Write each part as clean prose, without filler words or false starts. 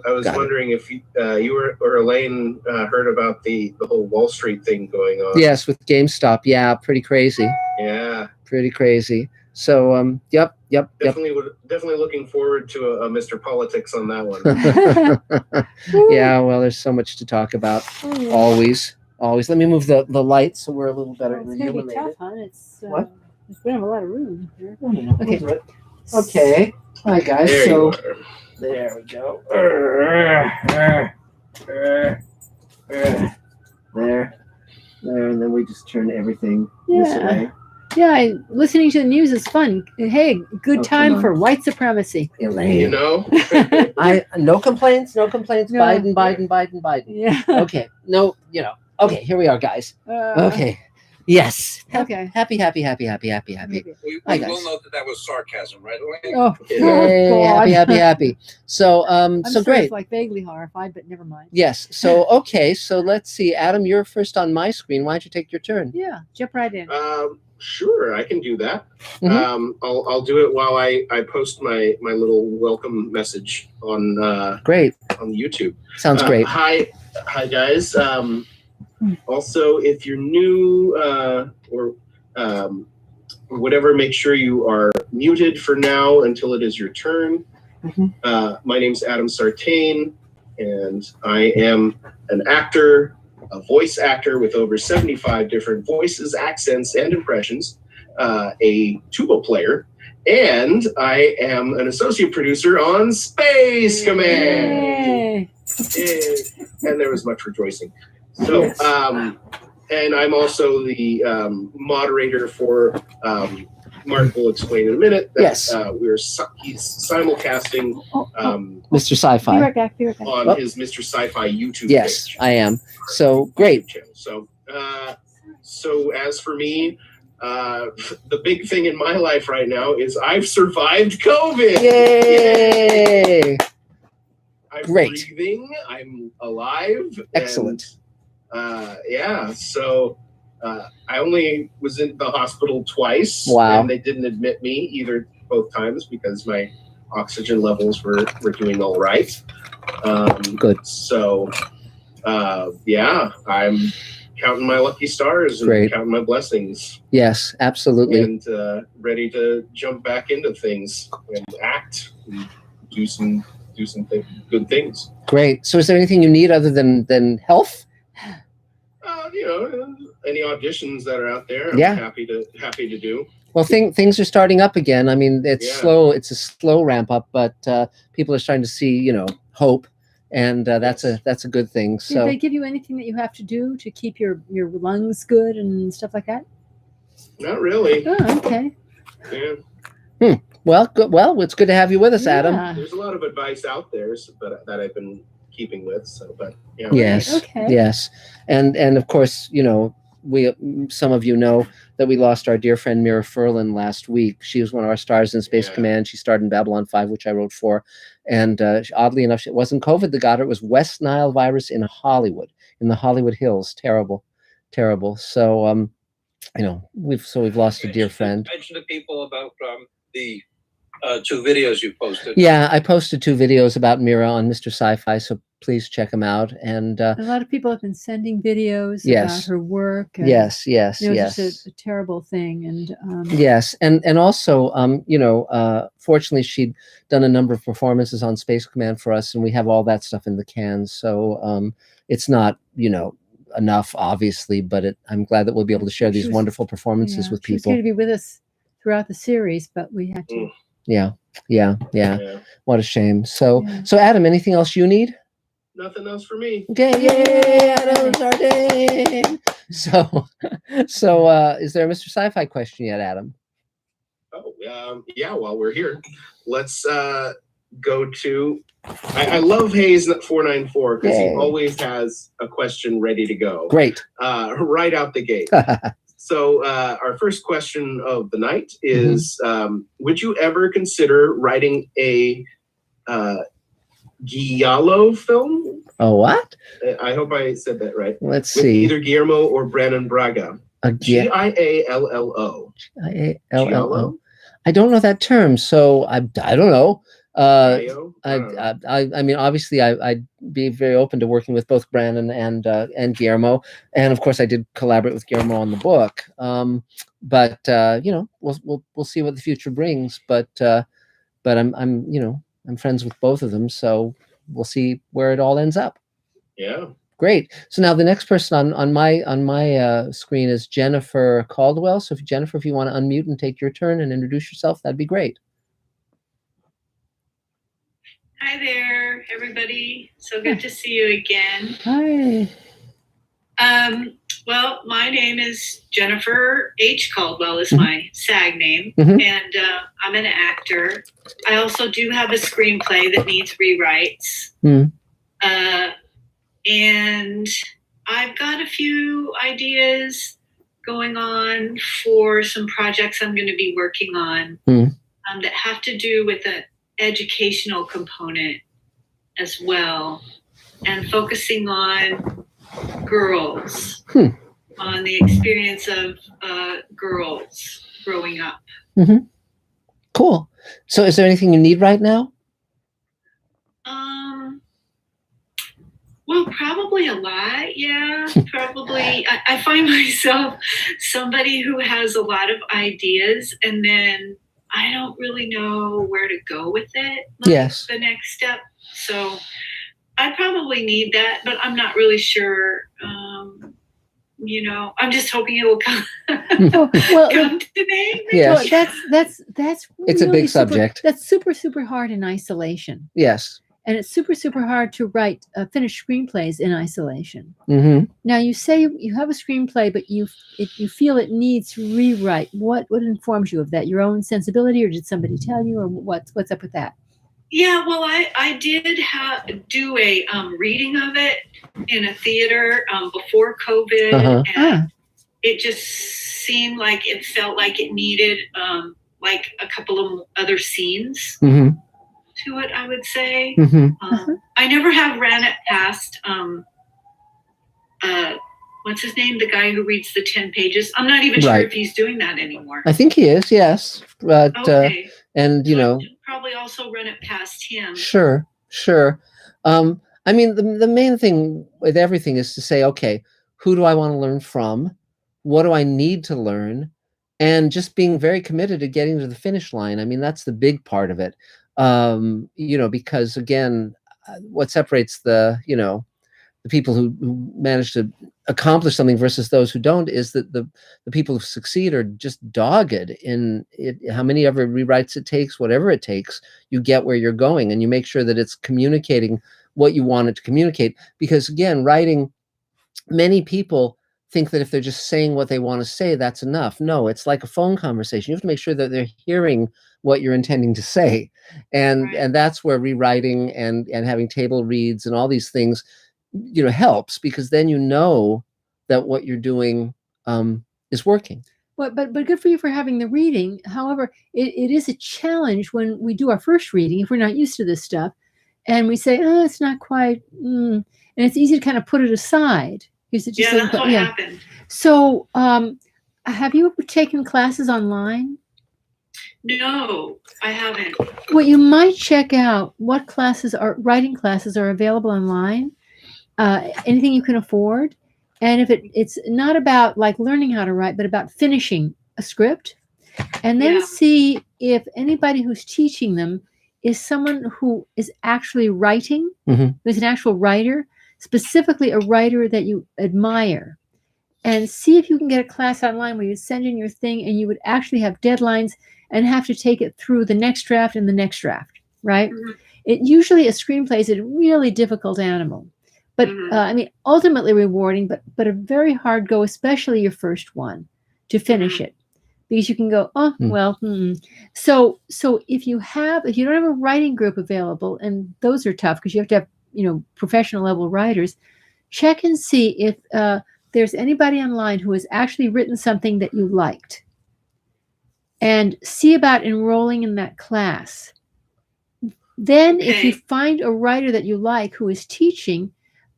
I was wondering if you or Elaine heard about the whole Wall Street thing going on. Yes, with GameStop. Yeah, pretty crazy. Yeah. Pretty crazy. So, yep. Definitely looking forward to a Mr. Politics on that one. Yeah, well, there's so much to talk about. Always. Let me move the light so we're a little better. It's going to be tough, huh? What? We have a lot of room here. Okay. Hi, guys. There There we go. There, and then we just turn everything this way. Yeah, listening to the news is fun. Hey, good time for white supremacy. Elaine. You know? No complaints. No. Biden. Yeah. Okay. No, Okay, here we are, guys. Okay. Yes. Okay. Happy. We Hi, will guys. note that was sarcasm, right, Elaine? Oh, Yay, God. happy. So, I'm so sure great. it's like vaguely horrified, but never mind. Yes. So, okay. So let's see. Adam, you're first on my screen. Why don't you take your turn? Yeah, jump right in. Sure, I can do that. Mhm. I'll do it while I post my little welcome message on Great. on YouTube. Sounds great. Hi guys. Also, if you're new or whatever, make sure you are muted for now until it is your turn. My name's Adam Sartain, and I am an actor, a voice actor with over 75 different voices, accents, and impressions, a tuba player, and I am an associate producer on Space Command. Yay. And there was much rejoicing. So, and I'm also the moderator for, Mark will explain in a minute that he's simulcasting Mr. Sci-Fi. Be right back. on his Mr. Sci-Fi YouTube Yes, page. I am. So great. Channel. So as for me, the big thing in my life right now is I've survived COVID. Yay! I'm Great. breathing. I'm alive. Excellent. And, so I only was in the hospital twice. Wow. And they didn't admit me both times because my oxygen levels were doing all right. Good. So, I'm counting my lucky stars and counting my blessings. Yes, absolutely. And ready to jump back into things and act and do some good things. Great. So is there anything you need other than health? Any auditions that are out there, I'm happy to do. Well, things are starting up again. I mean, it's slow. It's a slow ramp up, but people are starting to see, hope, and that's a good thing. So, did they give you anything that you have to do to keep your lungs good and stuff like that? Not really. Oh, okay. Yeah. Well, good. Well, it's good to have you with us, Adam. There's a lot of advice out there that I've been keeping with. So, but yeah. Yes. Okay. Yes. And of course, some of you know that we lost our dear friend Mira Furlan last week. She was one of our stars in Space Command. She starred in Babylon 5, which I wrote for. And oddly enough, it wasn't COVID that got her. It was West Nile virus in Hollywood, in the Hollywood Hills. Terrible. So, we've lost a dear friend. Mention to people about the 2 videos you posted. Yeah, I posted 2 videos about Mira on Mr. Sci-Fi, so please check them out. And a lot of people have been sending videos about her work. And, yes. Just a terrible thing. And yes, and also, fortunately, she'd done a number of performances on Space Command for us, and we have all that stuff in the can. So it's not, enough, obviously, but I'm glad that we'll be able to share these wonderful performances with people. She was people. going to be with us throughout the series, but we had to. Yeah. What a shame. So Adam, anything else you need? Nothing else for me. Okay, yay, Adam Sartain. So is there a Mr. Sci-Fi question yet, Adam? Oh, while we're here, let's go to, I love Hayes 494 because he always has a question ready to go. Great. Right out the gate. So our first question of the night is, would you ever consider writing a Giallo film? Oh, what? I hope I said that right. Let's with see. Either Guillermo or Brandon Braga. Giallo. Giallo. I don't know that term, so I don't know. Bio? I mean, obviously, I'd be very open to working with both Brandon and Guillermo, and of course, I did collaborate with Guillermo on the book. But you know, we'll see what the future brings. But I'm you know, I'm friends with both of them, so we'll see where it all ends up. Yeah. Great. So now the next person on my screen is Jennifer Caldwell. So Jennifer, if you want to unmute and take your turn and introduce yourself, that'd be great. Hi there, everybody. So good to see you again. Hi. Well, my name is Jennifer H. Caldwell is my SAG name, Mhm. and I'm an actor. I also do have a screenplay that needs rewrites. Mhm. And I've got a few ideas going on for some projects I'm going to be working on that have to do with the educational component as well, and focusing on girls, on the experience of girls growing up. Cool. So is there anything you need right now? Well, probably a lot, yeah. Probably. I find myself somebody who has a lot of ideas, and then I don't really know where to go with it. Like Yes. the next step. So I probably need that, but I'm not really sure. You know, I'm just hoping it will come, Well, come to me. Yes. well, that's It's a really big subject. That's super hard in isolation, Yes. and it's super hard to write finished screenplays in isolation. Mm-hmm. Now, you say you have a screenplay, but you feel it needs rewrite. What informs you of that? Your own sensibility, or did somebody tell you, or what's up with that? Yeah, well, I did do a reading of it in a theater before COVID, and it just seemed like it felt like it needed like a couple of other scenes to it, I would say. I never have ran it past what's his name, the guy who reads the 10 pages. I'm not even sure if he's doing that anymore. I think he is, yes. But Okay. and you So know, I should probably also run it past him. Sure. I mean, the main thing with everything is to say, okay, who do I want to learn from? What do I need to learn? And just being very committed to getting to the finish line. I mean, that's the big part of it. You know, because again, what separates the people who manage to accomplish something versus those who don't is that the people who succeed are just dogged in it. How many ever rewrites it takes, whatever it takes, you get where you're going, and you make sure that it's communicating what you want it to communicate. Because again, writing, many people think that if they're just saying what they want to say, that's enough. No, it's like a phone conversation. You have to make sure that they're hearing what you're intending to say. And that's where rewriting and having table reads and all these things, helps, because then you know that what you're doing is working. But good for you for having the reading. However, it is a challenge when we do our first reading, if we're not used to this stuff, and we say, oh, it's not quite, and it's easy to kind of put it aside. Because it just that's what happened. So have you ever taken classes online? No, I haven't. Well, you might check out what writing classes are available online. Anything you can afford. And if it's not about like learning how to write, but about finishing a script, and then see if anybody who's teaching them is someone who is actually writing, who's an actual writer, specifically a writer that you admire, and see if you can get a class online where you send in your thing and you would actually have deadlines and have to take it through the next draft and the next draft, right? It usually, a screenplay is a really difficult animal. But I mean, ultimately rewarding, but a very hard go, especially your first one, to finish it, because you can go, So if you don't have a writing group available, and those are tough because you have to have professional level writers, check and see if there's anybody online who has actually written something that you liked, and see about enrolling in that class. Then, if you find a writer that you like who is teaching,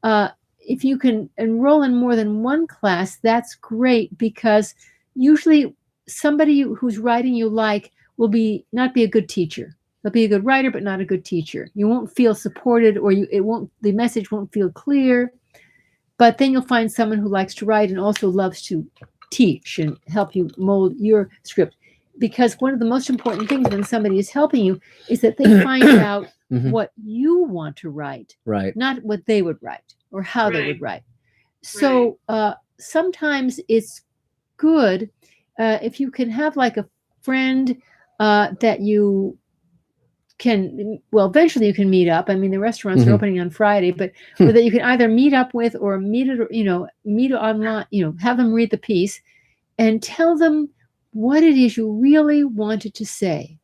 if you can enroll in more than one class, that's great, because usually somebody who's writing you like will not be a good teacher. They'll be a good writer, but not a good teacher. You won't feel supported, or the message won't feel clear. But then you'll find someone who likes to write and also loves to teach and help you mold your script. Because one of the most important things when somebody is helping you is that they find out what you want to write, Right. not what they would write or how they would write. So sometimes it's good if you can have like a friend that you can, well, eventually you can meet up. I mean, the restaurants are opening on Friday, but that you can either meet up with or meet online, have them read the piece and tell them what it is you really wanted to say,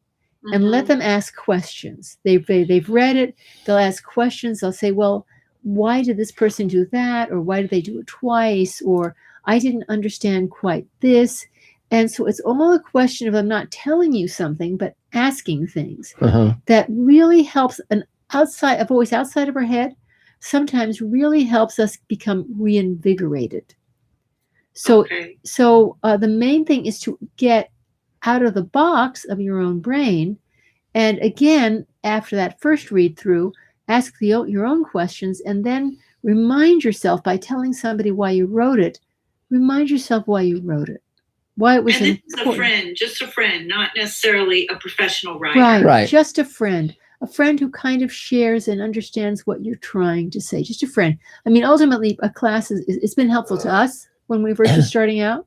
and let them ask questions. They've read it. They'll ask questions. They'll say, well, why did this person do that? Or why did they do it twice? Or I didn't understand quite this. And so it's all a question of them not telling you something, but asking things that really helps a voice outside of our head sometimes really helps us become reinvigorated. So the main thing is to get out of the box of your own brain. And again, after that first read through, ask your own questions, and then remind yourself by telling somebody why you wrote it. Remind yourself why you wrote it. Why it was and important. this is a friend, just a friend, not necessarily a professional writer. Right. Just a friend who kind of shares and understands what you're trying to say. Just a friend. I mean, ultimately, a class it's been helpful to us when we were just starting out,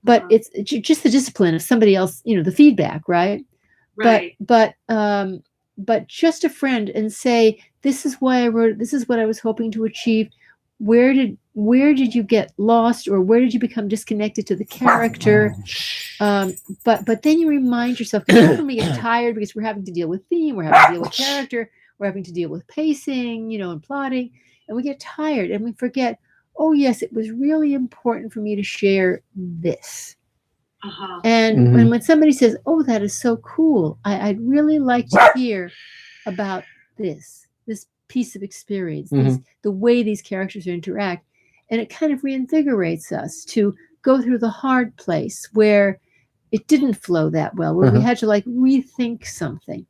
but it's just the discipline of somebody else, the feedback, right? Right. But just a friend, and say, this is why I wrote it. This is what I was hoping to achieve. Where did you get lost, or where did you become disconnected to the character? But then you remind yourself, because often we get tired because we're having to deal with theme, we're having to deal with character, we're having to deal with pacing, and plotting, and we get tired and we forget, oh yes, it was really important for me to share this. And when somebody says, oh, that is so cool, I'd really like to hear about this piece of experience, the way these characters interact. And it kind of reinvigorates us to go through the hard place where it didn't flow that well, where we had to rethink something.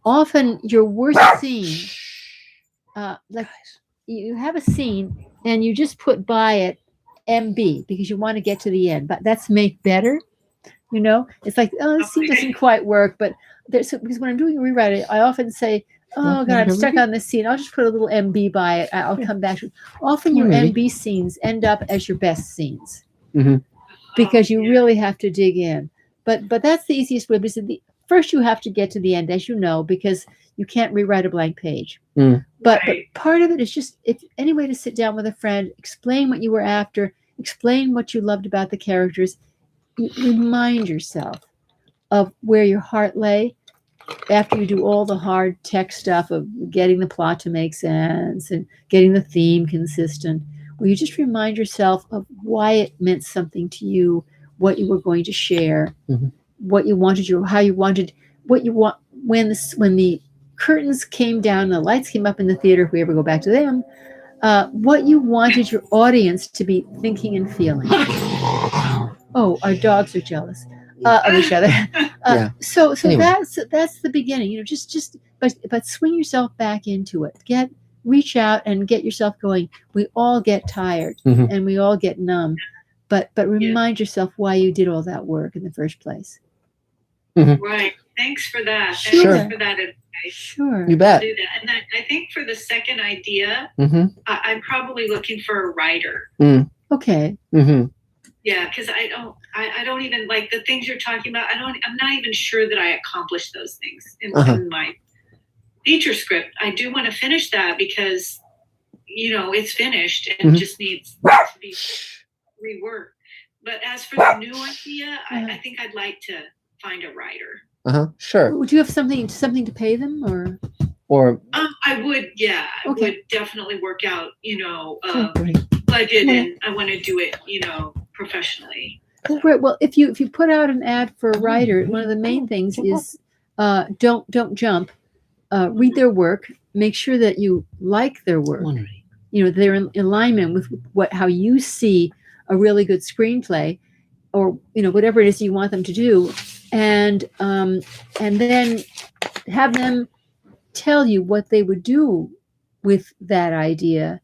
Often your worst scene, you have a scene and you just put by it MB because you want to get to the end, but that's make better. It's like, oh, this scene doesn't quite work, but because when I'm doing a rewrite, I often say, oh God, I'm stuck on this scene. I'll just put a little MB by it. I'll come back to it. Often your MB scenes end up as your best scenes because you really have to dig in. But that's the easiest way. Because first you have to get to the end, as you know, because you can't rewrite a blank page. But part of it is just, if any way to sit down with a friend, explain what you were after, explain what you loved about the characters. Remind yourself of where your heart lay after you do all the hard tech stuff of getting the plot to make sense and getting the theme consistent, where you just remind yourself of why it meant something to you, what you were going to share, what you wanted, how you wanted, what you want when the curtains came down and the lights came up in the theater, if we ever go back to them, what you wanted your audience to be thinking and feeling. Oh, our dogs are jealous of each other. So anyway. That's the beginning. But swing yourself back into it. Reach out and get yourself going. We all get tired and we all get numb, but remind yourself why you did all that work in the first place. Right. Thanks for that. Sure. Thanks for that advice. Sure. You bet. I'll do that. And I think for the second idea, I'm probably looking for a writer. Okay. Yeah, because I don't even like the things you're talking about. I'm not even sure that I accomplished those things in my feature script. I do want to finish that because, it's finished and just needs to be reworked. But as for the new idea, I think I'd like to find a writer. Sure. Would you have something to pay them or? I would, yeah. Okay. I would definitely work out, budget, and I want to do it, professionally. Well, if you put out an ad for a writer, one of the main things is don't jump. Read their work. Make sure that you like their work. They're in alignment with how you see a really good screenplay, or whatever it is you want them to do, and then have them tell you what they would do with that idea,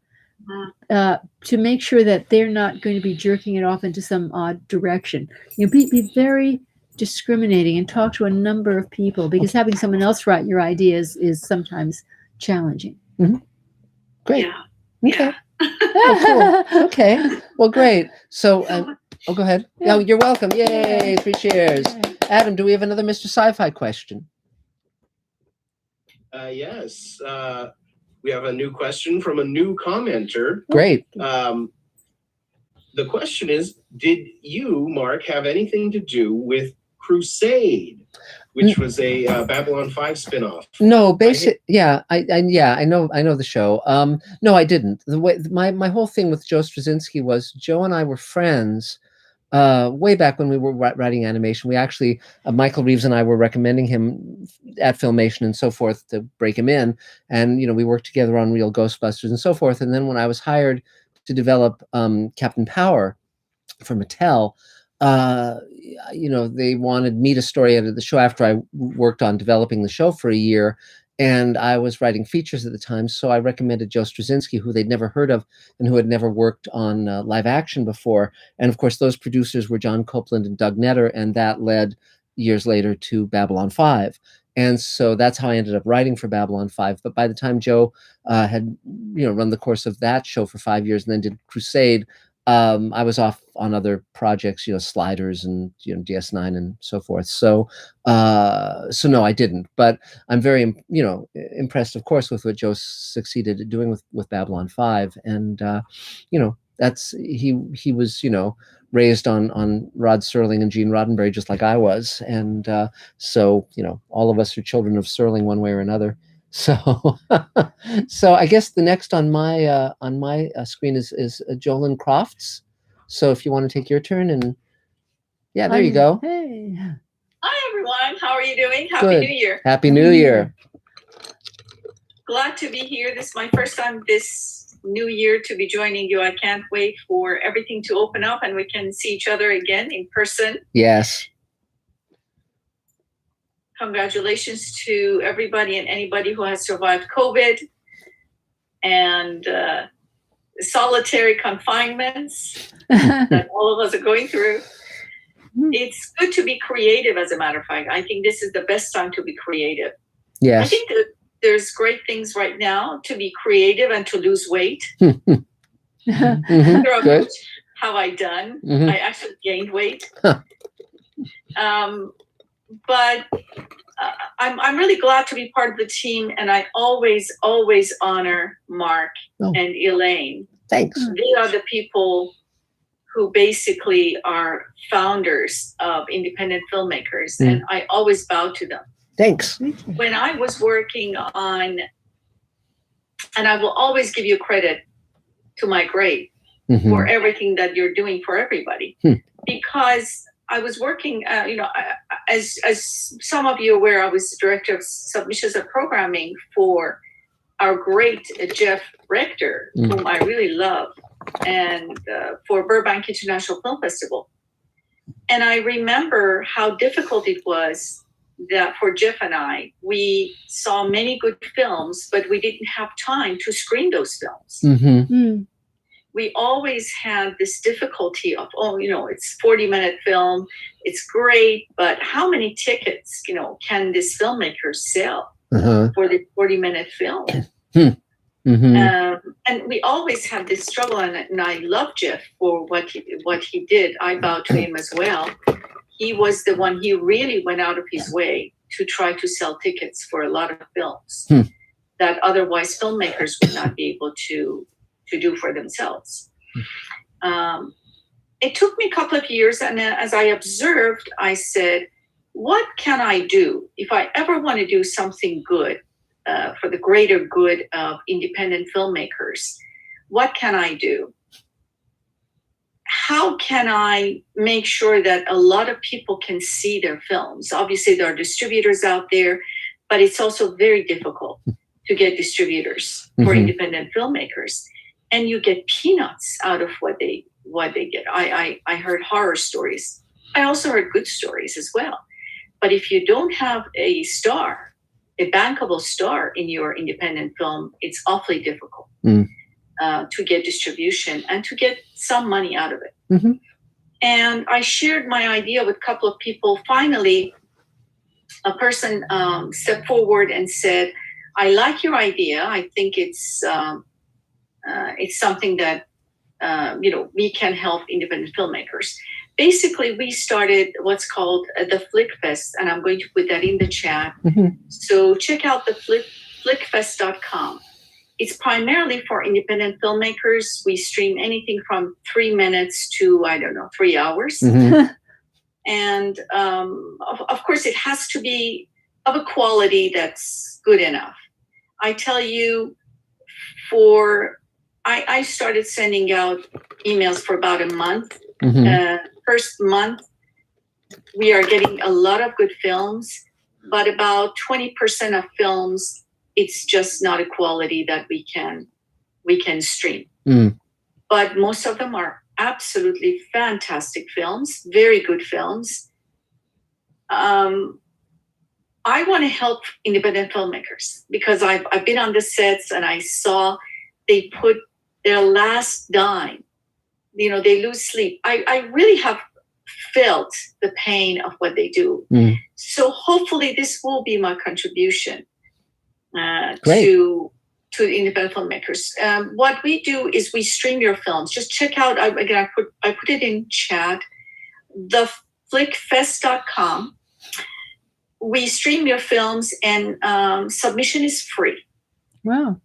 to make sure that they're not going to be jerking it off into some odd direction. Be very discriminating and talk to a number of people, because having someone else write your ideas is sometimes challenging. Great. Yeah. Okay. Yeah. Oh, cool. Okay. Well, great. So, go ahead. Yeah. Oh, you're welcome. Yay! Yeah. 3 cheers. Adam, do we have another Mr. Sci-Fi question? Yes. We have a new question from a new commenter. Great. The question is, did you, Mark, have anything to do with Crusade, which was a Babylon 5 spinoff? No, I know the show. No, I didn't. The way my whole thing with Joe Straczynski was Joe and I were friends way back when we were writing animation. We actually, Michael Reeves and I were recommending him at Filmation and so forth to break him in, and we worked together on Real Ghostbusters and so forth. And then when I was hired to develop Captain Power for Mattel, they wanted me to story edit the show after I worked on developing the show for a year, and I was writing features at the time. So I recommended Joe Straczynski, who they'd never heard of and who had never worked on live action before. And of course, those producers were John Copeland and Doug Netter, and that led years later to Babylon 5. And so that's how I ended up writing for Babylon 5. But by the time Joe had run the course of that show for 5 years and then did Crusade, I was off on other projects, Sliders and DS9 and so forth. So no, I didn't. But I'm very impressed, of course, with what Joe succeeded at doing with Babylon 5. And that's he was raised on Rod Serling and Gene Roddenberry, just like I was. And so all of us are children of Serling one way or another. So, so I guess the next on my screen is Jolyn Crofts. So if you want to take your turn, and there you go. Hey. Hi everyone, how are you doing? Happy Good. New Year. Happy New Year. Glad to be here. This is my first time this new year to be joining you. I can't wait for everything to open up and we can see each other again in person. Yes. Congratulations to everybody and anybody who has survived COVID and solitary confinements that all of us are going through. It's good to be creative, as a matter of fact. I think this is the best time to be creative. Yes. I think that there's great things right now to be creative and to lose weight. Good. Have I done? Mm-hmm. I actually gained weight. Huh. But I'm really glad to be part of the team, and I always honor Mark and Elaine. Thanks. They are the people who basically are founders of independent filmmakers, and I always bow to them. Thanks. When I was working on, and I will always give you credit to my grade for everything that you're doing for everybody, because I was working, as some of you are aware, I was the director of submissions and programming for our great Jeff Rector, whom I really love, and for Burbank International Film Festival. And I remember how difficult it was that for Jeff and I, we saw many good films, but we didn't have time to screen those films. We always had this difficulty of, it's 40-minute film, it's great, but how many tickets, can this filmmaker sell for the 40-minute film? And we always had this struggle, and I love Jeff for what he did. I bow to him as well. He was the one, he really went out of his way to try to sell tickets for a lot of films that otherwise filmmakers would not be able to do for themselves. It took me a couple of years, and as I observed, I said, what can I do if I ever want to do something good for the greater good of independent filmmakers? What can I do? How can I make sure that a lot of people can see their films? Obviously, there are distributors out there, but it's also very difficult to get distributors for independent filmmakers. And you get peanuts out of what they get. I heard horror stories. I also heard good stories as well. But if you don't have a star, a bankable star in your independent film, it's awfully difficult to get distribution and to get some money out of it. Mm-hmm. And I shared my idea with a couple of people. Finally, a person stepped forward and said, I like your idea. I think it's something that, we can help independent filmmakers. Basically, we started what's called the FlickFest, and I'm going to put that in the chat. Mm-hmm. So check out the FlickFest.com. It's primarily for independent filmmakers. We stream anything from 3 minutes to, 3 hours. Mm-hmm. And of course, it has to be of a quality that's good enough. I tell you, I started sending out emails for about a month. Mm-hmm. First month, we are getting a lot of good films, but about 20% of films, it's just not a quality that we can stream. Mm. But most of them are absolutely fantastic films, very good films. I want to help independent filmmakers because I've been on the sets and I saw they put their last dime. They lose sleep. I really have felt the pain of what they do. Mm. So hopefully this will be my contribution to independent filmmakers. What we do is we stream your films. Just check out, I put it in chat, the FlickFest.com. We stream your films and submission is free. Wow.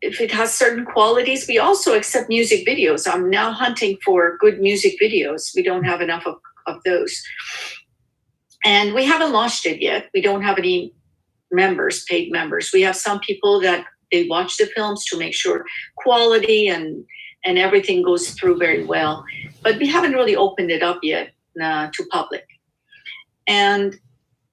If it has certain qualities, we also accept music videos. I'm now hunting for good music videos. We don't have enough of those. And we haven't launched it yet. We don't have any paid members. We have some people that they watch the films to make sure quality and everything goes through very well. But we haven't really opened it up yet to public. And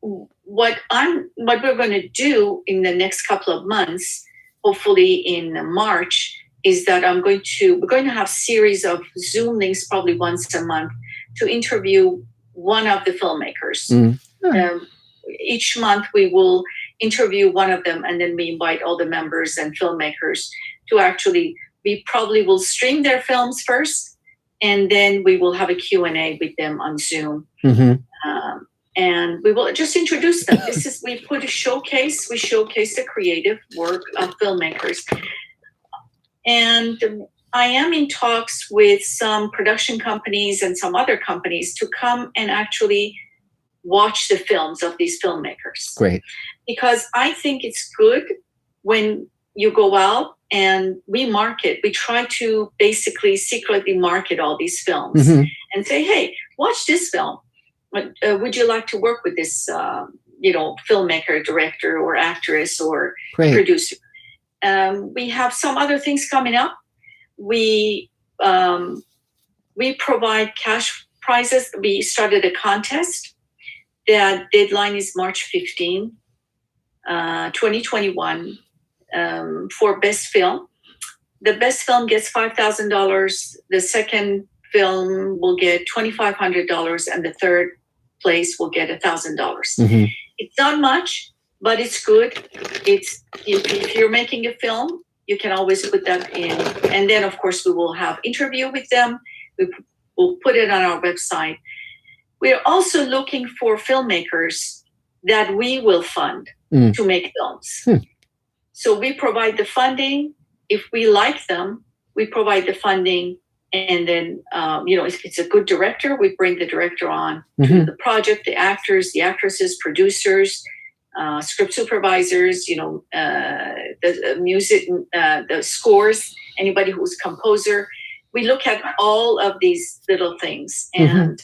what we're going to do in the next couple of months, hopefully in March, is that we're going to have series of Zoom links probably once a month to interview one of the filmmakers. Mm. Each month we will interview one of them, and then we invite all the members and filmmakers to we probably will stream their films first, and then we will have a Q&A with them on Zoom. Mm-hmm. And we will just introduce them. We put a showcase. We showcase the creative work of filmmakers. And I am in talks with some production companies and some other companies to come and actually watch the films of these filmmakers. Great. Because I think it's good when you go out and we try to basically secretly market all these films. Mm-hmm. And say, hey, watch this film. Would you like to work with this, filmmaker, director, or actress, or producer? We have some other things coming up. We provide cash prizes. We started a contest. The deadline is March 15, 2021, for best film. The best film gets $5,000. The second film will get $2,500, and the third place will get $1,000. Mm-hmm. It's not much, but it's good. If you're making a film, you can always put that in, and then of course we will have interview with them. We'll put it on our website. We're also looking for filmmakers that we will fund to make films. So we provide the funding. If we like them, we provide the funding. And then, if it's a good director, we bring the director on to the project, the actors, the actresses, producers, script supervisors, the music, the scores, anybody who's composer. We look at all of these little things. And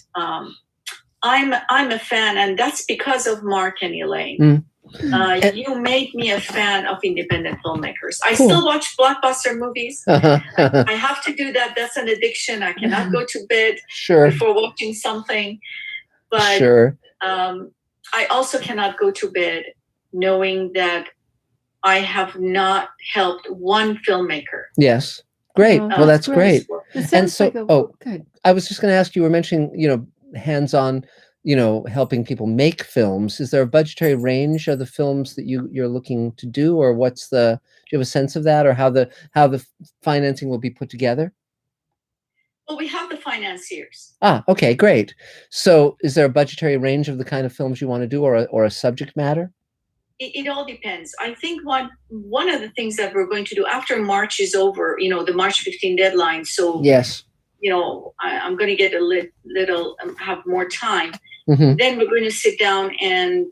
I'm a fan, and that's because of Mark and Elaine. You made me a fan of independent filmmakers. I still watch blockbuster movies. I have to do that. That's an addiction. I cannot go to bed before watching something. But I also cannot go to bed knowing that I have not helped one filmmaker. Yes. Great. Well, that's great. And so, good. I was just going to ask, you were mentioning, hands-on helping people make films. Is there a budgetary range of the films that you're looking to do, or do you have a sense of that, or how the financing will be put together? Well, we have the financiers. Okay, great. So is there a budgetary range of the kind of films you want to do, or a subject matter? It all depends. I think one of the things that we're going to do after March is over, the March 15 deadline. So yes, I'm going to get a little have more time. Mm-hmm. Then we're going to sit down and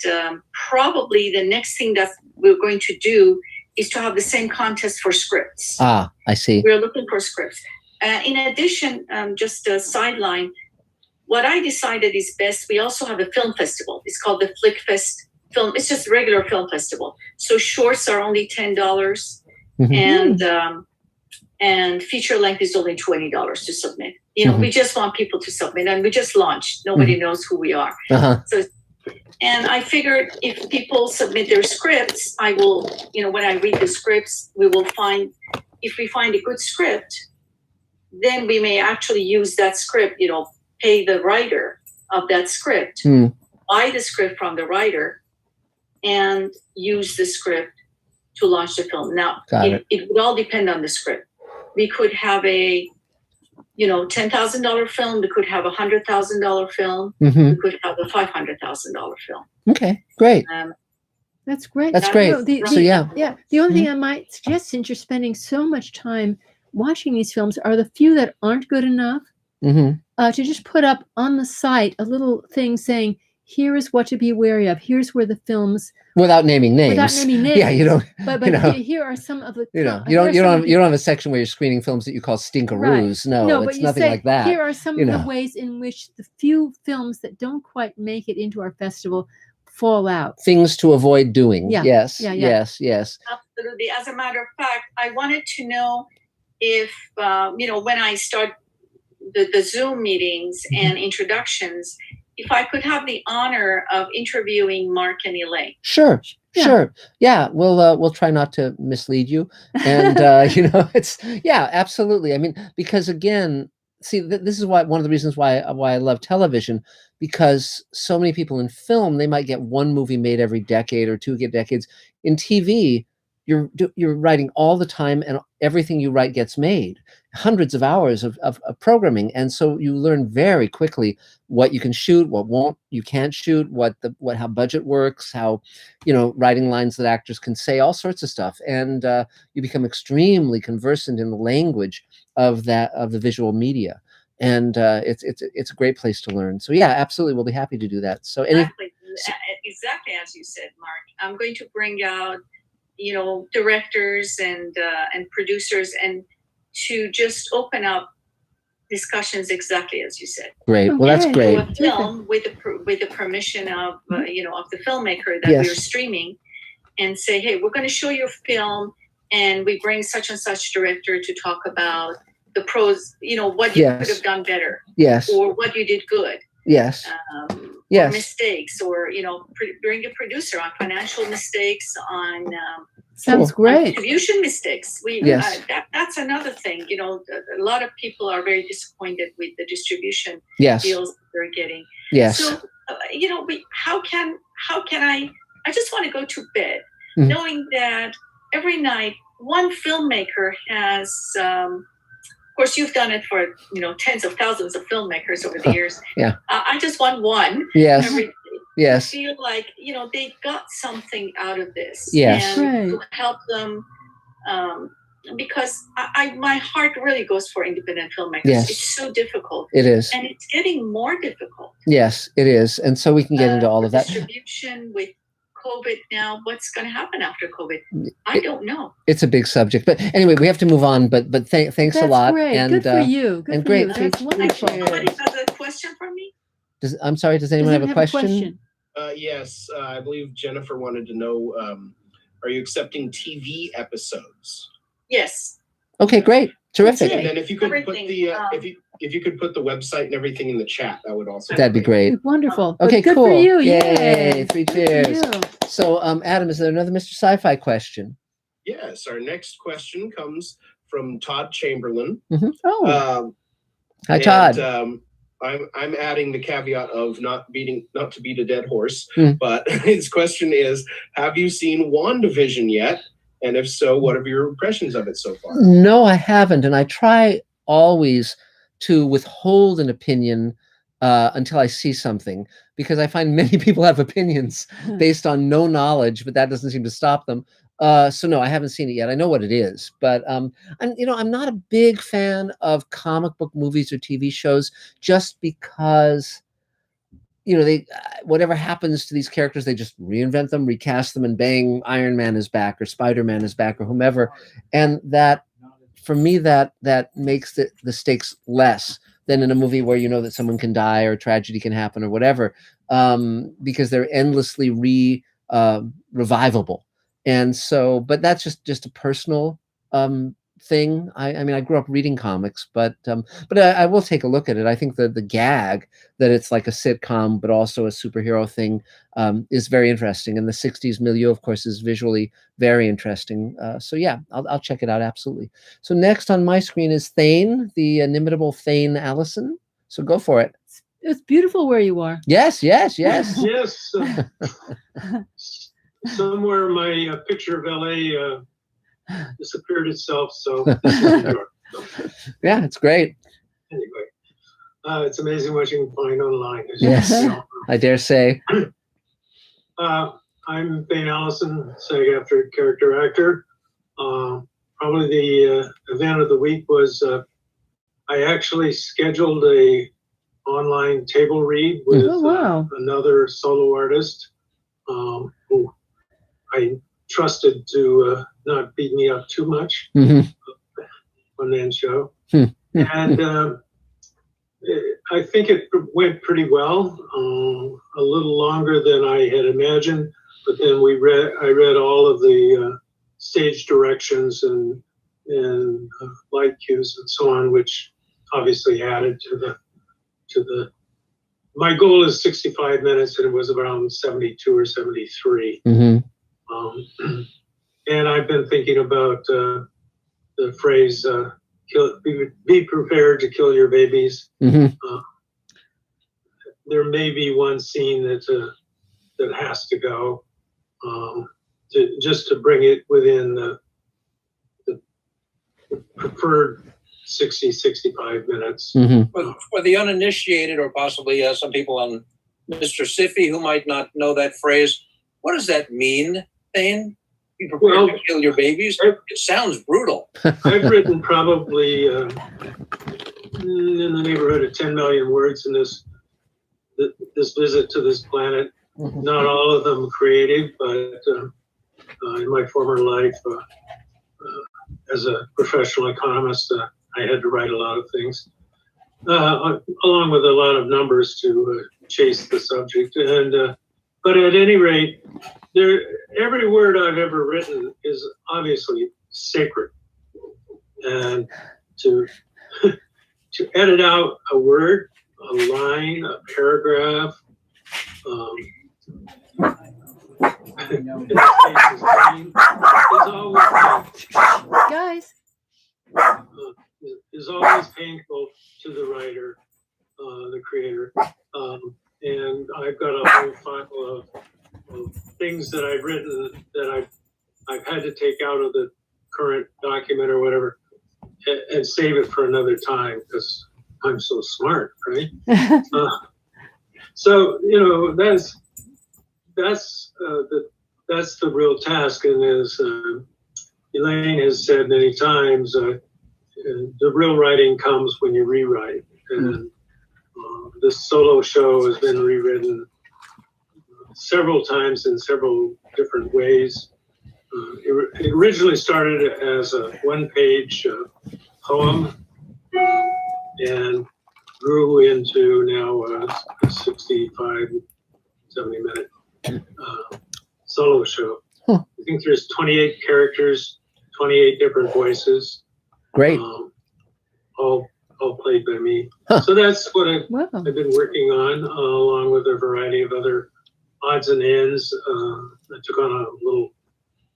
probably the next thing that we're going to do is to have the same contest for scripts. I see. We're looking for scripts. In addition, just a sideline, what I decided is best, we also have a film festival. It's called the FlickFest film. It's just a regular film festival. So shorts are only $10 Mm-hmm. and feature length is only $20 to submit. Mm-hmm. We just want people to submit, and we just launched. Nobody Mm-hmm. knows who we are. Uh-huh. And I figured if people submit their scripts, I will, when I read the scripts, if we find a good script, then we may actually use that script, pay the writer of that script, buy the script from the writer, and use the script to launch the film. Now, it would all depend on the script. We could have a, $10,000 film. We could have a $100,000 film. Mm-hmm. We could have a $500,000 film. Okay, great. That's great. That's great. The only thing I might suggest, since you're spending so much time watching these films, are the few that aren't good enough, to just put up on the site a little thing saying, here is what to be wary of. Here's where the films, without naming names. Yeah, you don't. But here are some of the. You don't have a section where you're screening films that you call stinkaroos. Right. No, it's nothing like that. Here are some of the ways in which the few films that don't quite make it into our festival fall out. Things to avoid doing. Yeah. Yes. Yeah. Yes. Absolutely. As a matter of fact, I wanted to know if when I start the Zoom meetings and introductions, if I could have the honor of interviewing Mark and Elaine. Sure. Yeah, we'll try not to mislead you, and it's absolutely. I mean, because again, see, this is one of the reasons why I love television, because so many people in film, they might get one movie made every decade or two decades. In TV, you're writing all the time, and everything you write gets made. Hundreds of hours of programming, and so you learn very quickly what you can shoot, what you can't shoot, how budget works, how writing lines that actors can say, all sorts of stuff, and you become extremely conversant in the language of the visual media, and it's a great place to learn. So yeah, absolutely, we'll be happy to do that. So exactly as you said, Mark, I'm going to bring out directors and producers, and to just open up discussions exactly as you said. Great. Well, that's great. A film with the permission of of the filmmaker that we're streaming, and say, hey, we're going to show your film, and we bring such and such director to talk about the pros. What you could have done better. Yes. Or what you did good. Yes. Or mistakes, or bring a producer on financial mistakes, on sounds great. Distribution mistakes. That's another thing. A lot of people are very disappointed with the distribution deals they're getting. Yes. So how can I just want to go to bed knowing that every night one filmmaker has. Of course, you've done it for tens of thousands of filmmakers over the years. Yeah. I just want one. Yes. Every day. Yes. I feel like they got something out of this. Yes. And to help them, because my heart really goes for independent filmmakers. Yes. It's so difficult. It is. And it's getting more difficult. Yes, it is. And so we can get into all of that. Distribution with COVID now, what's going to happen after COVID? I don't know. It's a big subject, but anyway, we have to move on. But thanks a lot. Great. And good for you. Good and for great. you. That's wonderful. Somebody has a question for me? I'm sorry. Does anyone have a question? Yes, I believe Jennifer wanted to know: are you accepting TV episodes? Yes. Okay, great. Terrific. And then if you could put the if you could put the website and everything in the chat, that would also that'd be great. Wonderful. Okay, good cool. for you. Yay. 3 cheers. So, Adam, is there another Mr. Sci-Fi question? Yes. Our next question comes from Todd Chamberlain. Mm-hmm. Oh. Hi, Todd. I'm adding the caveat of not to beat a dead horse, Hmm. but his question is, have you seen WandaVision yet? And if so, what are your impressions of it so far? No, I haven't, and I try always to withhold an opinion until I see something, because I find many people have opinions based on no knowledge, but that doesn't seem to stop them. So no, I haven't seen it yet. I know what it is, but I'm not a big fan of comic book movies or TV shows, just because they whatever happens to these characters, they just reinvent them, recast them, and bang, Iron Man is back or Spider-Man is back or whomever, and that for me that makes the stakes less than in a movie where that someone can die or tragedy can happen or whatever, because they're endlessly revivable. And so, but that's just a personal thing. I mean, I grew up reading comics, but I will take a look at it. I think the gag that it's like a sitcom, but also a superhero thing, is very interesting. And the 60s milieu, of course, is visually very interesting. So yeah, I'll check it out. Absolutely. So next on my screen is Thane, the inimitable Thane Allison. So go for it. It's beautiful where you are. Yes. Yes. Somewhere my picture of LA disappeared itself, so this is New York. So, Yeah, it's great. anyway, it's amazing what you can find online. as Yes. you know. I dare say. I'm Thane Allison, SAG-AFTRA character actor. Probably the event of the week was I actually scheduled a online table read with Oh, wow. another solo artist who I trusted to not beat me up too much Mhm. on the end show. Hmm. And I think it went pretty well, a little longer than I had imagined, but then I read all of the stage directions and light cues and so on, which obviously added to the my goal is 65 minutes and it was around 72 or 73. Mhm. And I've been thinking about the phrase, be prepared to kill your babies. Mhm. There may be one scene that has to go, just to bring it within the preferred 65 minutes. Mhm. For the uninitiated, or possibly some people on Mr. Siffy who might not know that phrase, what does that mean, Thane? Be prepared to kill your babies? It sounds brutal. I've written probably in the neighborhood of 10 million words in this visit to this planet. Not all of them creative, but in my former life, as a professional economist, I had to write a lot of things, along with a lot of numbers to chase the subject. And but at any rate, every word I've ever written is obviously sacred, and to edit out a word, a line, a paragraph, in this case is always Guys. is always painful to the writer, the creator. And I've got a whole file of things that I've written that I've had to take out of the current document or whatever and save it for another time because I'm so smart, right? So that's the real task. And as Elaine has said many times, the real writing comes when you rewrite. And this solo show has been rewritten several times in several different ways. It originally started as a one-page poem and grew into now a 65, 70-minute solo show. Huh. I think there's 28 characters, 28 different voices. Great. All played by me. Huh. So that's what I've Wow. been working on, along with a variety of other odds and ends. I took on a little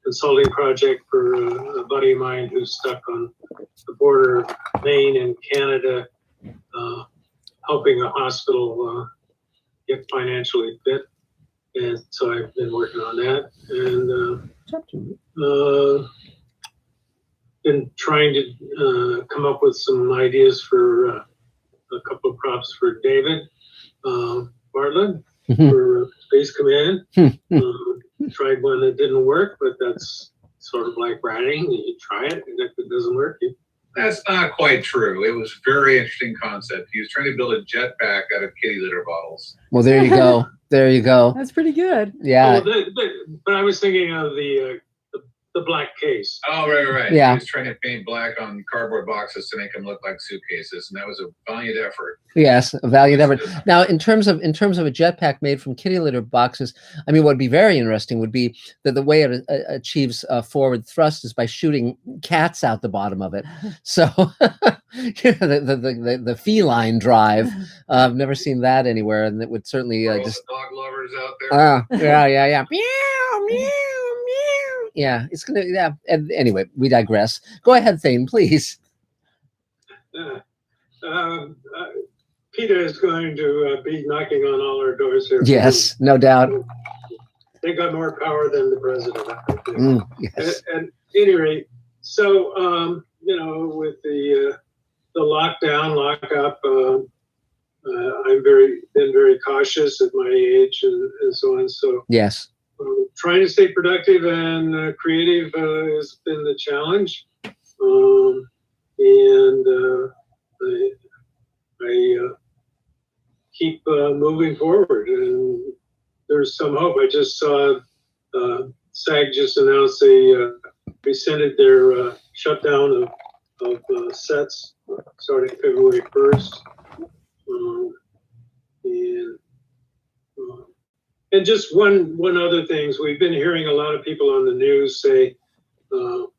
consulting project for a buddy of mine who's stuck on the border of Maine and Canada, helping a hospital get financially fit. And so I've been working on that, and been trying to come up with some ideas for a couple of props for David Bartlett for Space Command. Tried one that didn't work, but that's sort of like writing. You try it, and if it doesn't work, you... That's not quite true. It was a very interesting concept. He was trying to build a jetpack out of kitty litter bottles. Well, there you go. There you go. That's pretty good. Yeah. But I was thinking of the black case. Oh, right. Yeah. He was trying to paint black on cardboard boxes to make them look like suitcases, and that was a valiant effort. Yes, a valiant effort. Now, in terms of a jetpack made from kitty litter boxes, I mean, what would be very interesting would be that the way it achieves forward thrust is by shooting cats out the bottom of it. So, the feline drive. I've never seen that anywhere, and it would certainly For all just. the dog lovers out there. Yeah. Meow, meow, meow. Yeah, it's gonna. Yeah. And anyway, we digress. Go ahead, Thane, please. Peter is going to be knocking on all our doors here. Yes, no doubt. They got more power than the president, I think. Yes. At any rate, so with the lockdown, lockup, I've been very cautious at my age and so on. So Yes. Trying to stay productive and creative has been the challenge, I keep moving forward, and there's some hope. I just saw SAG just announced they rescinded their shutdown of sets starting February 1st. And just one other thing, we've been hearing a lot of people on the news say that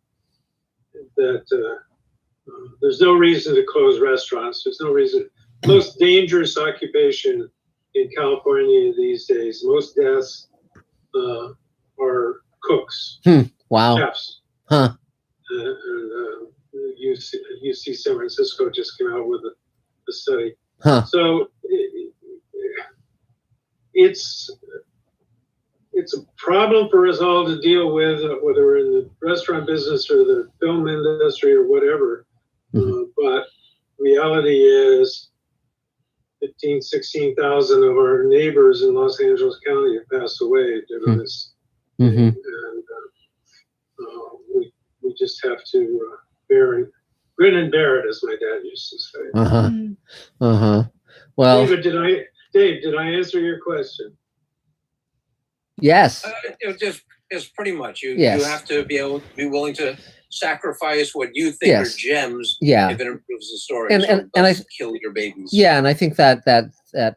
there's no reason to close restaurants. There's no reason. Most dangerous occupation in California these days, most deaths are cooks, Wow. chefs. Huh. And UC San Francisco just came out with a study. Huh. So it's a problem for us all to deal with, whether we're in the restaurant business or the film industry or whatever. But reality is 16,000 of our neighbors in Los Angeles County have passed away due to this. And we just have to grin and bear it, as my dad used to say. Well, Dave, did I answer your question? yes. Just pretty much. You Yes. have to be willing to sacrifice what you think Yes. are gems Yeah. if it improves the story. And I kill your babies. Yeah, and I think that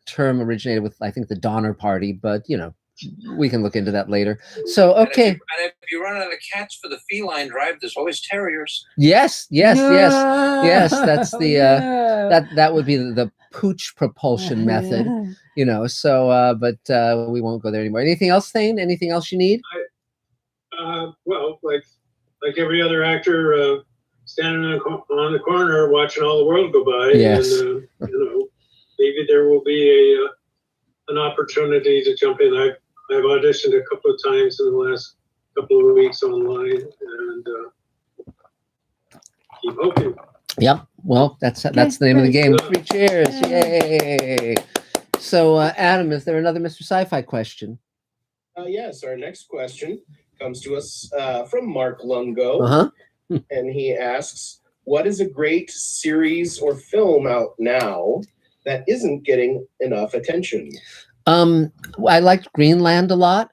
term originated with, I think, the Donner Party, but we can look into that later. So okay. And if you run out of cats for the feline drive, there's always terriers. Yes. That's the that would be the pooch propulsion method. So but we won't go there anymore. Anything else, Thane? Anything else you need? Well, like every other actor, standing on the corner watching all the world go by. Yes. And maybe there will be an opportunity to jump in. I've auditioned a couple of times in the last couple of weeks online, and keep hoping. Yep. Well, that's the name of the game. 3 cheers! Yay! So, Adam, is there another Mr. Sci-Fi question? Yes, our next question comes to us from Mark Lungo. And he asks, what is a great series or film out now that isn't getting enough attention? I liked Greenland a lot.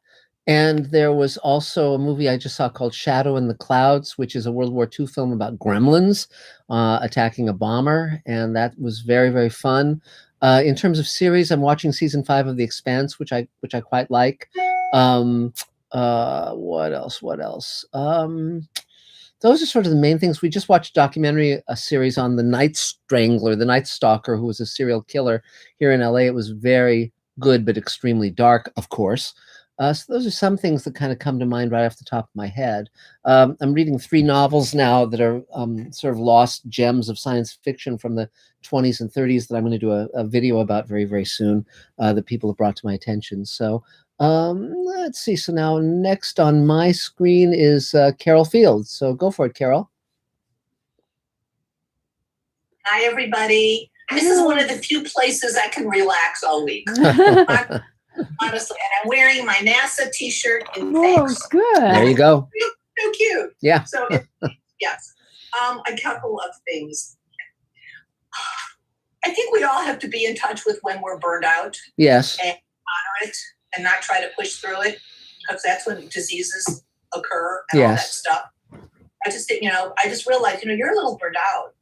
And there was also a movie I just saw called Shadow in the Clouds, which is a World War II film about gremlins attacking a bomber. And that was very, very fun. In terms of series, I'm watching season 5 of The Expanse, which I quite like. What else? Those are sort of the main things. We just watched a series on the Night Strangler, the Night Stalker, who was a serial killer here in LA. It was very good, but extremely dark, of course. So those are some things that kind of come to mind right off the top of my head. I'm reading 3 novels now that are sort of lost gems of science fiction from the 20s and 30s that I'm going to do a video about very, very soon that people have brought to my attention. So let's see. So now next on my screen is Carol Fields. So go for it, Carol. Hi, everybody. This is one of the few places I can relax all week. Honestly, and I'm wearing my NASA T-shirt in thanks. Good. There you go. So cute. Yeah. So yes, a couple of things. I think we all have to be in touch with when we're burned out. Yes. And honor it and not try to push through it, because that's when diseases occur and all that stuff. I just realized, you're a little burned out.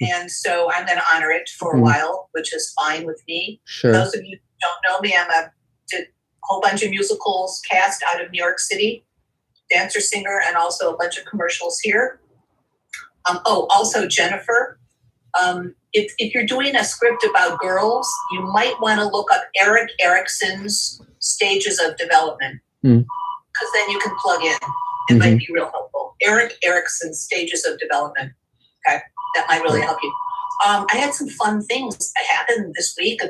And so I'm going to honor it for a while, which is fine with me. Sure. Those of you who don't know me, did a whole bunch of musicals cast out of New York City, dancer, singer, and also a bunch of commercials here. Also Jennifer, if you're doing a script about girls, you might want to look up Eric Erickson's stages of development, because then you can plug in. It might be real helpful. Eric Erickson's stages of development. Okay, that might really help you. I had some fun things that happened this week. I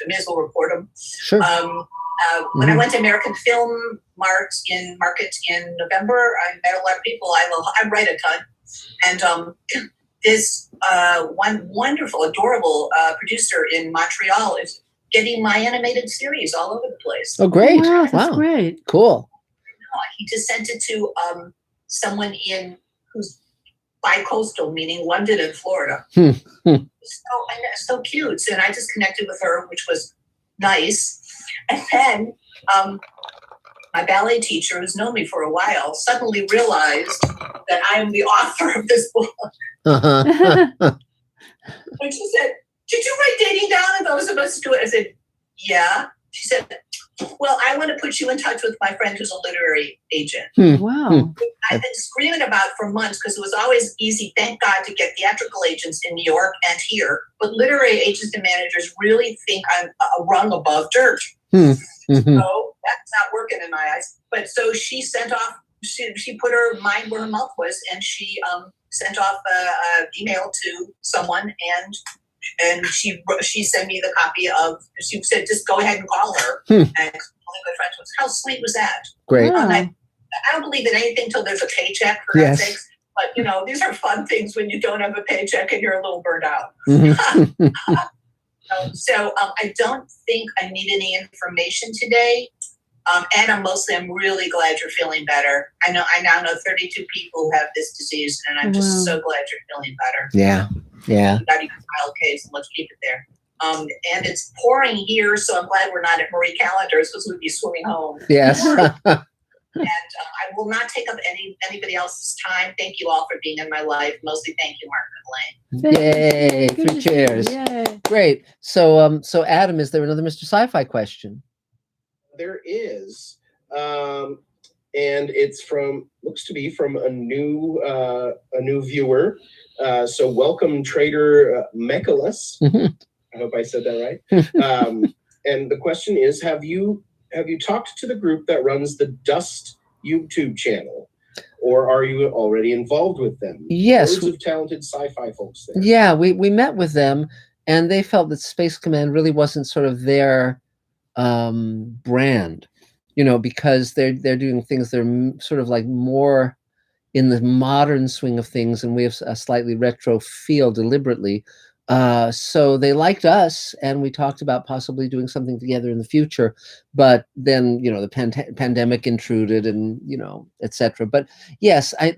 may as well report them. Sure. When I went to American Film Market in November, I met a lot of people. I write a ton. And this one wonderful, adorable producer in Montreal is getting my animated series all over the place. Oh, great. Wow, that's great. Cool. He just sent it to someone who's bi-coastal, meaning London and Florida. So cute. So, and I just connected with her, which was nice. And then my ballet teacher, who's known me for a while, suddenly realized that I am the author of this book. And she said, "Did you write Dating Down and those of us do it?" I said, "Yeah." She said, "Well, I want to put you in touch with my friend who's a literary agent." Wow. I've been screaming about for months, because it was always easy, thank God, to get theatrical agents in New York and here. But literary agents and managers really think I'm a rung above dirt. So that's not working in my eyes. But so she sent off, she put her mind where her mouth was, and she sent off an email to someone, and she sent me the copy of, she said, just go ahead and call her. And only my friends was, how sweet was that? Great. I don't believe in anything till there's a paycheck, for God's sakes. But, these are fun things when you don't have a paycheck and you're a little burned out. So I don't think I need any information today. And I'm really glad you're feeling better. I now know 32 people who have this disease, and I'm just so glad you're feeling better. Yeah. Yeah. You got to file a case, and let's keep it there. And it's pouring here, so I'm glad we're not at Marie Callender's, because we'd be swimming home. Yes. And I will not take up anybody else's time. Thank you all for being in my life. Mostly thank you, Mark and Elaine. Yay! 3 cheers. Yay. Great. So, Adam, is there another Mr. Sci-Fi question? There is, and it's looks to be from a new viewer. So welcome, Trader Mechalus. I hope I said that right. And the question is, have you talked to the group that runs the Dust YouTube channel, or are you already involved with them? Yes. Loads of talented sci-fi folks there. Yeah, we met with them, and they felt that Space Command really wasn't sort of their brand, because they're doing things that are sort of like more in the modern swing of things, and we have a slightly retro feel deliberately. So they liked us, and we talked about possibly doing something together in the future. But then, the pandemic intruded, and etc. But yes, I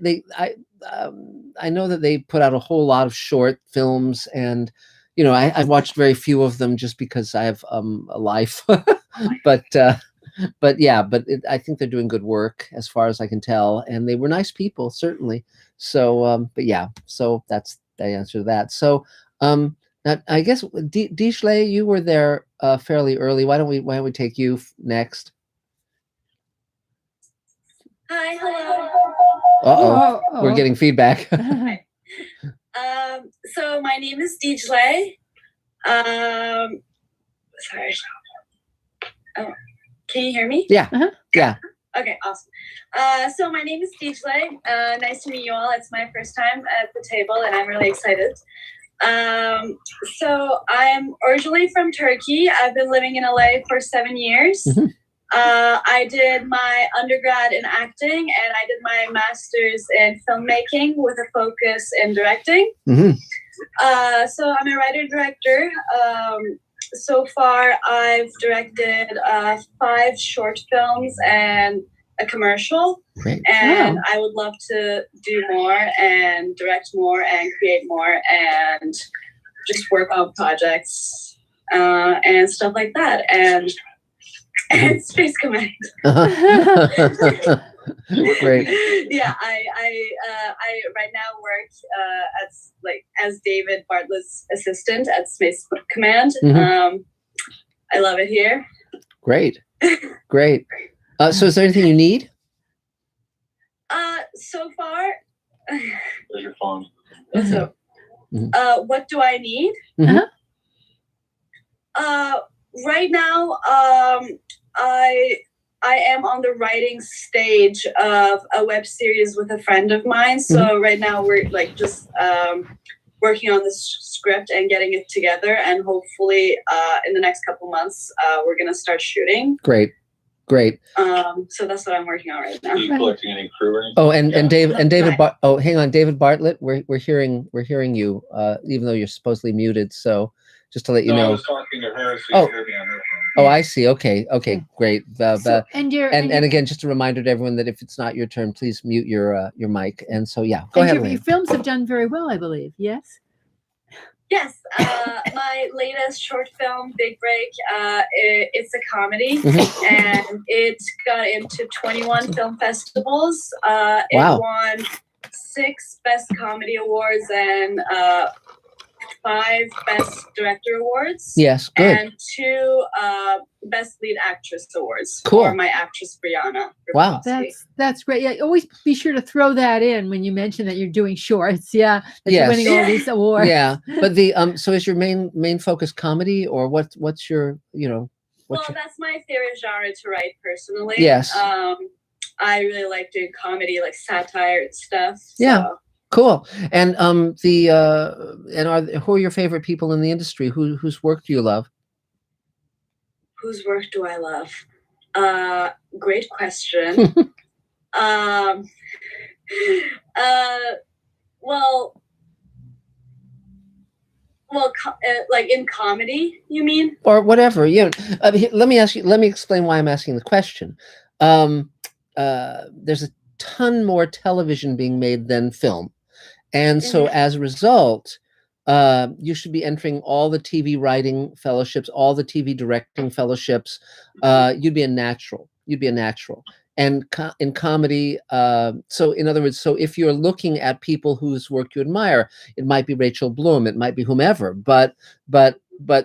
know that they put out a whole lot of short films, and I watched very few of them just because I have a life. But I think they're doing good work as far as I can tell, and they were nice people, certainly. So, so that's the answer to that. So. Now, I guess Dishley, you were there fairly early. Why don't we take you next? Hi, hello. Uh-oh. We're getting feedback. So my name is Dishley. Sorry. Oh, Can you hear me? Yeah. Uh-huh. Yeah. Okay, awesome. So my name is Lathe. Nice to meet you all. It's my first time at the table, and I'm really excited. So I'm originally from Turkey. I've been living in LA for 7 years. Mhm. I did my undergrad in acting, and I did my master's in filmmaking with a focus in directing. Mhm. So I'm a writer-director. So far, I've directed 5 short films and a commercial. Great. And Wow. I would love to do more and direct more and create more and just work on projects and stuff like that. And Space Command. Great. Yeah, I right now work as David Bartlett's assistant at Space Command. I love it here. Great. Great. So is there anything you need? So far, There's your phone. so what do I need? Mhm. Right now, I am on the writing stage of a web series with a friend of mine. So right now we're like just working on the script and getting it together, and hopefully in the next couple months we're gonna start shooting. Great. Great. So that's what I'm working on right now. Are you collecting any crew or anything? Oh, and David Right. hang on, David Bartlett, we're hearing you, even though you're supposedly muted. So just to let you No, I know. was talking to her, so Oh. you heard me on her phone. Oh, I see. Okay. Great. And your And again, just a reminder to everyone that if it's not your turn, please mute your mic. And so, yeah, go ahead, your Elaine. films have done very well, I believe. Yes. Yes, my latest short film, Big Break, it's a comedy, and it got into 21 film festivals. Wow. It won 6 Best Comedy Awards and 5 Best Director Awards. Yes, good. And 2 Best Lead Actress Awards. Cool. For my actress, Brianna. Wow. That's great. Yeah, always be sure to throw that in when you mention that you're doing shorts. Yeah, that you're Yes. winning all these awards. Yeah, but the so is your main focus comedy, or what's your That's my favorite genre to write personally. Yes. I really like doing comedy, like satire and stuff. Yeah. So. Cool. And who are your favorite people in the industry? Whose work do you love? Whose work do I love? Great question. Like in comedy, you mean? Or whatever. Let me explain why I'm asking the question. There's a ton more television being made than film. And so as a result, you should be entering all the TV writing fellowships, all the TV directing fellowships. You'd be a natural. And in comedy, so in other words, so if you're looking at people whose work you admire, it might be Rachel Bloom, it might be whomever, but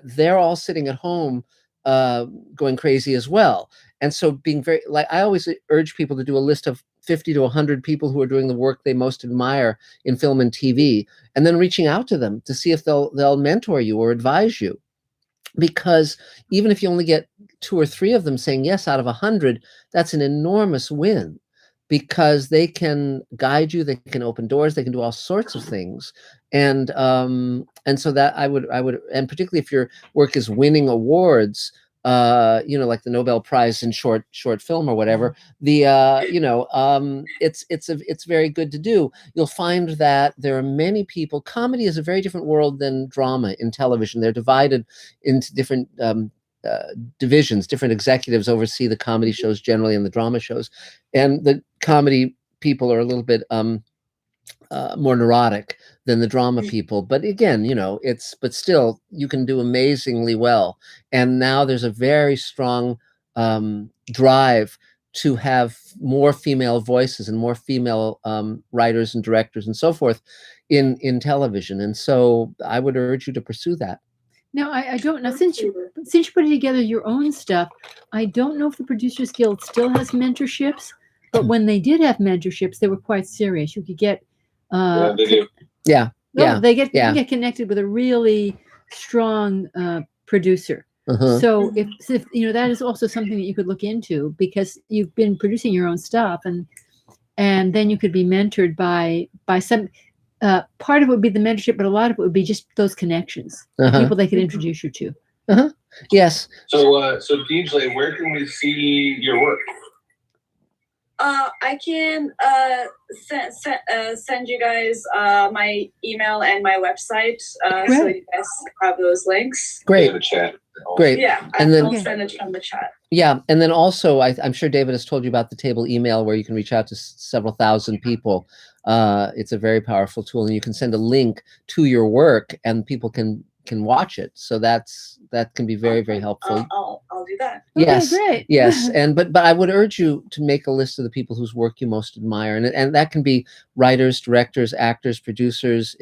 they're all sitting at home going crazy as well. And so being very, like, I always urge people to do a list of 50 to 100 people who are doing the work they most admire in film and TV, and then reaching out to them to see if they'll mentor you or advise you. Because even if you only get 2 or 3 of them saying yes out of 100, that's an enormous win, because they can guide you, they can open doors, they can do all sorts of things. And so that I would, and particularly if your work is winning awards, like the Nobel Prize in short film or whatever, it's very good to do. You'll find that there are many people. Comedy is a very different world than drama in television. They're divided into different divisions. Different executives oversee the comedy shows generally and the drama shows, and the comedy people are a little bit more neurotic than the drama people. But again, but still you can do amazingly well. And now there's a very strong drive to have more female voices and more female writers and directors and so forth in television. And so I would urge you to pursue that. Now, I don't know, since you put together your own stuff, I don't know if the Producers Guild still has mentorships, but when they did have mentorships, they were quite serious. You could get They do. Yeah. you get connected with a really strong producer. So if you know, that is also something that you could look into, because you've been producing your own stuff, and then you could be mentored by some. Part of it would be the mentorship, but a lot of it would be just those connections, people they could introduce you to. Yes. So, DJ, where can we see your work? I can send you guys my email and my website, so you guys have those links. Great. The chat. Great. Yeah, And then I'll send it from the chat. Yeah, and then also I'm sure David has told you about the table email, where you can reach out to several thousand people. It's a very powerful tool, and you can send a link to your work, and people can watch it. So that can be very, very helpful. I'll do that. Yes, Okay, great. yes, and but I would urge you to make a list of the people whose work you most admire, and that can be writers, directors, actors, producers.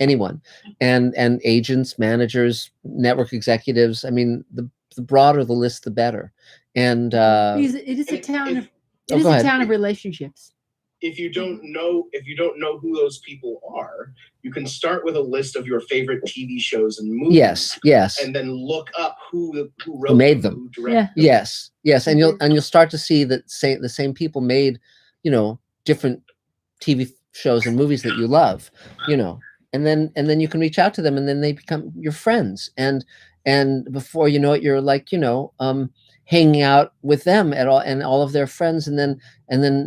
Anyone, and agents, managers, network executives. I mean, the broader the list, the better. And Because it is a town of town of relationships. If you don't know who those people are, you can start with a list of your favorite TV shows and movies. Yes. And then look up who made them. Who directed them. Yes, and you'll start to see that the same people made, different TV shows and movies that you love, and then you can reach out to them, and then they become your friends, and before you know it, you're like, hanging out with them and all of their friends, and then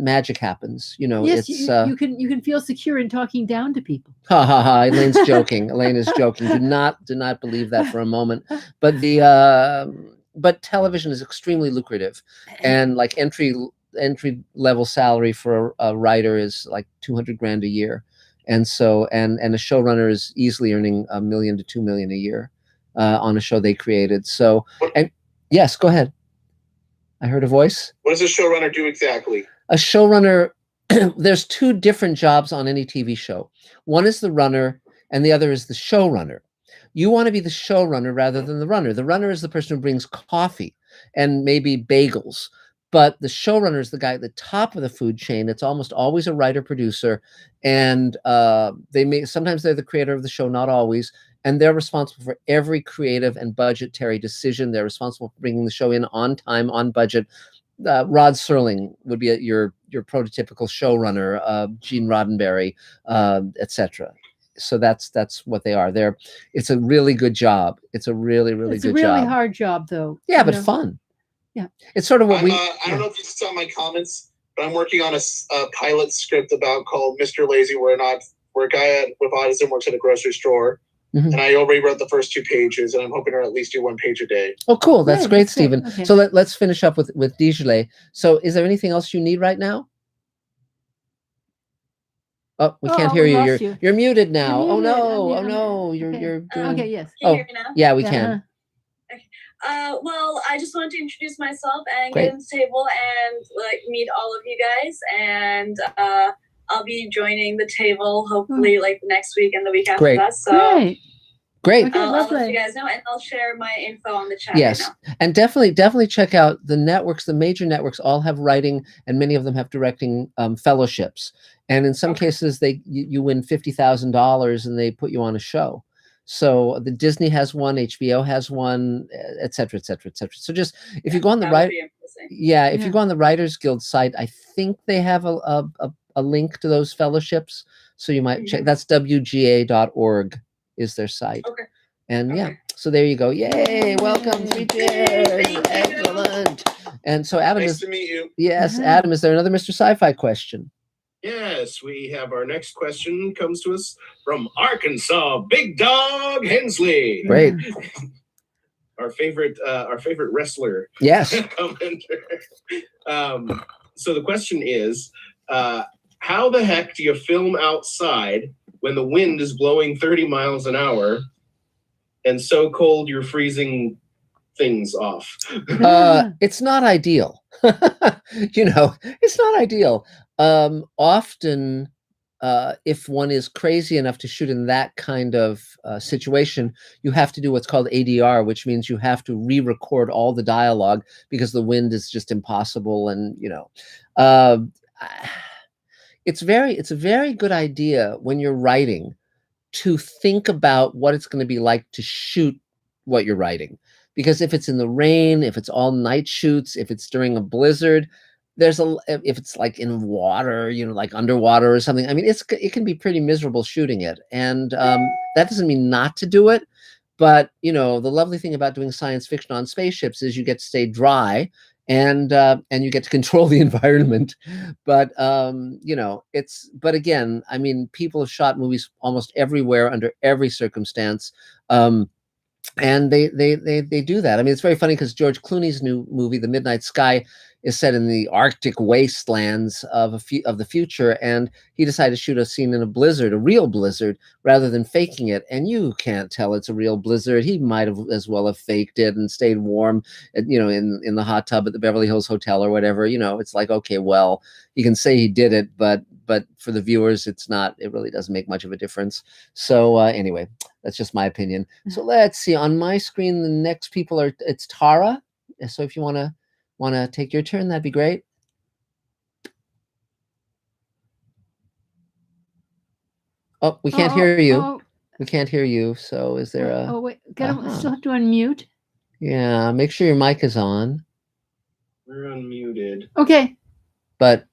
magic happens. Yes, it's you can feel secure in talking down to people. Ha ha ha! Elaine's joking. Elaine is joking. Do not believe that for a moment. But but television is extremely lucrative, and like entry level salary for a writer is like $200,000 a year, and so and a showrunner is easily earning $1 million to $2 million a year on a show they created. So, and yes, go ahead. I heard a voice. What does a showrunner do exactly? A showrunner, there's two different jobs on any TV show. One is the runner, and the other is the showrunner. You want to be the showrunner rather than the runner. The runner is the person who brings coffee and maybe bagels. But the showrunner is the guy at the top of the food chain. It's almost always a writer-producer, and sometimes they're the creator of the show, not always. And they're responsible for every creative and budgetary decision. They're responsible for bringing the show in on time, on budget. Rod Serling would be your prototypical showrunner, Gene Roddenberry, etc. So that's what they are. It's a really good job. It's a really, really good job. It's a really hard job, though. Yeah, but fun. Yeah, it's sort of what I don't know if you saw my comments, but I'm working on a pilot script called Mr. Lazy, where a guy with autism works at a grocery store. And I already wrote the first 2 pages, and I'm hoping to at least do 1 page a day. Oh, cool. That's great, Stephen. Okay. So let's finish up with Dijole. So is there anything else you need right now? Oh, we can't hear you. You're muted now. You're muted. Oh no. You're doing... Okay, yes. Can you hear me now? Yeah, we can. Well, I just want to introduce myself and get on the table and meet all of you guys, and I'll be joining the table hopefully next week and the week after that. So great. Okay, I'll let you guys know, and I'll share my info on the chat. Yes, right now. and definitely check out the networks. The major networks all have writing, and many of them have directing fellowships. And in some cases, you win $50,000 and they put you on a show. So the Disney has one, HBO has one, et cetera, et cetera, et cetera. So just if you go on the if you go on the Writers Guild site, I think they have a link to those fellowships. So you might check. That's WGA.org is their site. Okay. And so there you go. Yay! Welcome, 3 cheers. Excellent. And so Adam, Nice to meet you. Yes, Adam, is there another Mr. Sci-Fi question? Yes, we have our next question comes to us from Arkansas, Big Dog Hensley. Great. Our favorite wrestler. Yes. So the question is, how the heck do you film outside when the wind is blowing 30 miles an hour and so cold you're freezing things off? It's not ideal. It's not ideal. Often, if one is crazy enough to shoot in that kind of situation, you have to do what's called ADR, which means you have to re-record all the dialogue because the wind is just impossible. And it's a very good idea when you're writing to think about what it's going to be like to shoot what you're writing. Because if it's in the rain, if it's all night shoots, if it's during a blizzard, if it's like in water, like underwater or something, I mean, it can be pretty miserable shooting it. And that doesn't mean not to do it. But, the lovely thing about doing science fiction on spaceships is you get to stay dry and you get to control the environment. But, but again, I mean, people have shot movies almost everywhere under every circumstance. And they do that. I mean, it's very funny because George Clooney's new movie, The Midnight Sky, is set in the Arctic wastelands of the future, and he decided to shoot a scene in a blizzard, a real blizzard, rather than faking it. And you can't tell it's a real blizzard. He might have as well have faked it and stayed warm, in the hot tub at the Beverly Hills Hotel or whatever. It's like, okay, well, you can say he did it, but for the viewers, it really doesn't make much of a difference. So anyway, that's just my opinion. So let's see. On my screen, the next people it's Tara. So if you want to take your turn, that'd be great. Oh, we can't hear you. Oh. We can't hear you. So is there a... Oh, wait. Still have to unmute. Yeah, make sure your mic is on. We're unmuted. Okay. But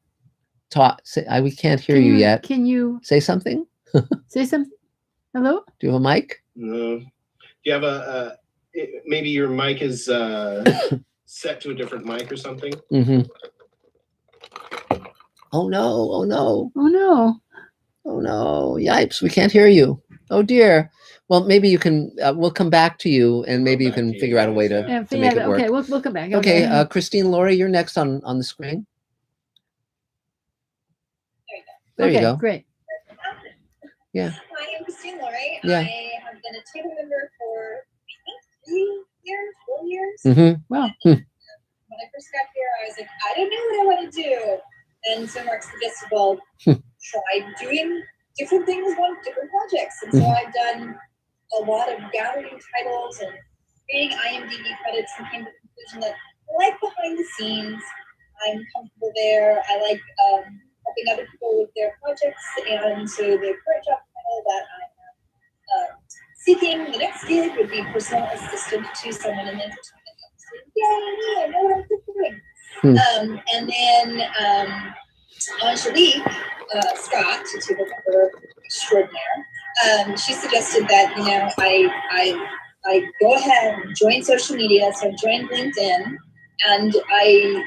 we can't hear you yet. Can you... Say something? Say something? Hello? Do you have a mic? No. Do you have maybe your mic is set to a different mic or something? Mm-hmm. Oh, no. Oh, no. Oh, no. Yipes. We can't hear you. Oh, dear. Well, maybe you can... we'll come back to you, and maybe you can figure out a way to make it work. Okay, we'll come back. Okay, Christine, Laurie, you're next on the screen. There you go. Great. Yeah. Hi, I'm Christine Laurie. Yeah. I have been a table member for, I think, 4 years. Mm-hmm. Wow. When I first got here, I was like, I don't know what I want to do. And so Mark suggested, well, try doing different things on different projects. And so I've done a lot of gathering titles and reading IMDb credits and came to the conclusion that I like behind the scenes. I'm comfortable there. I like helping other people with their projects, and so the current job title that I am seeking, the next gig would be personal assistant to someone in entertainment industry. Yay, I know what I'm doing. And then Angelique Scott, a table member extraordinaire, she suggested that I go ahead and join social media. So I joined LinkedIn, and I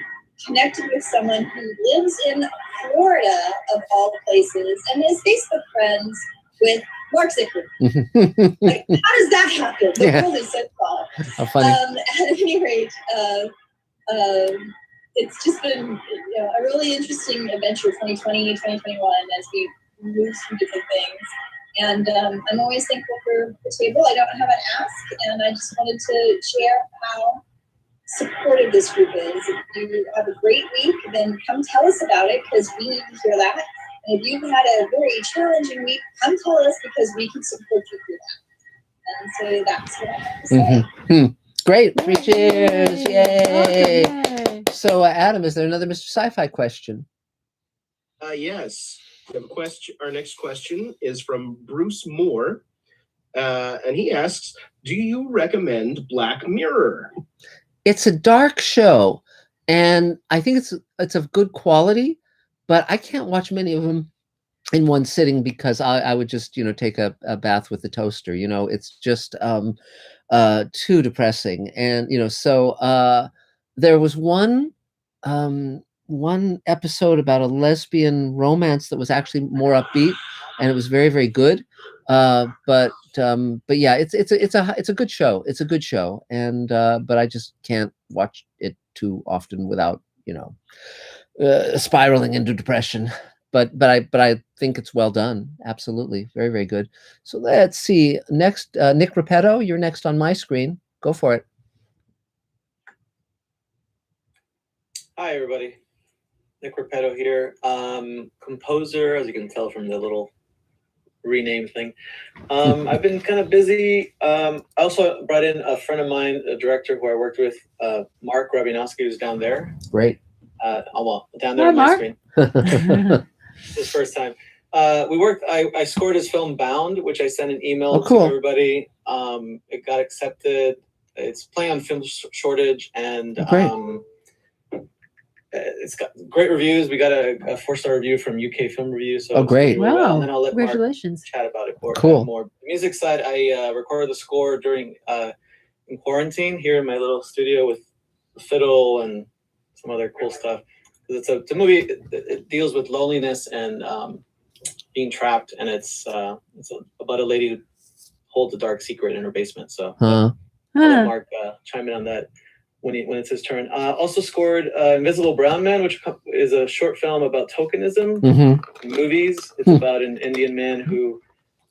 connected with someone who lives in Florida, of all places, and is Facebook friends with Mark Zicrees. Like, how does that happen? The world is so small. How funny. At any rate, it's just been a really interesting adventure, 2020, 2021, as we move through different things. And I'm always thankful for the table. I don't have an ask, and I just wanted to share how supportive this group is. If you have a great week, then come tell us about it, because we need to hear that. And if you've had a very challenging week, come tell us, because we can support you through that. And so that's what I have to say. Mm-hmm. Great. 3 cheers. Yay. Okay. So, Adam, is there another Mr. Sci-Fi question? Yes. We have a question. Our next question is from Bruce Moore. And he asks, do you recommend Black Mirror? It's a dark show, and I think it's of good quality, but I can't watch many of them in one sitting, because I would just take a bath with the toaster. It's just too depressing. And so there was one episode about a lesbian romance that was actually more upbeat, and it was very, very good. But yeah, it's a good show. It's a good show, and but I just can't watch it too often without spiraling into depression. But I think it's well done. Absolutely, very, very good. So let's see. Next, Nick Repetto, you're next on my screen. Go for it. Hi, everybody. Nick Repetto here. Composer, as you can tell from the little rename thing. I've been kind of busy. I also brought in a friend of mine, a director who I worked with, Mark Rabinowski, who's down there. Great. Well, down there on my screen. His first time. we worked. I scored his film Bound, which I sent an email cool. to everybody. It got accepted. It's playing on Film Shortage, and it's got great reviews. We got a 4-star review from UK Film Review. So great! Really well. Wow! And then I'll let Mark Congratulations! chat about it more. Cool. More music side. I recorded the score during in quarantine here in my little studio with the fiddle and some other cool stuff. It's a movie. It deals with loneliness and being trapped, and it's about a lady who holds a dark secret in her basement. So I'll let Mark chime in on that when it's his turn. Also scored Invisible Brown Man, which is a short film about tokenism in movies. It's about an Indian man who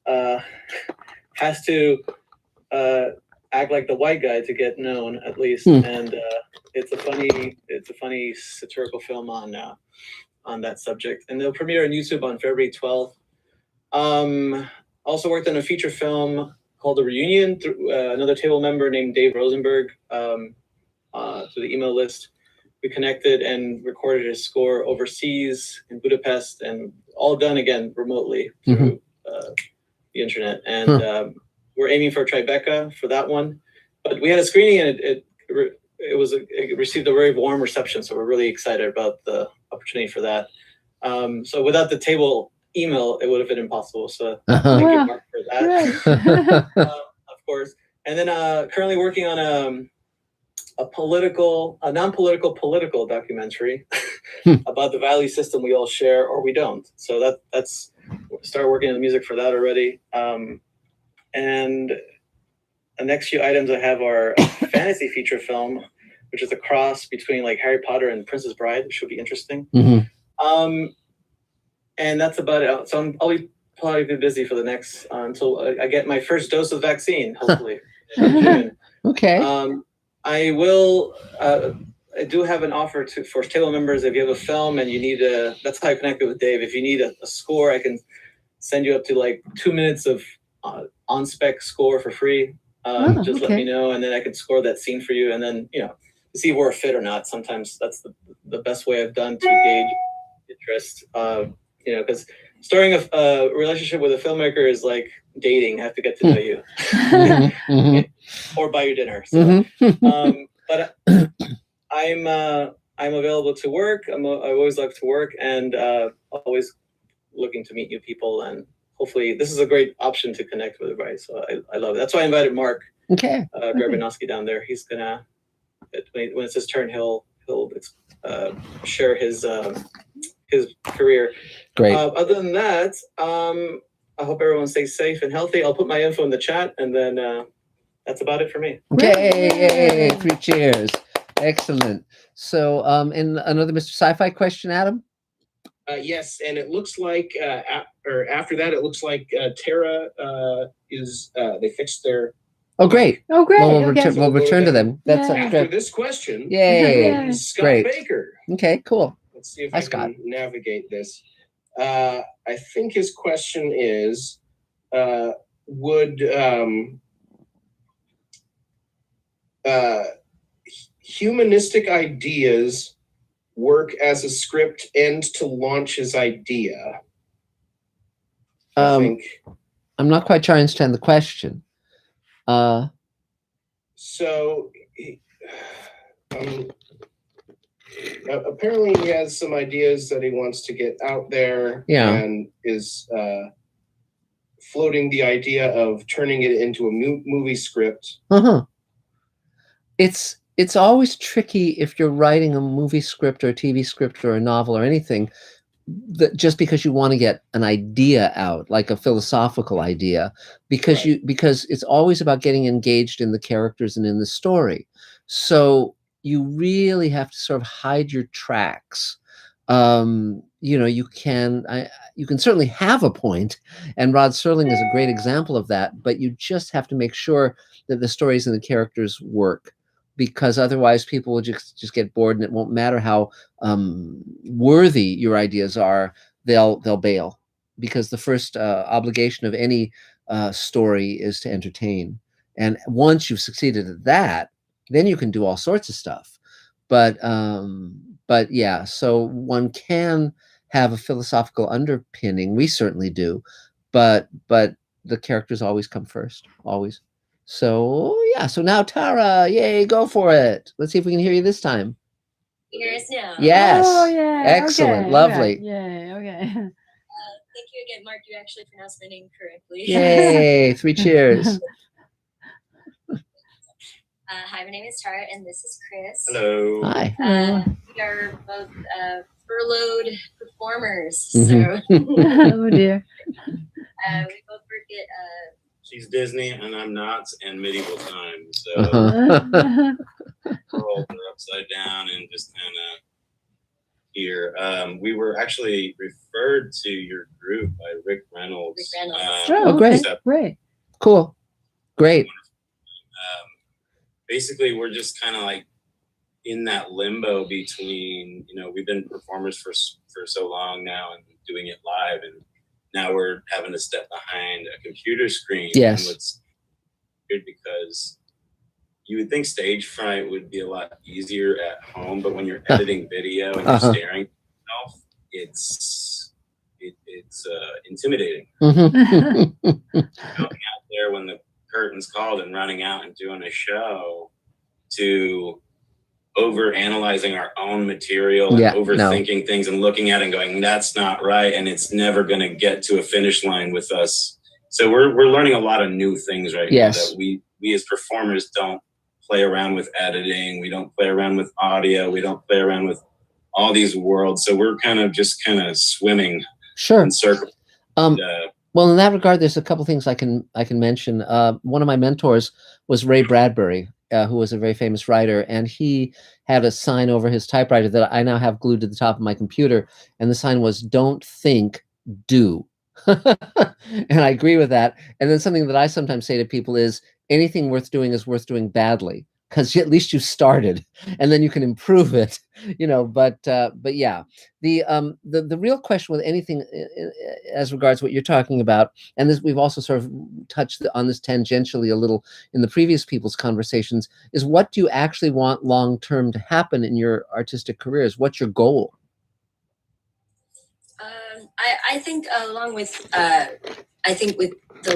has to act like the white guy to get known, at least. And it's a funny satirical film on that subject. And they'll premiere on YouTube on February 12th. Also worked on a feature film called The Reunion through another table member named Dave Rosenberg through the email list. We connected and recorded his score overseas in Budapest, and all done again remotely through the internet. And we're aiming for Tribeca for that one. But we had a screening, and it received a very warm reception. So we're really excited about the opportunity for that. So without the table email, it would have been impossible. So thank you, Mark, for that. Of course. And then currently working on a non-political political documentary about the value system we all share or we don't. So that's started working on the music for that already. And the next few items I have are a fantasy feature film, which is a cross between like Harry Potter and Princess Bride, which should be interesting. And that's about it. So I'll be probably be busy for the next until I get my first dose of vaccine, hopefully in June. Okay. I will. I do have an offer for table members. If you have a film and you need that's how I connected with Dave. If you need a score, I can send you up to like 2 minutes of on-spec score for free. Just let me know, and then I can score that scene for you. And then to see if we're a fit or not. Sometimes that's the best way I've done to gauge interest. Because starting a relationship with a filmmaker is like dating. I have to get to know you, or buy you dinner. So, but I'm available to work. I always like to work, and always looking to meet new people. And hopefully, this is a great option to connect with everybody. So I love it. That's why I invited Mark. Garbanowski down there. He's gonna when it's his turn, he'll share his career. Great. Other than that, I hope everyone stays safe and healthy. I'll put my info in the chat, and then that's about it for me. Yay! 3 cheers. Excellent. So, and another Mr. Sci-Fi question, Adam? Yes, and it looks like, after that, it looks like Tara they fixed their... Oh, great. Oh, great. We'll return to them. That's after this question. Yay. Scott Great. Baker. Okay, cool. Let's see if I can navigate this. I think his question is, would humanistic ideas work as a script and to launch his idea? I'm not quite sure I understand the question. So apparently he has some ideas that he wants to get out there, and is floating the idea of turning it into a movie script. It's always tricky if you're writing a movie script or a TV script or a novel or anything, that just because you want to get an idea out, like a philosophical idea, because because it's always about getting engaged in the characters and in the story. So you really have to sort of hide your tracks. You can certainly have a point, and Rod Serling is a great example of that, but you just have to make sure that the stories and the characters work, because otherwise people will just get bored, and it won't matter how worthy your ideas are, they'll bail, because the first obligation of any story is to entertain. And once you've succeeded at that, then you can do all sorts of stuff. But yeah, so one can have a philosophical underpinning. We certainly do, but the characters always come first, always. So yeah, so now Tara, yay, go for it. Let's see if we can hear you this time. You hear us now? Yes. Oh, yeah. Excellent. Okay, Lovely. Okay. Yay. Okay. Thank you again, Mark. You actually pronounced my name correctly. Yay. 3 cheers. Hi, my name is Tara, and this is Chris. Hello. Hi. We are both furloughed performers. Oh dear. We both work at She's Disney and I'm not, and medieval times. So world are upside down and just kind of here. We were actually referred to your group by Rick Reynolds. Oh, great. Great. Cool. Great. Basically, we're just kind of like in that limbo between, we've been performers for so long now and doing it live, and now we're having to step behind a computer screen. Yes. And it's good because you would think stage fright would be a lot easier at home, but when you're editing video and you're staring at yourself, it's intimidating. Going out there when the curtain's called and running out and doing a show, to over analyzing our own material and overthinking things and looking at it and going, that's not right, and it's never going to get to a finish line with us. So we're learning a lot of new things right now that we as performers don't play around with editing, we don't play around with audio, we don't play around with all these worlds. So we're kind of swimming in circles. Well, in that regard, there's a couple things I can mention. One of my mentors was Ray Bradbury, who was a very famous writer, and he had a sign over his typewriter that I now have glued to the top of my computer, and the sign was, "Don't think, do." And I agree with that. And then something that I sometimes say to people is, anything worth doing is worth doing badly, because at least you started, and then you can improve it, but yeah, the real question with anything as regards what you're talking about, and this, we've also sort of touched on this tangentially a little in the previous people's conversations, is what do you actually want long-term to happen in your artistic careers? What's your goal? I think along with, with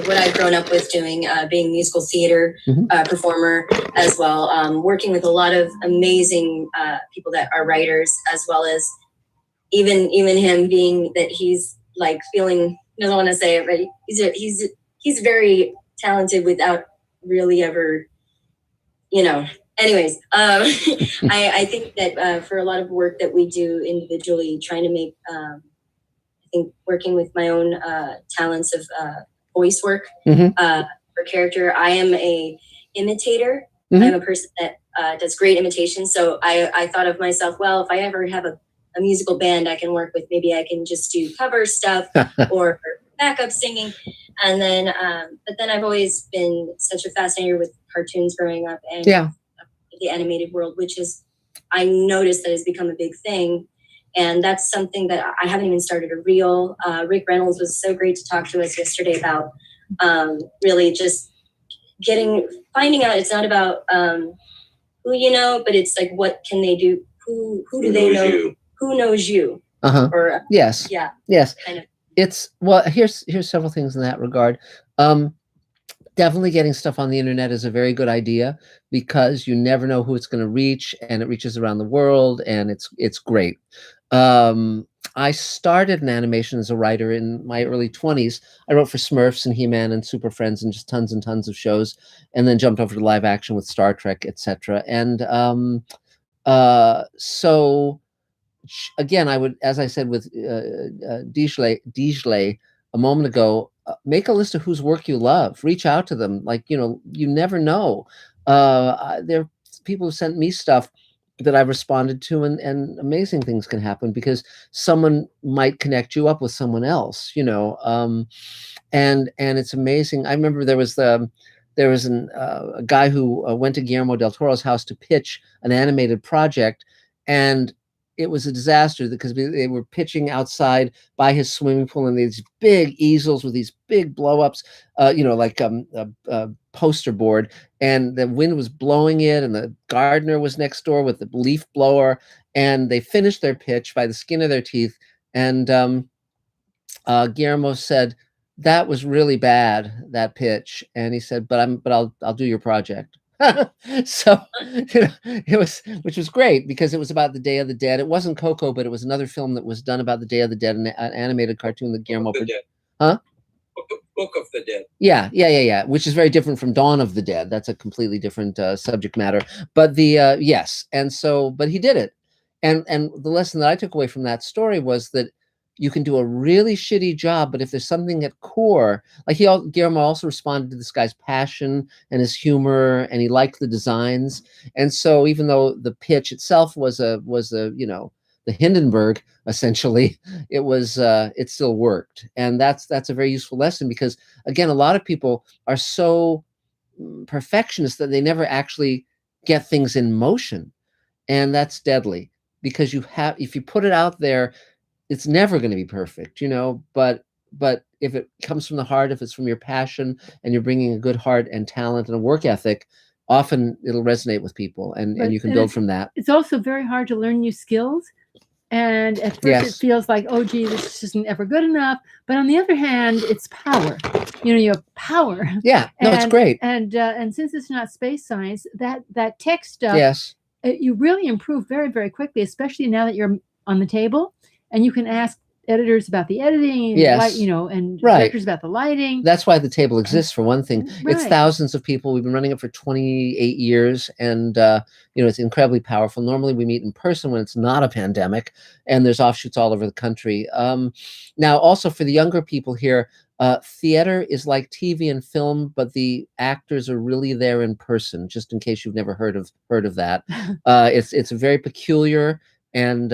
what I've grown up with doing, being a musical theater performer as well, working with a lot of amazing people that are writers, as well as even him being that he's like feeling, I don't want to say it, but he's very talented without really ever, anyways, I think that for a lot of work that we do individually, trying to make, I think working with my own talents of voice work for character. I am a imitator. I'm a person that does great imitations. So I thought of myself, well, if I ever have a musical band I can work with, maybe I can just do cover stuff or backup singing. And then, but then I've always been such a fascinator with cartoons growing up and the animated world, which is, I noticed that has become a big thing. And that's something that I haven't even started a reel. Rick Reynolds was so great to talk to us yesterday about really just finding out it's not about who you know, but it's like, what can they do? Who do they know? You? Who knows you? Or, yes. Yeah. Yes. Kind of. It's, well, here's several things in that regard. Definitely getting stuff on the internet is a very good idea, because you never know who it's going to reach, and it reaches around the world, and it's great. I started in animation as a writer in my early 20s. I wrote for Smurfs and He-Man and Super Friends and just tons and tons of shows, and then jumped over to live action with Star Trek, etc. And so again, I would, as I said with Dijlay a moment ago, make a list of whose work you love. Reach out to them. Like, you never know. There are people who sent me stuff that I've responded to, and amazing things can happen because someone might connect you up with someone else, and it's amazing. I remember there was a guy who went to Guillermo del Toro's house to pitch an animated project, and it was a disaster because they were pitching outside by his swimming pool, and these big easels with these big blow-ups, like a poster board, and the wind was blowing it, and the gardener was next door with the leaf blower, and they finished their pitch by the skin of their teeth, And Guillermo said, that was really bad, that pitch. And he said, but I'll do your project. So it was, which was great because it was about the Day of the Dead. It wasn't Coco, but it was another film that was done about the Day of the Dead, an animated cartoon that Guillermo produced. Huh? Book of the Dead. Yeah. Which is very different from Dawn of the Dead. That's a completely different subject matter. But the yes, and so, but he did it, and the lesson that I took away from that story was that you can do a really shitty job, but if there's something at core, like Guillermo also responded to this guy's passion and his humor, and he liked the designs, and so even though the pitch itself was a the Hindenburg, essentially, it still worked. And that's a very useful lesson because, again, a lot of people are so perfectionist that they never actually get things in motion. And that's deadly because if you put it out there, it's never going to be perfect, but if it comes from the heart, if it's from your passion and you're bringing a good heart and talent and a work ethic, often it'll resonate with people and you can build from that. It's also very hard to learn new skills. And at first it feels like, oh, gee, this isn't ever good enough. But on the other hand, it's power. You have power. Yeah, no, it's great. And since it's not space science, that tech stuff, you really improve very, very quickly, especially now that you're on the table and you can ask editors about the editing, and directors about the lighting. That's why the table exists, for one thing. It's thousands of people. We've been running it for 28 years, and it's incredibly powerful. Normally we meet in person when it's not a pandemic, and there's offshoots all over the country. Now, also for the younger people here, theater is like TV and film, but the actors are really there in person, just in case you've never heard of that. It's very peculiar. And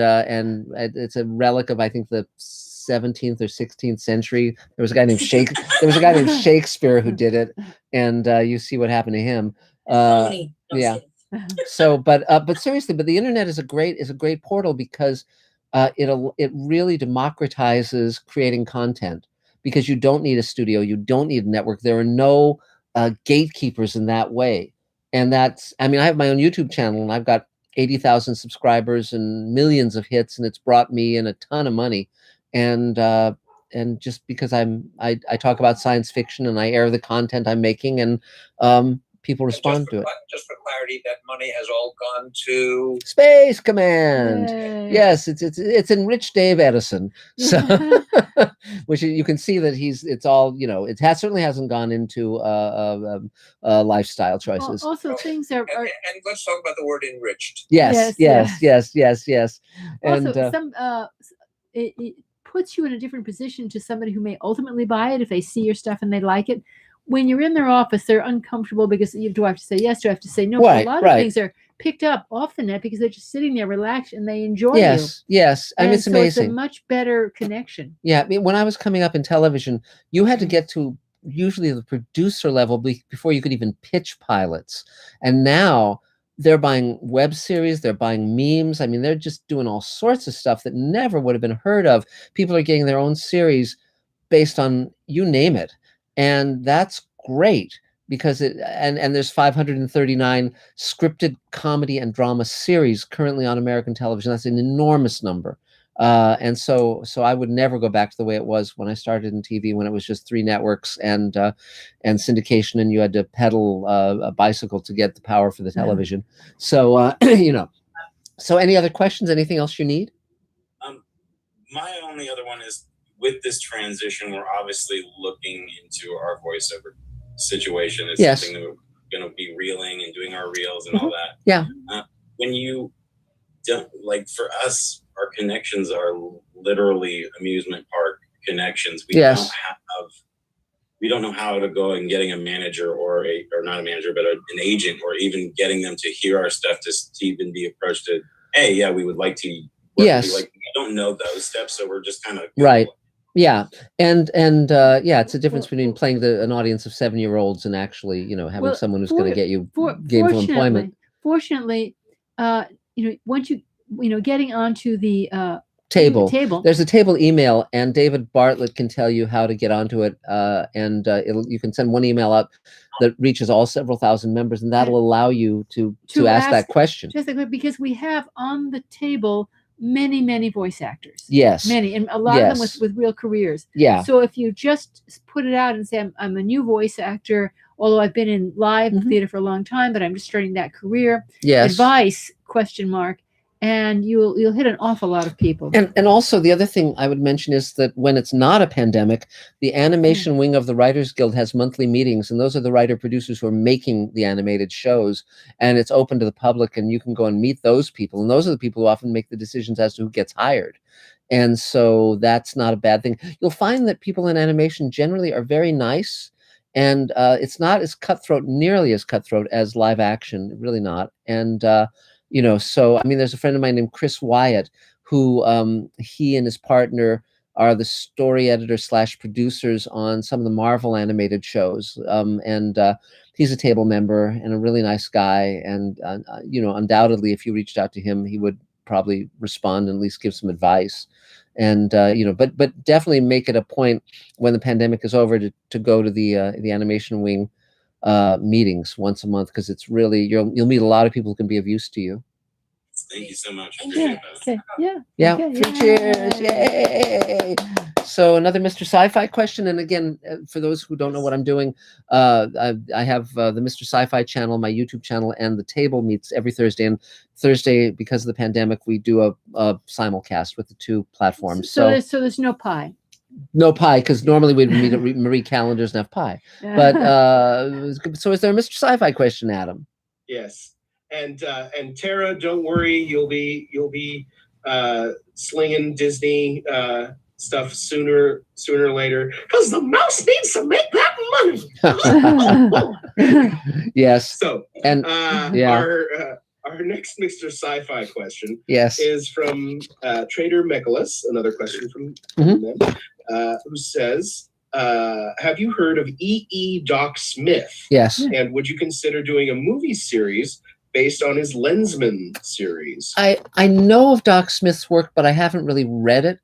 it's a relic of, I think, the 17th or 16th century. There was a guy named Shakespeare who did it, and you see what happened to him. Yeah. So, but seriously, but the internet is a great portal because it really democratizes creating content because you don't need a studio, you don't need a network. There are no gatekeepers in that way, and I have my own YouTube channel, and I've got 80,000 subscribers and millions of hits, and it's brought me in a ton of money. And just because I talk about science fiction and I air the content I'm making, and people respond to it. Just for clarity, that money has all gone to Space Command. Yay. Yes, it's enriched Dave Edison. So, which you can see that it's all it certainly hasn't gone into lifestyle choices. Also, things are. And let's talk about the word enriched. Yes. And also, it puts you in a different position to somebody who may ultimately buy it if they see your stuff and they like it. When you're in their office, they're uncomfortable because do I have to say yes? Do I have to say no? Right, a lot of things are picked up off the net because they're just sitting there relaxed and they enjoy you. Yes. I mean, it's amazing. It's a much better connection. Yeah. I mean, when I was coming up in television, you had to get to usually the producer level before you could even pitch pilots. And now they're buying web series, they're buying memes. I mean, they're just doing all sorts of stuff that never would have been heard of. People are getting their own series based on you name it. And that's great because there's 539 scripted comedy and drama series currently on American television. That's an enormous number. And so I would never go back to the way it was when I started in TV, when it was just 3 networks and syndication, and you had to pedal a bicycle to get the power for the television. So, so any other questions? Anything else you need? My only other one is, with this transition, we're obviously looking into our voiceover situation. It's something that we're going to be reeling and doing our reels and all that. Yeah. When you don't, like, for us, our connections are literally amusement park connections. We don't know how to go and getting a manager or not a manager, but an agent, or even getting them to hear our stuff to even be approached to, hey, yeah, we would like to. Yes. We don't know those steps, so we're just kind of right. Yeah, and it's a difference between playing an audience of 7-year-olds and actually, having someone who's going to get you gainful employment. Fortunately, once you getting onto the table. There's a table email, and David Bartlett can tell you how to get onto it. And you can send one email out that reaches all several thousand members, and that'll allow you to ask that question. Just because we have on the table many voice actors. Yes. Many, and a lot of them with real careers. Yeah. So if you just put it out and say, I'm a new voice actor, although I've been in live theater for a long time, but I'm just starting that career. Yes. Advice, ? And you'll hit an awful lot of people. And also the other thing I would mention is that when it's not a pandemic, the animation wing of the Writers Guild has monthly meetings, and those are the writer producers who are making the animated shows, and it's open to the public, and you can go and meet those people, and those are the people who often make the decisions as to who gets hired. And so that's not a bad thing. You'll find that people in animation generally are very nice, and it's not as nearly as cutthroat as live action, really not. And so, I mean, there's a friend of mine named Chris Wyatt, who he and his partner are the story editor / producers on some of the Marvel animated shows. And he's a table member and a really nice guy. And, undoubtedly, if you reached out to him, he would probably respond and at least give some advice. And, but definitely make it a point when the pandemic is over to go to the animation wing meetings once a month, because it's really you'll meet a lot of people who can be of use to you. Thank you so much. Okay. Free cheers. Yay. So another Mr. Sci-Fi question, and again, for those who don't know what I'm doing, I have the Mr. Sci-Fi channel, my YouTube channel, and the table meets every Thursday. And Thursday, because of the pandemic, we do a simulcast with the two platforms. So there's no pie. No pie, because normally we'd meet at Marie Callender's and have pie. But so is there a Mr. Sci-Fi question, Adam? Yes, and Tara, don't worry, you'll be slinging Disney stuff sooner or later, because the mouse needs to make that money. Yes. So and our next Mr. Sci-Fi question yes is from Trader Mechalus, another question from them, who says, have you heard of E.E. Doc Smith? Yes. And would you consider doing a movie series based on his Lensman series? I know of Doc Smith's work, but I haven't really read it.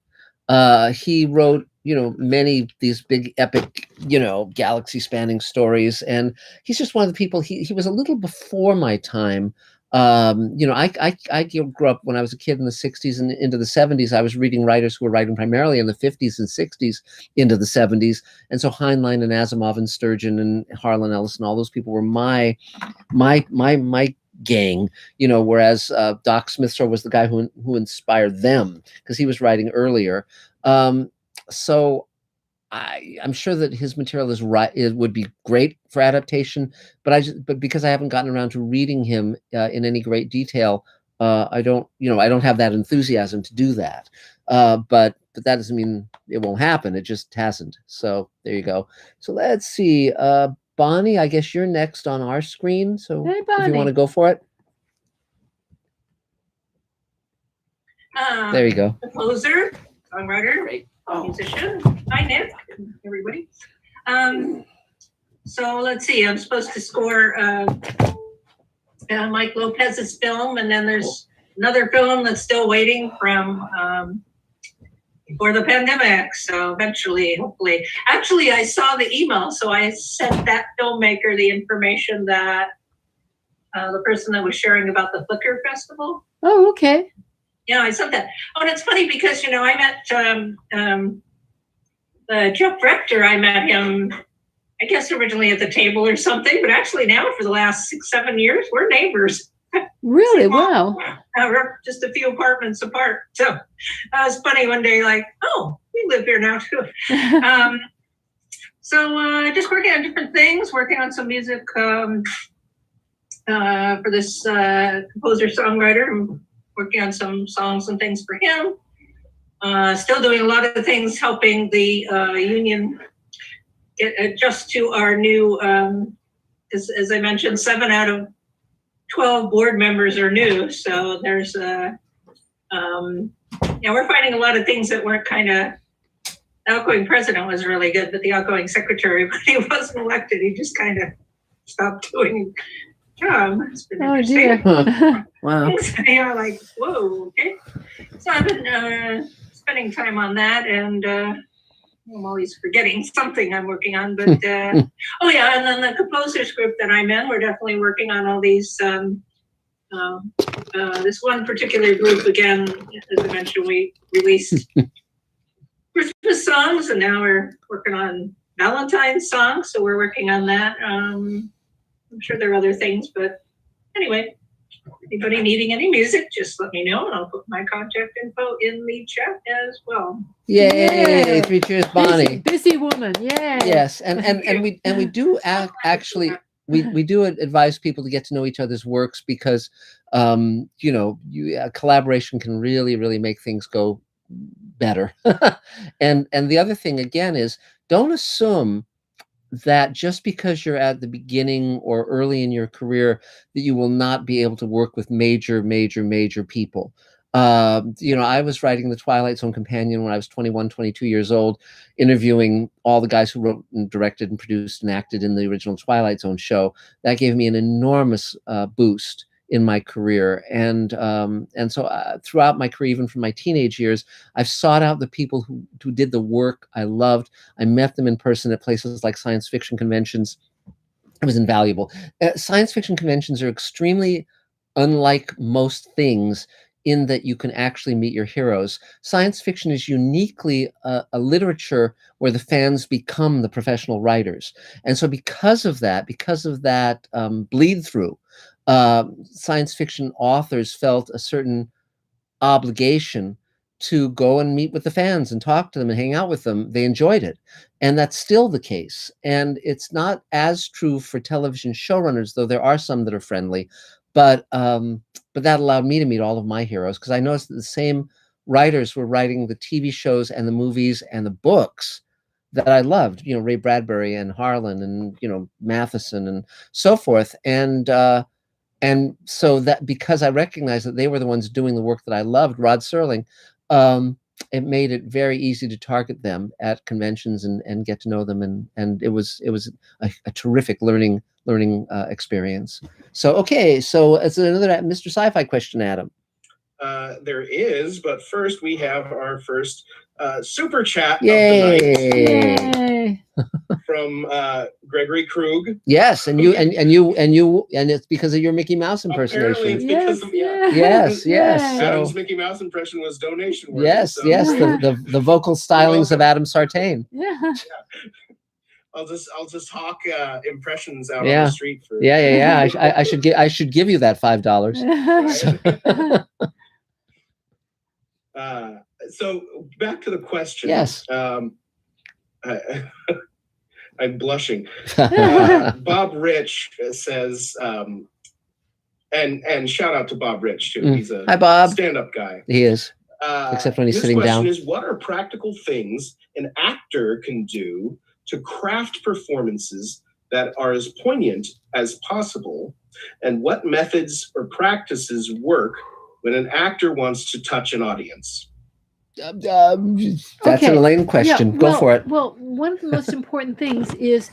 He wrote, many these big epic, galaxy spanning stories. And he's just one of the people, he was a little before my time. I grew up when I was a kid in the 60s and into the 70s. I was reading writers who were writing primarily in the 50s and 60s into the 70s. And so Heinlein and Asimov and Sturgeon and Harlan Ellison, all those people were my gang, whereas Doc Smith was the guy who inspired them, because he was writing earlier. So I'm sure that his material is right. It would be great for adaptation, but because I haven't gotten around to reading him in any great detail, I don't have that enthusiasm to do that. But that doesn't mean it won't happen. It just hasn't. So there you go. So let's see. Bonnie, I guess you're next on our screen. So hey, if you want to go for it. There you go. Composer, songwriter, musician. Hi, Nick, everybody. So let's see. I'm supposed to score Mike Lopez's film, and then there's another film that's still waiting from before the pandemic. So eventually, hopefully. Actually, I saw the email, so I sent that filmmaker the information that the person that was sharing about the Flickr Festival. Oh, okay. Yeah, I sent that. Oh, and it's funny because, I met Jeff Rector. I met him, I guess, originally at the table or something, but actually now for the last 6-7 years, we're neighbors. Really? Wow. We're just a few apartments apart. So it was funny one day, like, oh, we live here now too. So just working on different things, working on some music for this composer-songwriter. I'm working on some songs and things for him. Still doing a lot of things, helping the union adjust to our new, as I mentioned, 7 out of 12 board members are new. So there's, we're finding a lot of things that weren't the outgoing president was really good, but the outgoing secretary, when he wasn't elected, he just kind of stopped doing job. It's been interesting. Dear. Wow. You're like, whoa, okay. So I've been spending time on that, and I'm always forgetting something I'm working on. But and then the composers group that I'm in, we're definitely working on all these This one particular group, again, as I mentioned, we released Christmas songs, and now we're working on Valentine's songs. So we're working on that. I'm sure there are other things, but anyway, anybody needing any music, just let me know, and I'll put my contact info in the chat as well. Yay! 3 cheers, Bonnie. Busy woman, yay! Yes, and we do actually. We do advise people to get to know each other's works because, collaboration can really make things go better. and the other thing again is, don't assume that just because you're at the beginning or early in your career that you will not be able to work with major people. I was writing The Twilight Zone Companion when I was 21, 22 years old, interviewing all the guys who wrote and directed and produced and acted in the original Twilight Zone show. That gave me an enormous boost in my career. And so throughout my career, even from my teenage years, I've sought out the people who did the work I loved. I met them in person at places like science fiction conventions. It was invaluable. Science fiction conventions are extremely unlike most things in that you can actually meet your heroes. Science fiction is uniquely a literature where the fans become the professional writers. And so because of that bleed through, science fiction authors felt a certain obligation to go and meet with the fans and talk to them and hang out with them. They enjoyed it. And that's still the case. And it's not as true for television showrunners, though there are some that are friendly. But that allowed me to meet all of my heroes, because I noticed that the same writers were writing the TV shows and the movies and the books that I loved, Ray Bradbury and Harlan and, Matheson and so forth. And so that because I recognized that they were the ones doing the work that I loved, Rod Serling, it made it very easy to target them at conventions and get to know them. And it was a terrific learning experience. So, okay. So it's another Mr. Sci-Fi question, Adam. There is, but first we have our first super chat Yay. of the night from Gregory Krug. Yes, and it's because of your Mickey Mouse impersonation. Apparently it's because of Yes. Adam's So, Mickey Mouse impression was donation worthy. yes, the vocal stylings of Adam Sartain. Yeah. I'll just hawk impressions out on the street for. Yeah. I should give you that $5. So back to the question. Yes. I'm blushing. Bob Rich says, and shout out to Bob Rich too. He's a Hi, Bob. stand-up guy. He is, except when he's sitting down. This question is, what are practical things an actor can do to craft performances that are as poignant as possible? And what methods or practices work when an actor wants to touch an audience? That's an Elaine question. Go for it. Well, one of the most important things is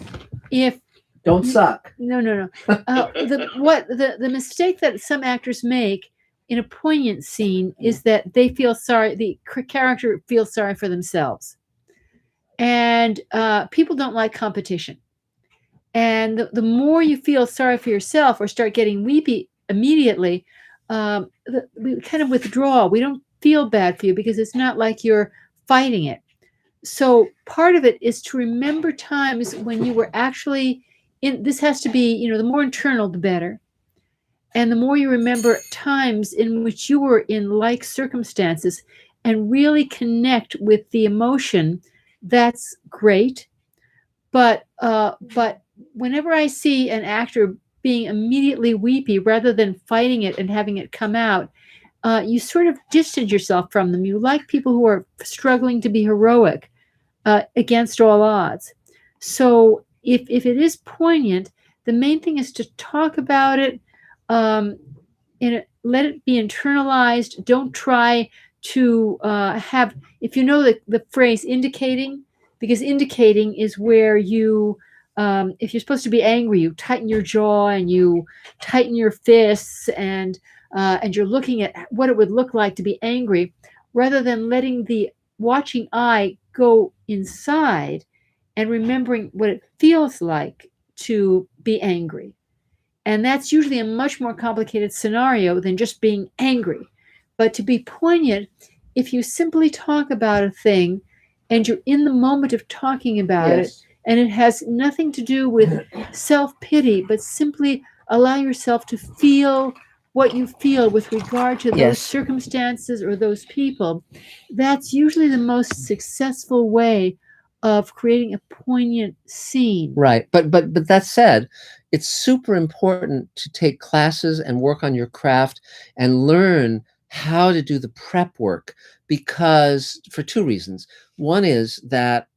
don't suck. No. The mistake that some actors make in a poignant scene is that they feel sorry. The character feels sorry for themselves, and people don't like competition. And the more you feel sorry for yourself or start getting weepy immediately, we kind of withdraw. We don't feel bad for you because it's not like you're fighting it. So part of it is to remember times when you were actually in. This has to be, the more internal, the better. And the more you remember times in which you were in like circumstances and really connect with the emotion, that's great. But whenever I see an actor being immediately weepy rather than fighting it and having it come out, you sort of distance yourself from them. You like people who are struggling to be heroic against all odds. So if it is poignant, the main thing is to talk about it, let it be internalized. Don't try to have, if you know the phrase indicating, because indicating is where you, if you're supposed to be angry, you tighten your jaw and you tighten your fists and you're looking at what it would look like to be angry, rather than letting the watching eye go inside and remembering what it feels like to be angry. And that's usually a much more complicated scenario than just being angry. But to be poignant, if you simply talk about a thing and you're in the moment of talking about it, and it has nothing to do with self-pity, but simply allow yourself to feel what you feel with regard to those circumstances or those people, that's usually the most successful way of creating a poignant scene. Right. But that said, it's super important to take classes and work on your craft and learn how to do the prep work, because for two reasons. One is that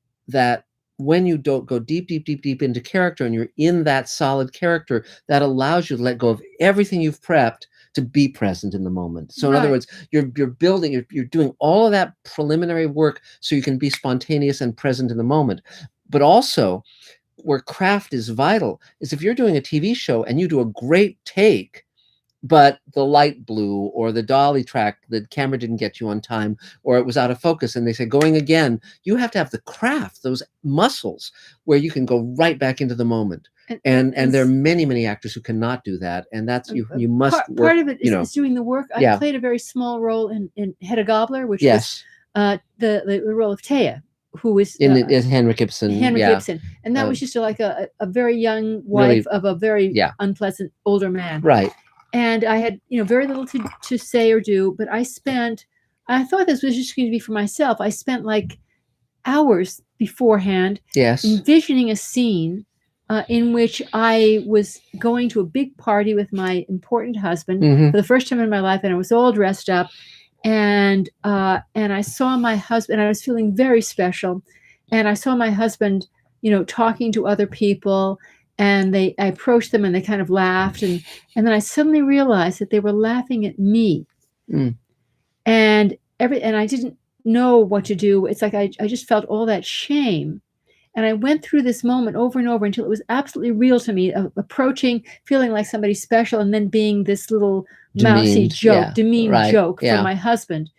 when you don't go deep into character and you're in that solid character, that allows you to let go of everything you've prepped to be present in the moment. So in other words, you're building, you're doing all of that preliminary work so you can be spontaneous and present in the moment. But also, where craft is vital is if you're doing a TV show and you do a great take, but the light blew, or the dolly track, the camera didn't get you on time, or it was out of focus, and they say going again, you have to have the craft, those muscles where you can go right back into the moment. And there are many actors who cannot do that, and that's you must work. Part of it is doing the work. I played a very small role in Hedda Gabler, which was the role of Thea, who was is Henrik Ibsen. Ibsen, and that was just like a very young wife of a very unpleasant older man. Right. And I had, very little to say or do, but I thought this was just going to be for myself. I spent like hours beforehand envisioning a scene in which I was going to a big party with my important husband for the first time in my life, and I was all dressed up, and I saw my husband, and I was feeling very special, and I saw my husband, talking to other people. And I approached them and they kind of laughed. And then I suddenly realized that they were laughing at me. And I didn't know what to do. It's like I just felt all that shame. And I went through this moment over and over until it was absolutely real to me, of approaching, feeling like somebody special, and then being this little mousy joke, demeaned joke from my husband.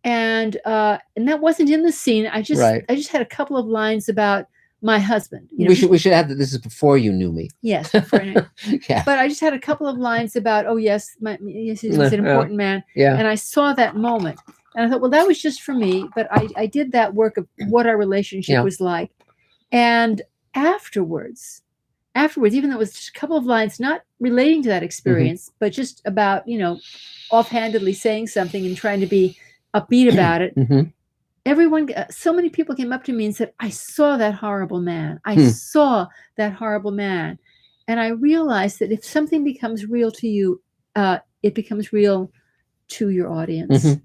And that wasn't in the scene. I just had a couple of lines about my husband. We should add that this is before you knew me. Yes, before I knew. But I just had a couple of lines about, he's an important man. And I saw that moment, and I thought, well, that was just for me. But I did that work of what our relationship was like, and afterwards, even though it was just a couple of lines, not relating to that experience, but just about offhandedly saying something and trying to be upbeat about it. So many people came up to me and said, I saw that horrible man. I saw that horrible man. And I realized that if something becomes real to you, it becomes real to your audience.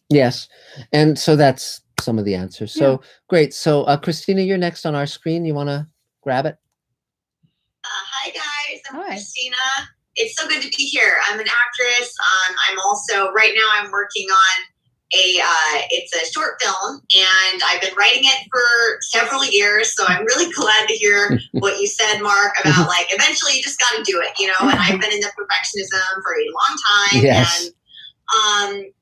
Yes. And so that's some of the answers. So great. So Christina, you're next on our screen. You want to grab it? Hi, guys. I'm Christina. It's so good to be here. I'm an actress. I'm also, right now I'm working on it's a short film, and I've been writing it for several years, so I'm really glad to hear what you said, Mark, about like eventually you just got to do it, and I've been in the perfectionism for a long time. And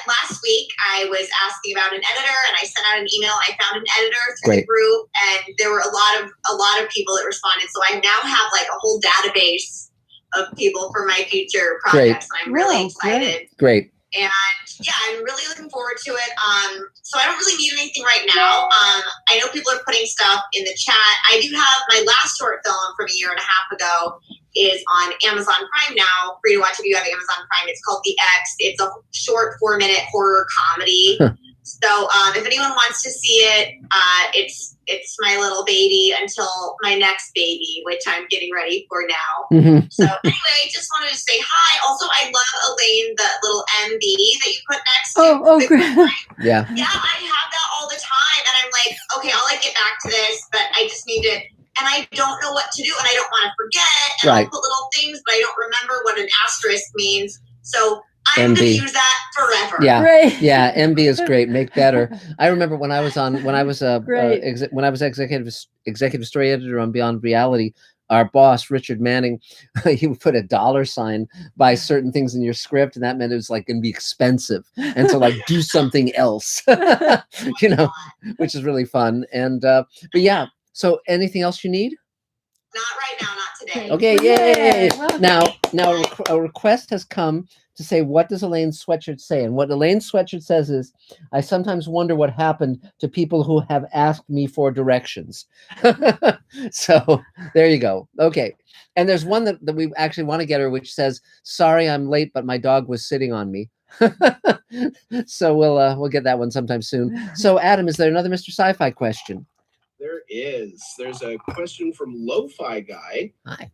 last week I was asking about an editor, and I sent out an email. I found an editor through the group, and there were a lot of people that responded, so I now have like a whole database of people for my future projects. I'm really excited. Great. And I'm really looking forward to it. So I don't really need anything right now. I know people are putting stuff in the chat. I do have my last short film from a year and a half ago is on Amazon Prime now. Free to watch if you have Amazon Prime. It's called The X. It's a short 4-minute horror comedy. So if anyone wants to see it, it's my little baby until my next baby, which I'm getting ready for now. So anyway, just wanted to say hi. Also, I love Elaine, the little MB that you put next to. Great. Yeah, I have that all the time, and I'm like, okay, I'll get back to this, but I just need to, and I don't know what to do, and I don't want to forget, and I'll put little things, but I don't remember what an asterisk means. So I'm going to use that forever. MB is great. Make better. I remember when I was executive story editor on Beyond Reality, our boss, Richard Manning, he would put a $sign by certain things in your script, and that meant it was like going to be expensive. And so like do something else, which is really fun. And, but yeah, so anything else you need? Not right now, not today. Okay, Yay! yay! Well Now a request has come to say, what does Elaine's sweatshirt say? And what Elaine's sweatshirt says is, I sometimes wonder what happened to people who have asked me for directions. So there you go. Okay. And there's one that we actually want to get her, which says, sorry, I'm late, but my dog was sitting on me. So we'll get that one sometime soon. So Adam, is there another Mr. Sci-Fi question? There is. There's a question from Lo-Fi Guy. Hi.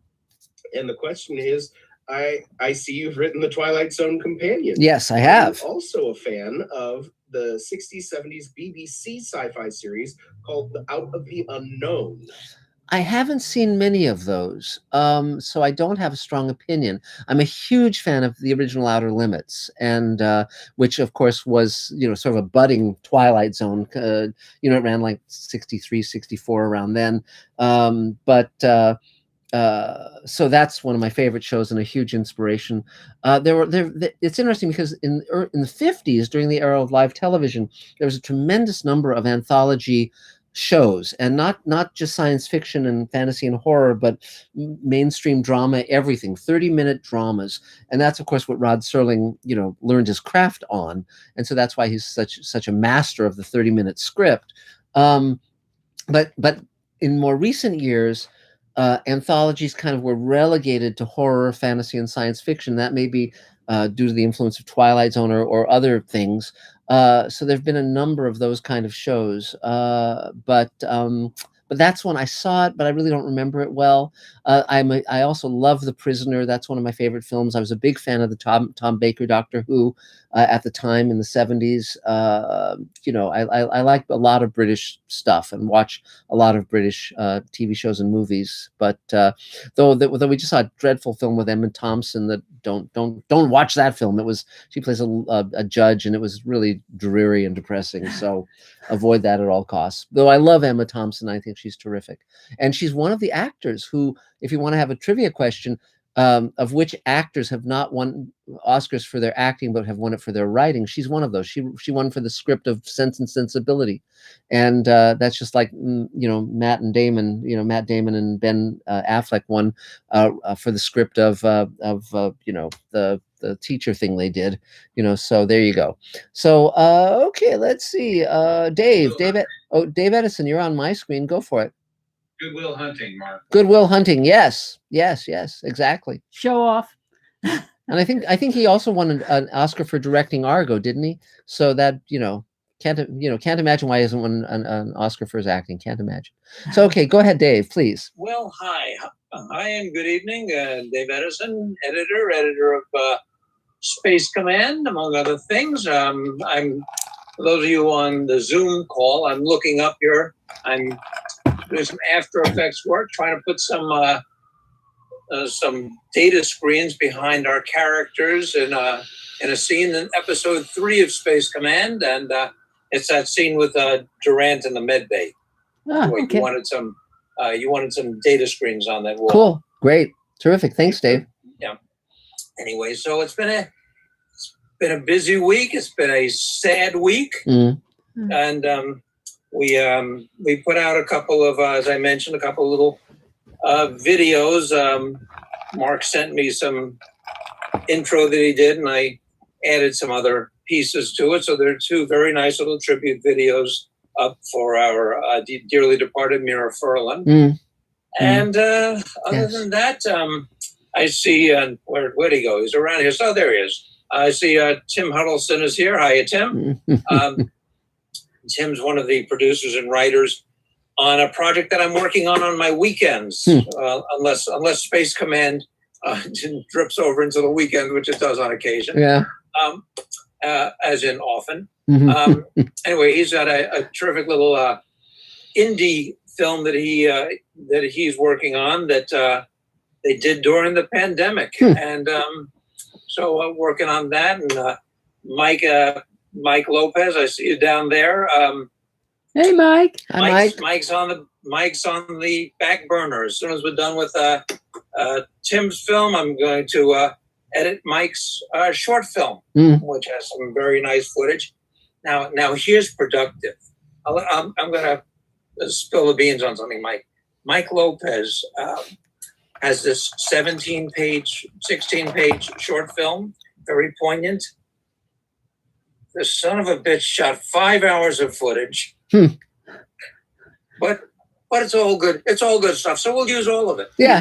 And the question is, I see you've written the Twilight Zone companion. Yes, I have. I'm also a fan of the 60s, 70s BBC sci-fi series called Out of the Unknown. I haven't seen many of those, so I don't have a strong opinion. I'm a huge fan of the original Outer Limits, and which, of course, was, sort of a budding Twilight Zone. It ran like 63, 64 around then. So that's one of my favorite shows and a huge inspiration. It's interesting because in the 50s, during the era of live television, there was a tremendous number of anthology shows, and not just science fiction and fantasy and horror, but mainstream drama, everything, 30-minute dramas. And that's, of course, what Rod Serling, learned his craft on. And so that's why he's such a master of the 30-minute script. But in more recent years, anthologies kind of were relegated to horror, fantasy, and science fiction. That may be due to the influence of Twilight Zone or other things. So there've been a number of those kind of shows, but that's one I saw it, but I really don't remember it well. I also love The Prisoner. That's one of my favorite films. I was a big fan of the Tom Baker Doctor Who at the time in the 70s. I like a lot of British stuff and watch a lot of British TV shows and movies. But though we just saw a dreadful film with Emma Thompson that don't watch that film. She plays a judge, and it was really dreary and depressing. So avoid that at all costs. Though I love Emma Thompson, I think she's terrific, and she's one of the actors who, if you want to have a trivia question, of which actors have not won Oscars for their acting but have won it for their writing, she's one of those. She won for the script of Sense and Sensibility, and that's just like Matt Damon and Ben Affleck won for the script of the teacher thing they did, so there you go. So okay, let's see. Dave Edison, you're on my screen. Go for it. Good Will Hunting, Mark. Good Will Hunting. Yes, exactly. Show off. And I think he also won an Oscar for directing Argo, didn't he? So that can't imagine why he hasn't won an Oscar for his acting. Can't imagine. So okay, go ahead, Dave, please. Well, hi and good evening. Dave Edison, editor of Space Command, among other things. I'm for those of you on the Zoom call, I'm looking up here. I'm doing some After Effects work, trying to put some data screens behind our characters in a scene in episode 3 of Space Command, and it's that scene with Durant in the med bay. Okay. You wanted some data screens on that wall. Cool, great, terrific. Thanks, Dave. Yeah. Anyway, so it's been a busy week. It's been a sad week, and we put out a couple of, as I mentioned, a couple of little videos. Mark sent me some intro that he did, and I added some other pieces to it. So there are 2 very nice little tribute videos up for our dearly departed Mira Furlan. And other than that, I see, where'd he go? He's around here. So there he is. I see Tim Huddleston is here. Hiya, Tim. Tim's one of the producers and writers on a project that I'm working on my weekends, unless Space Command drips over into the weekend, which it does on occasion. Yeah. As in often. Anyway, he's got a terrific little indie film that he's working on that they did during the pandemic, and so working on that. And Mike Lopez, I see you down there. Hey, Mike. Hi, Mike. Mike's on the back burner. As soon as we're done with Tim's film, I'm going to edit Mike's short film, which has some very nice footage. Now here's productive. I'm going to spill the beans on something, Mike. Mike Lopez has this 16-page short film, very poignant. The son of a bitch shot 5 hours of footage. But it's all good. It's all good stuff. So we'll use all of it. Yeah,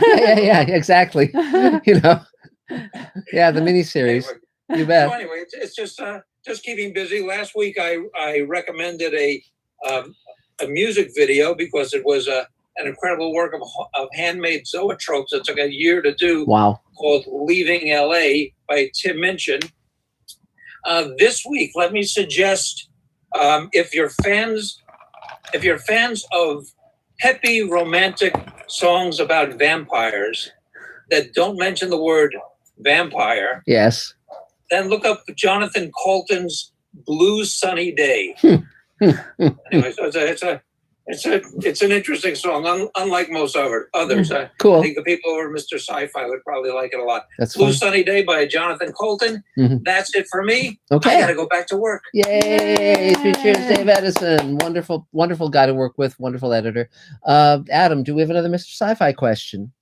exactly. The miniseries. Anyway, You bet. So anyway, it's just keeping busy. Last week I recommended a music video because it was an incredible work of handmade zoetropes that took a year to do. Wow. Called Leaving LA by Tim Minchin. This week, let me suggest if you're fans of peppy romantic songs about vampires that don't mention the word vampire, yes, then look up Jonathan Colton's Blue Sunny Day. Anyway, so it's an interesting song, unlike most others. Cool. I think the people over Mr. Sci-Fi would probably like it a lot. That's Blue fun. Sunny Day by Jonathan Colton. That's it for me. Okay. I gotta go back to work. Yay! 3 cheers, Dave Edison. Wonderful, wonderful guy to work with. Wonderful editor. Adam, do we have another Mr. Sci-Fi question?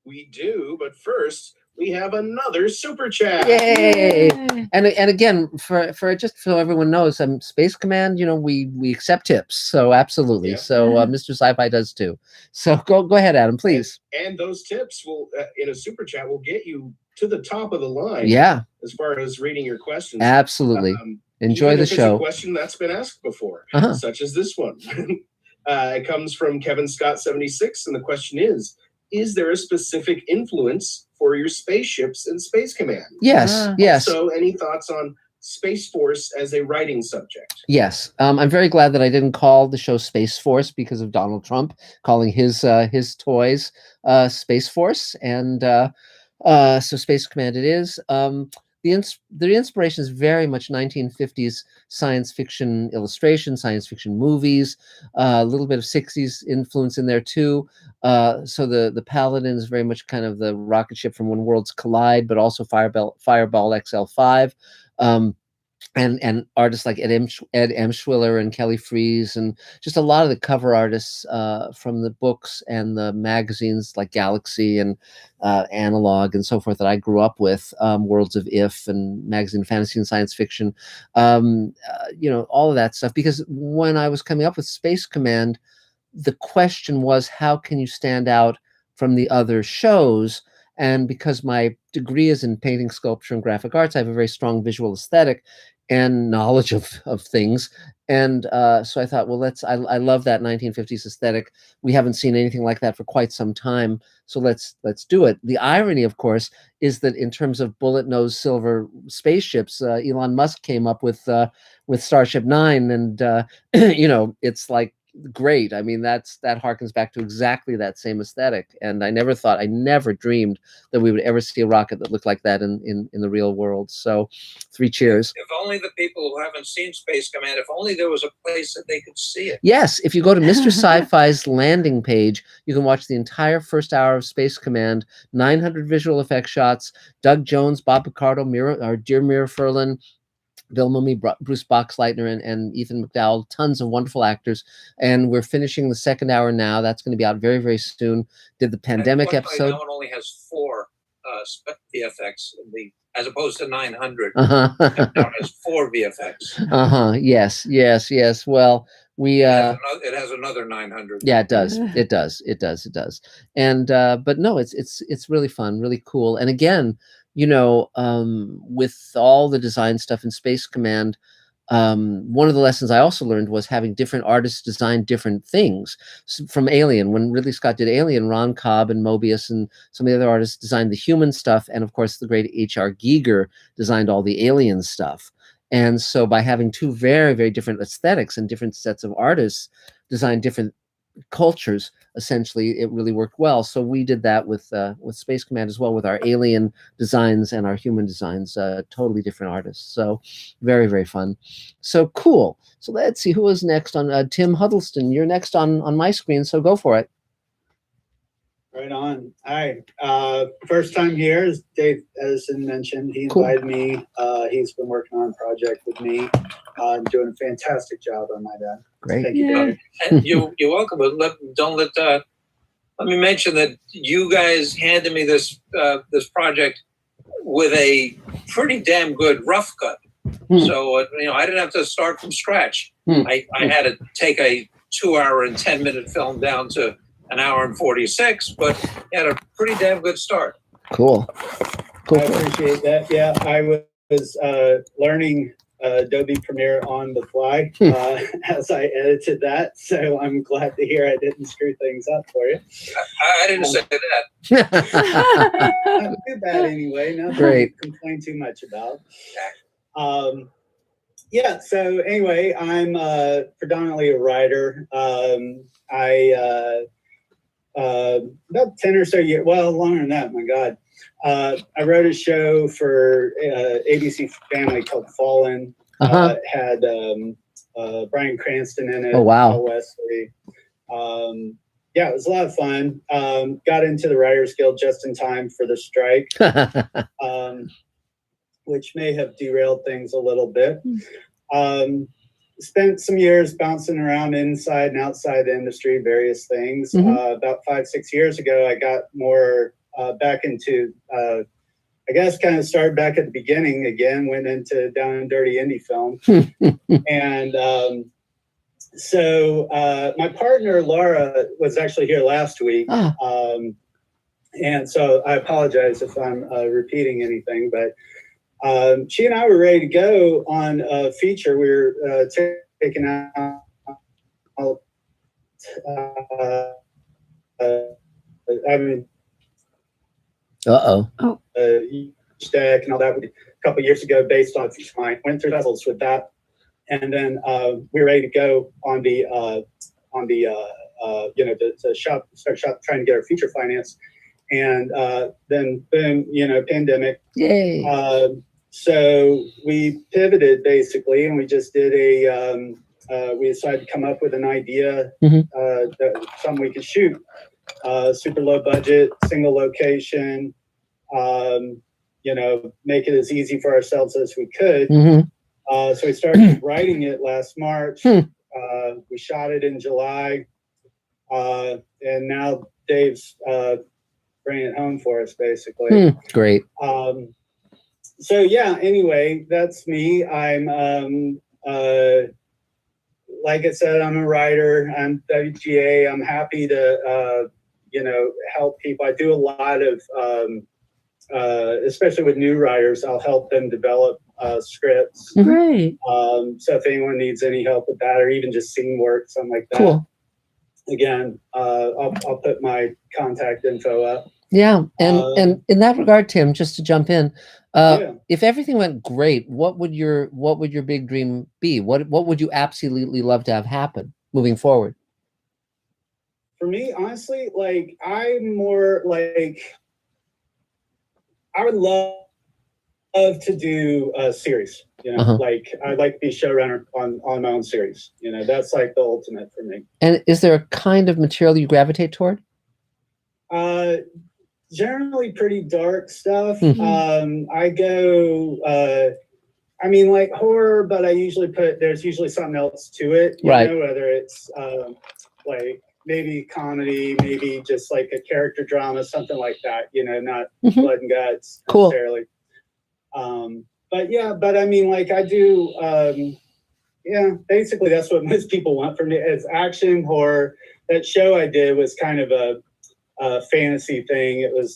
We do, but first we have another super chat. Yay! And again, for just so everyone knows, Space Command, we accept tips, so absolutely. Yeah. So Mr. Sci-Fi does too. So go ahead, Adam, please. And those tips will, in a super chat, will get you to the top of the line. Yeah. As far as reading your questions. Absolutely. Enjoy even the if it's show. a question that's been asked before, Uh-huh. such as this one. It comes from Kevin Scott 76, and the question is there a specific influence for your spaceships in Space Command? Yes, yes. So, any thoughts on Space Force as a writing subject? Yes, I'm very glad that I didn't call the show Space Force because of Donald Trump calling his toys Space Force, and so Space Command it is. The inspiration is very much 1950s science fiction illustration, science fiction movies, a little bit of 60s influence in there too. So the Paladin is very much kind of the rocket ship from When Worlds Collide, but also Fireball XL5. And artists like Ed Emshwiller and Kelly Freas, and just a lot of the cover artists from the books and the magazines like Galaxy and Analog and so forth that I grew up with, Worlds of If and Magazine Fantasy and Science Fiction, all of that stuff. Because when I was coming up with Space Command, the question was, how can you stand out from the other shows? And because my degree is in painting, sculpture, and graphic arts, I have a very strong visual aesthetic and knowledge of things. And so I thought, well, I love that 1950s aesthetic. We haven't seen anything like that for quite some time. So let's do it. The irony, of course, is that in terms of bullet nose silver spaceships, Elon Musk came up with Starship 9, and it's like great. I mean, that harkens back to exactly that same aesthetic. And I never dreamed that we would ever see a rocket that looked like that in the real world. So 3 cheers. If only the people who haven't seen Space Command, if only there was a place that they could see it. Yes, if you go to Mr. Sci-Fi's landing page, you can watch the entire first hour of Space Command, 900 visual effects shots, Doug Jones, Bob Picardo, our dear Mira Furlan, Bill Mummy, Bruce Boxleitner, and Ethan McDowell, tons of wonderful actors. And we're finishing the second hour now. That's going to be out very, very soon. Did the pandemic episode. Now it only has 4 VFX as opposed to 900. Uh-huh. Now it has 4 VFX. Yes. Well, we it has another 900. Yeah, it does. It does. And but no, it's really fun, really cool. And again, with all the design stuff in Space Command, one of the lessons I also learned was having different artists design different things. From Alien, when Ridley Scott did Alien, Ron Cobb and Mobius and some of the other artists designed the human stuff, and of course the great H.R. Giger designed all the alien stuff. And so by having 2 very, very different aesthetics and different sets of artists design different cultures, essentially it really worked well. So we did that with Space Command as well, with our alien designs and our human designs, totally different artists. So very, very fun. So cool. So let's see who is next on Tim Huddleston. You're next on my screen, so go for it. Right on. Hi. First time here, as Dave Edison mentioned. He invited me. He's been working on a project with me. Doing a fantastic job on my dad. Great. Thank you, Dave. And you're welcome. But don't let let me mention that you guys handed me this this project with a pretty damn good rough cut. So I didn't have to start from scratch. I had to take a 2-hour and 10-minute film down to an hour and 46, but had a pretty damn good start. Cool. I appreciate that. Yeah, I was learning Adobe Premiere on the fly as I edited that, so I'm glad to hear I didn't screw things up for you. I didn't say that. Not too bad anyway. Nothing to complain too much about. Yeah, so anyway, I'm predominantly a writer. About 10 or so years, well, longer than that, my God. I wrote a show for ABC Family called Fallen. Had Bryan Cranston in it. Oh, wow. Paul Wesley. Yeah, it was a lot of fun. Got into the Writers Guild just in time for the strike, which may have derailed things a little bit. Spent some years bouncing around inside and outside the industry, various things. About 5-6 years ago, I got more back into, I guess, kind of started back at the beginning again, went into down and dirty indie film. And so my partner, Laura, was actually here last week. And so I apologize if I'm repeating anything, but she and I were ready to go on a feature. We were taking out, deck and all that a couple of years ago based on feature mine. Went through puzzles with that. And then we were ready to go on the start trying to get our feature finance. And then boom, pandemic. Yay. So we pivoted basically, and we just did we decided to come up with an idea, that something we could shoot. Super low budget, single location, make it as easy for ourselves as we could. So we started writing it last March. We shot it in July. And now Dave's bringing it home for us, basically. Great. So yeah, anyway, that's me. I'm like I said, I'm a writer. I'm WGA. I'm happy to help people. I do a lot of especially with new writers, I'll help them develop scripts. Great. So if anyone needs any help with that, or even just scene work, something like that. Cool. Again, I'll put my contact info up. Yeah, and in that regard, Tim, just to jump in, if everything went great, what would your big dream be? What would you absolutely love to have happen moving forward? For me, honestly, like I'm more like I would love to do a series. Like I'd like to be showrunner on my own series. That's like the ultimate for me. And is there a kind of material you gravitate toward? Generally pretty dark stuff. I go, like horror, but I usually there's usually something else to it, whether it's like maybe comedy, maybe just like a character drama, something like that, not blood and guts necessarily. But I do, basically that's what most people want from me is action, horror. That show I did was kind of a fantasy thing. It was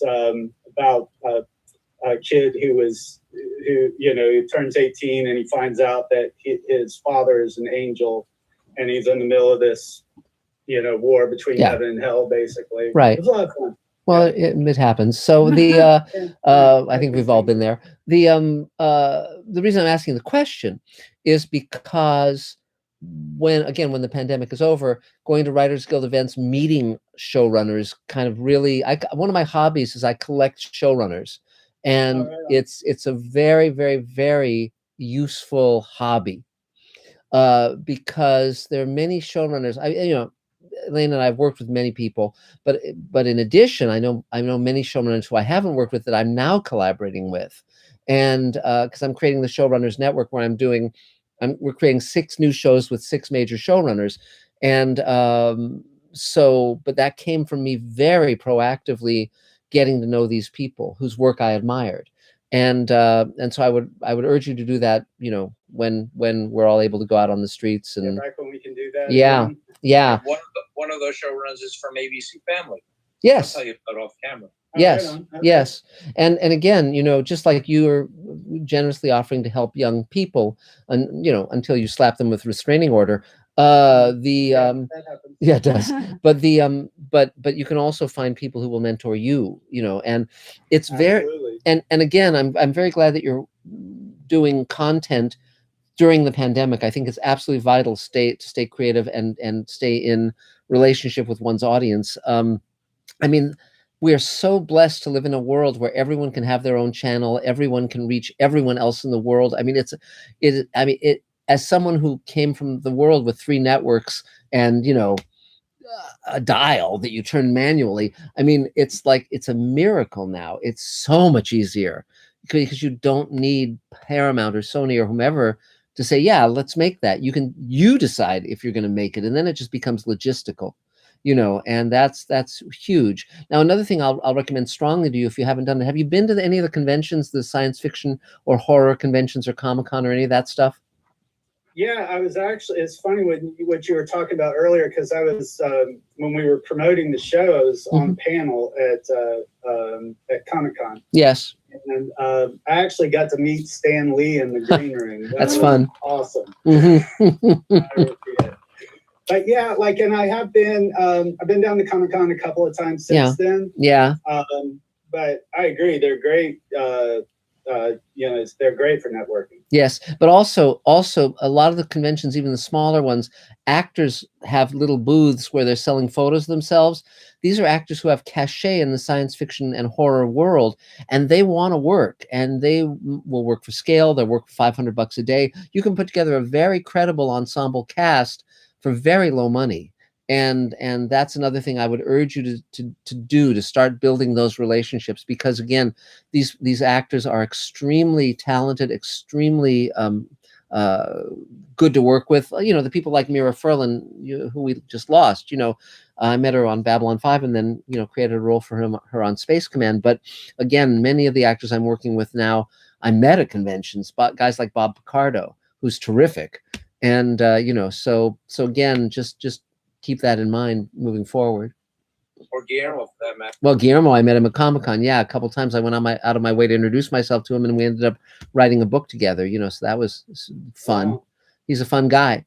about a kid who turns 18 and he finds out that his father is an angel, and he's in the middle of this, war between heaven and hell, basically. Right. It was a lot of fun. Well, it happens. So I think we've all been there. The reason I'm asking the question is because when the pandemic is over, going to Writers Guild events, meeting showrunners, kind of really, one of my hobbies is I collect showrunners, and it's a very, very, very useful hobby because there are many showrunners. Elaine and I have worked with many people, but in addition, I know many showrunners who I haven't worked with that I'm now collaborating with, and because I'm creating the Showrunners Network, where we're creating 6 new shows with 6 major showrunners, and but that came from me very proactively getting to know these people whose work I admired. And so I would urge you to do that, you know, when we're all able to go out on the streets and back when we can do that. yeah, again. yeah. One of those showruns is from ABC Family. Yes. I'll tell you about off camera. Yes, right on. Okay. yes. And again, you know, just like you are generously offering to help young people, and you know, until you slap them with restraining order. That happens. Yeah, it does. But but you can also find people who will mentor you, you know, and it's very Absolutely. and again, I'm very glad that you're doing content during the pandemic. I think it's absolutely vital to stay creative and stay in relationship with one's audience. I mean, we are so blessed to live in a world where everyone can have their own channel, everyone can reach everyone else in the world. I mean, as someone who came from the world with 3 networks and, you know, a dial that you turn manually, I mean, it's like, it's a miracle now. It's so much easier because you don't need Paramount or Sony or whomever to say, yeah, let's make that. You decide if you're going to make it, and then it just becomes logistical. You know, and that's huge. Now, another thing I'll recommend strongly to you if you haven't done it, have you been to any of the conventions, the science fiction or horror conventions or Comic-Con or any of that stuff? Yeah, I was actually, it's funny what you were talking about earlier, because I was, when we were promoting the show, I was on panel at Comic-Con. Yes. And I actually got to meet Stan Lee in the green room. That's fun. Awesome. Mm-hmm. But yeah, like, and I have been, I've been down to Comic-Con a couple of times since then. Yeah. But I agree, they're great. You know, they're great for networking. Yes, but also a lot of the conventions, even the smaller ones, actors have little booths where they're selling photos of themselves. These are actors who have cachet in the science fiction and horror world, and they want to work, and they will work for scale. They'll work for $500 a day. You can put together a very credible ensemble cast for very low money. And that's another thing I would urge you to start building those relationships, because again, these actors are extremely talented, extremely good to work with. You know, the people like Mira Furlan, who we just lost. You know, I met her on Babylon 5, and then, you know, created a role for her on Space Command. But again, many of the actors I'm working with now, I met at conventions. But guys like Bob Picardo, who's terrific, and you know, so again, just keep that in mind moving forward. Or Guillermo, for that matter. Well, Guillermo, I met him at Comic-Con. Yeah, a couple times I went out of my way to introduce myself to him, and we ended up writing a book together. You know, so that was fun. Wow. He's a fun guy.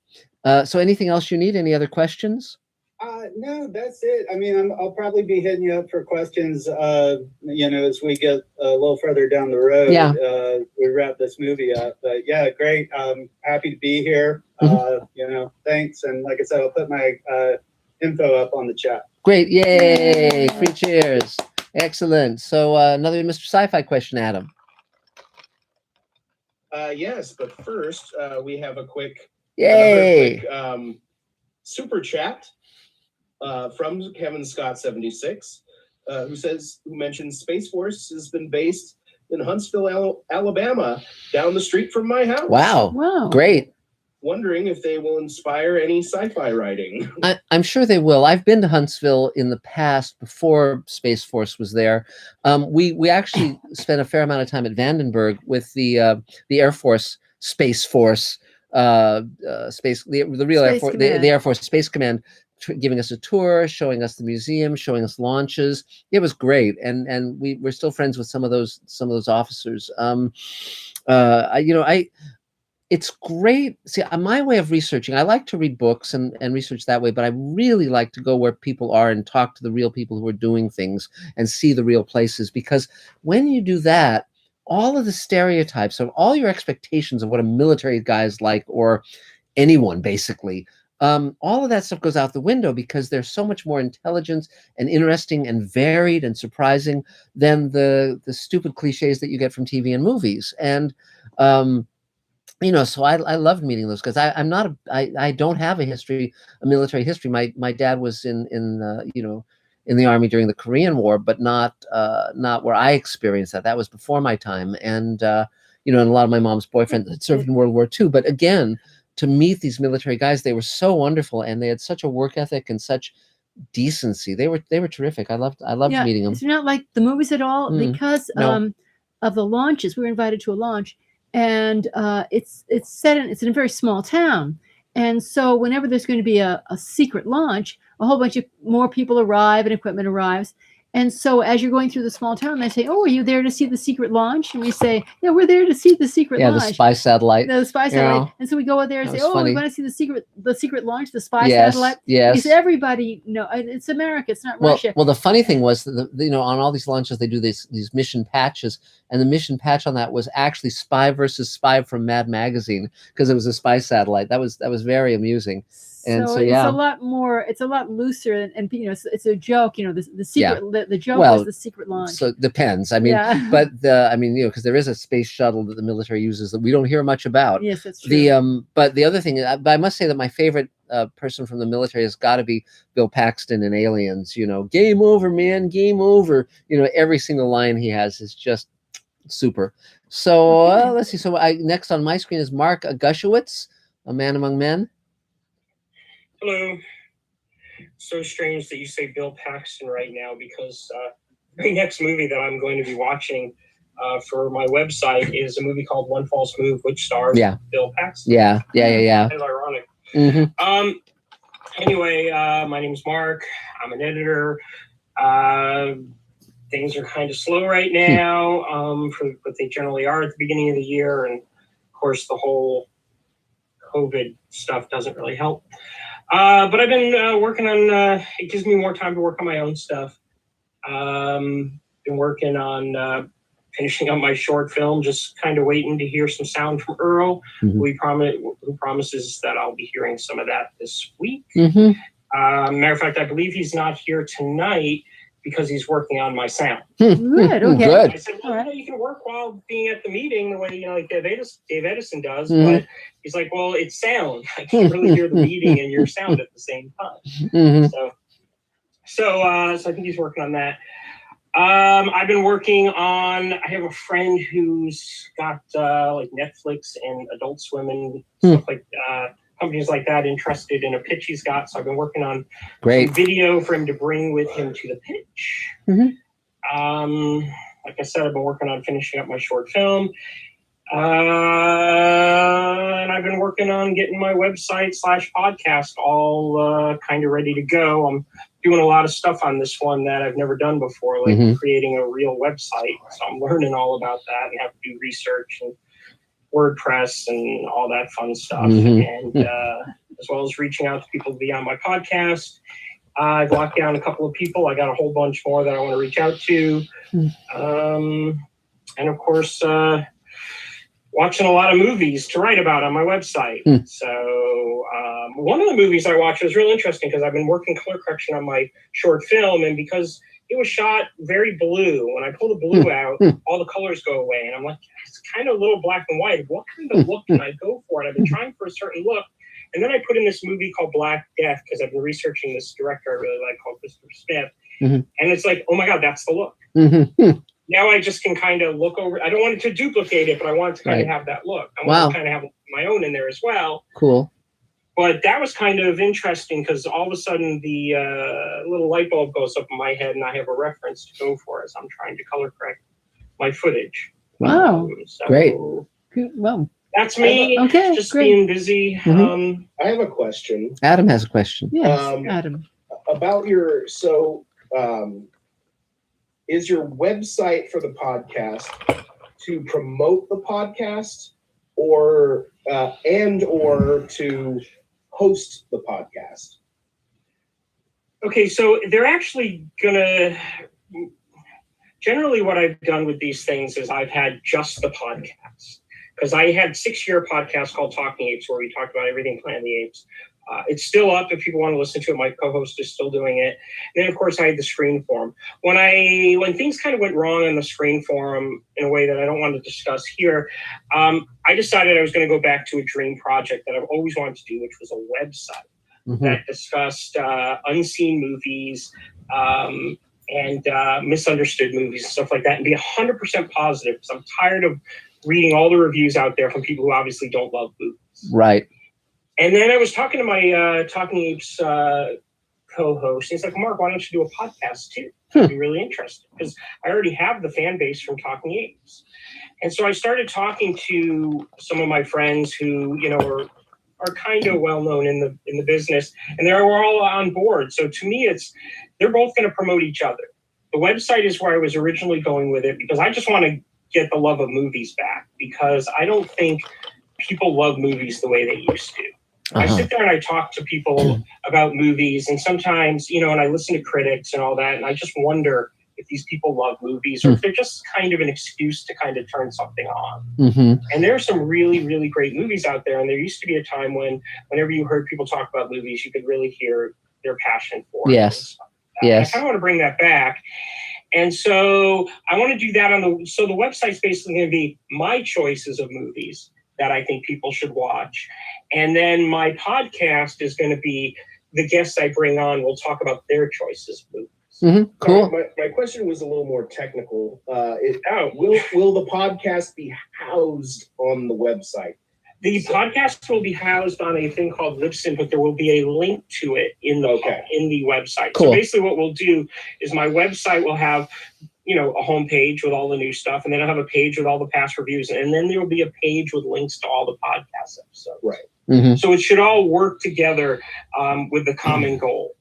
So anything else you need? Any other questions? No, that's it. I mean, I'll probably be hitting you up for questions, you know, as we get a little further down the road. Yeah. We wrap this movie up. But yeah, great. Happy to be here. You know, thanks. And like I said, I'll put my info up on the chat. Great. Yay. Free cheers. Excellent. So another Mr. Sci-Fi question, Adam. Yes, but first we have a quick, yay, super chat from Kevin Scott 76, who mentions Space Force has been based in Huntsville, Alabama, down the street from my house. Wow. Wow. Great. Wondering if they will inspire any sci-fi writing. I'm sure they will. I've been to Huntsville in the past before Space Force was there. We actually spent a fair amount of time at Vandenberg with the Air Force Space Force, the real Air Force, the Air Force Space Command, giving us a tour, showing us the museum, showing us launches. It was great, and we're still friends with some of those officers. It's great. See, my way of researching, I like to read books and research that way, but I really like to go where people are and talk to the real people who are doing things and see the real places, because when you do that, all of the stereotypes of all your expectations of what a military guy is like, or anyone basically, all of that stuff goes out the window, because there's so much more intelligence and interesting and varied and surprising than the stupid cliches that you get from TV and movies. And you know, so I loved meeting those guys. I don't have a military history. My dad was in the Army during the Korean War, but not where I experienced that. That was before my time. And you know, and a lot of my mom's boyfriends had served in World War II. But again, to meet these military guys, they were so wonderful, and they had such a work ethic and such decency. They were terrific. I loved meeting them. It's not like the movies at all because of the launches. We were invited to a launch, and it's in a very small town. And so whenever there's going to be a secret launch, a whole bunch of more people arrive and equipment arrives. And so as you're going through the small town, they say, "Oh, are you there to see the secret launch?" And we say, "Yeah, we're there to see the secret launch." Yeah, the spy satellite. The spy satellite. And so we go out there and say, "Oh, funny. we want to see the secret launch, the spy satellite." Yes. Because everybody it's America, it's not Russia. Well, the funny thing was that on all these launches they do these mission patches, and the mission patch on that was actually Spy versus Spy from Mad Magazine, because it was a spy satellite. That was very amusing. And so it's a lot more. It's a lot looser, and it's a joke. The secret. The joke was the secret launch. So it depends. I mean, but because there is a space shuttle that the military uses that we don't hear much about. Yes, that's true. But the other thing, I must say that my favorite person from the military has got to be Bill Paxton in Aliens. Game over, man, game over. Every single line he has is just super. So let's see. So next on my screen is Mark Gushowitz, A Man Among Men. Hello. So strange that you say Bill Paxton right now, because the very next movie that I'm going to be watching for my website is a movie called One False Move, which stars Bill Paxton. Yeah. Kind of ironic. Mm-hmm. Anyway, my name's Mark. I'm an editor. Things are kind of slow right now, but they generally are at the beginning of the year, and of course the whole COVID stuff doesn't really help. But I've been working on, it gives me more time to work on my own stuff. Been working on finishing up my short film, just kind of waiting to hear some sound from Earl, who promises that I'll be hearing some of that this week. Matter of fact, I believe he's not here tonight because he's working on my sound. Good, okay. Good. I said, well, you can work while being at the meeting the way, like Dave Edison does, but he's like, well, it's sound. I can't really hear the meeting and your sound at the same time. So I think he's working on that. I've been working on, I have a friend who's got like Netflix and Adult Swim and stuff like companies like that interested in a pitch he's got. So I've been working on some video for him to bring with him to the pitch. Like I said, I've been working on finishing up my short film. And I've been working on getting my website / podcast all kind of ready to go. I'm doing a lot of stuff on this one that I've never done before, like creating a real website. So I'm learning all about that and have to do research and WordPress and all that fun stuff. And as well as reaching out to people to be on my podcast. I've locked down a couple of people. I got a whole bunch more that I want to reach out to. And of course, watching a lot of movies to write about on my website. So one of the movies I watched was real interesting because I've been working color correction on my short film, and because it was shot very blue, when I pull the blue out, all the colors go away. And I'm like, it's kind of a little black and white. What kind of look can I go for? And I've been trying for a certain look. And then I put in this movie called Black Death because I've been researching this director I really like called Christopher Smith. And it's like, oh my God, that's the look. Now I just can kind of look over. I don't want it to duplicate it, but I want it to kind of have that look. I want to kind of have my own in there as well. Cool. But that was kind of interesting because all of a sudden the little light bulb goes up in my head and I have a reference to go for as I'm trying to color correct my footage. Wow. Great. Well, that's me. Okay, just great. being busy. I have a question. Adam has a question. Yes, Adam. About is your website for the podcast to promote the podcast or to host the podcast? Okay, so they're actually generally what I've done with these things is I've had just the podcast. Because I had 6-year podcast called Talking Apes where we talked about everything Planet of the Apes. It's still up if people want to listen to it. My co-host is still doing it. And then, of course, I had the screen forum. When things kind of went wrong on the screen forum in a way that I don't want to discuss here, I decided I was going to go back to a dream project that I've always wanted to do, which was a website that discussed unseen movies and misunderstood movies and stuff like that, and be 100% positive because I'm tired of reading all the reviews out there from people who obviously don't love movies. Right. And then I was talking to my Talking Apes co-host. He's like, Mark, why don't you do a podcast too? I'd be really interested because I already have the fan base from Talking Apes. And so I started talking to some of my friends who, you know, are kind of well known in the business, and they're all on board. So to me, they're both going to promote each other. The website is where I was originally going with it because I just want to get the love of movies back, because I don't think people love movies the way they used to. I sit there and I talk to people about movies, and sometimes, you know, and I listen to critics and all that, and I just wonder if these people love movies or if they're just kind of an excuse to kind of turn something on. And there are some really, really great movies out there. And there used to be a time when whenever you heard people talk about movies, you could really hear their passion for it. Yes. I kind of want to bring that back. And so I want to do that so the website's basically going to be my choices of movies that I think people should watch. And then my podcast is going to be the guests I bring on will talk about their choices of movies. Cool. My question was a little more technical. Will the podcast be housed on the website? The podcast will be housed on a thing called Libsyn, but there will be a link to it in the website. Cool. So basically what we'll do is my website will have, you know, a homepage with all the new stuff, and then I'll have a page with all the past reviews, and then there will be a page with links to all the podcast episodes. Right. So it should all work together with the common goal,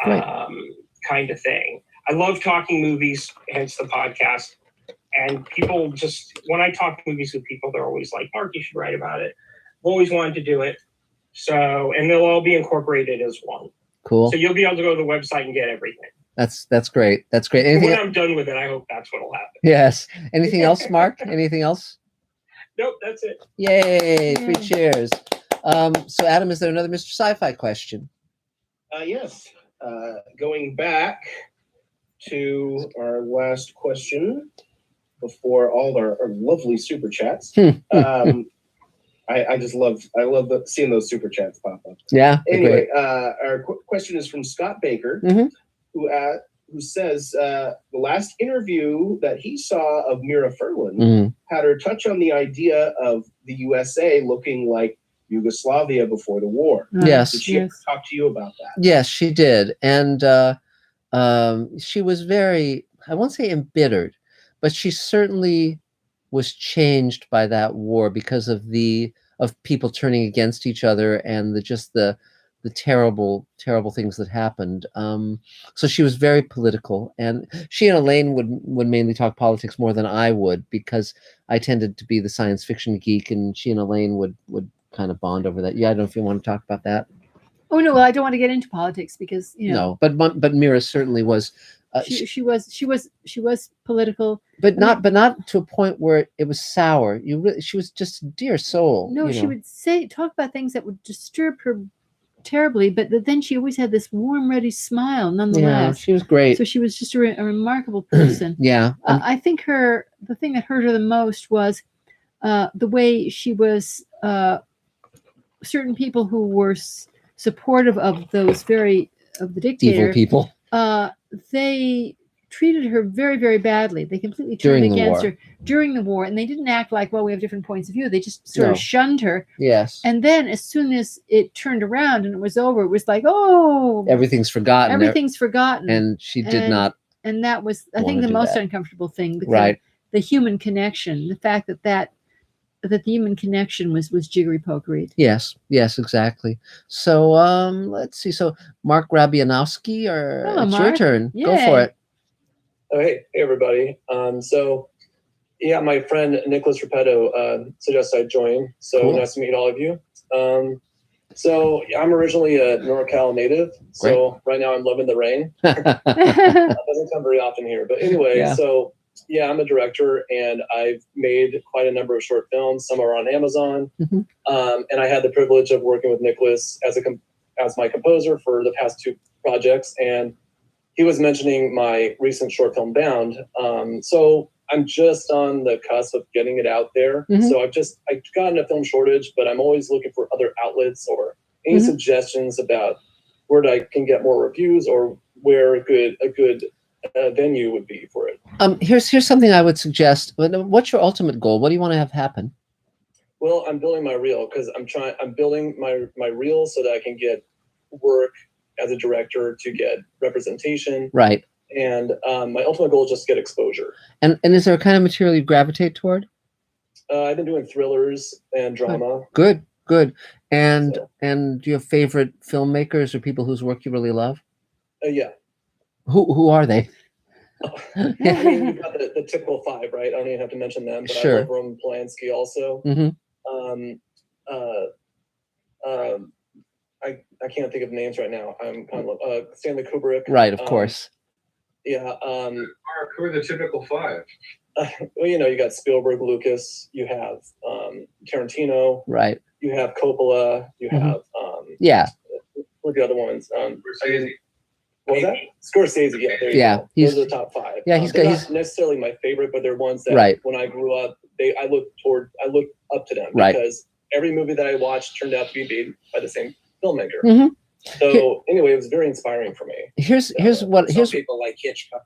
kind of thing. I love talking movies, hence the podcast. And people just, when I talk movies with people, they're always like, Mark, you should write about it. I've always wanted to do it. So, and they'll all be incorporated as one. Cool. So you'll be able to go to the website and get everything. That's great. That's great. When I'm done with it, I hope that's what'll happen. Yes. Anything else, Mark? Anything else? Nope, that's it. Yay! 3 cheers. So, Adam, is there another Mr. Sci-Fi question? Yes. Going back to our last question before all our lovely super chats. I just love seeing those super chats pop up. Yeah. Anyway, our question is from Scott Baker, who says the last interview that he saw of Mira Furlan had her touch on the idea of the USA looking like Yugoslavia before the war. Yes. Did she ever talk to you about that? Yes, she did. And she was very, I won't say embittered, but she certainly was changed by that war because of people turning against each other and the terrible things that happened. So she was very political, and she and Elaine would mainly talk politics more than I would, because I tended to be the science fiction geek, and she and Elaine would kind of bond over that. Yeah, I don't know if you want to talk about that. Oh no, well, I don't want to get into politics because, you know. No, but Mira certainly was. She was political, but not to a point where it was sour. She was just a dear soul. No, she would talk about things that would disturb her terribly, but then she always had this warm, ready smile nonetheless. Yeah, she was great. So she was just a remarkable person. Yeah. I think the thing that hurt her the most was the way she was, certain people who were supportive of the dictator. Evil people. They treated her very, very badly. They completely turned against her during the war, and they didn't act like, well, we have different points of view. They just sort of shunned her. Yes. And then as soon as it turned around and it was over, it was like, oh, everything's forgotten. Everything's forgotten. And she did not. And that was, I think, the most uncomfortable thing. Right. The human connection, the fact that the human connection was jiggery pokery. Yes, exactly. So let's see. So Mark Rabianowski, it's your turn. Yay. Go for it. Oh, hey everybody. So yeah, my friend Nicholas Repetto suggested I join. So Cool. Nice to meet all of you. So I'm originally a NorCal native. So right now I'm loving the rain. That doesn't come very often here. But anyway, So yeah, I'm a director, and I've made quite a number of short films. Some are on Amazon, and I had the privilege of working with Nicholas as my composer for the past 2 projects. And he was mentioning my recent short film, Bound. So I'm just on the cusp of getting it out there. So I've gotten a film shortage, but I'm always looking for other outlets or any suggestions about where I can get more reviews or where a good venue would be for it. Here's something I would suggest. What's your ultimate goal? What do you want to have happen? Well, I'm building my reel because I'm building my reel so that I can get work as a director to get representation. Right. And my ultimate goal is just to get exposure. And is there a kind of material you gravitate toward? I've been doing thrillers and drama. Good. And do you have favorite filmmakers or people whose work you really love? Yeah. Who are they? I mean, you've got the typical five, right? I don't even have to mention them, but Sure. I love Roman Polanski also. I can't think of names right now. I'm kind of Stanley Kubrick. Right, of course. Yeah. Who are the typical five? Well, you got Spielberg, Lucas. You have Tarantino. Right. You have Coppola. You have yeah. What are the other ones? Scorsese. What was that? Scorsese. Yeah. There you go. Those are the top five. Yeah, they're not necessarily my favorite, but they're ones that when I grew up, I looked up to them because every movie that I watched turned out to be made by the same filmmaker. So anyway, it was very inspiring for me. Here's people like Hitchcock.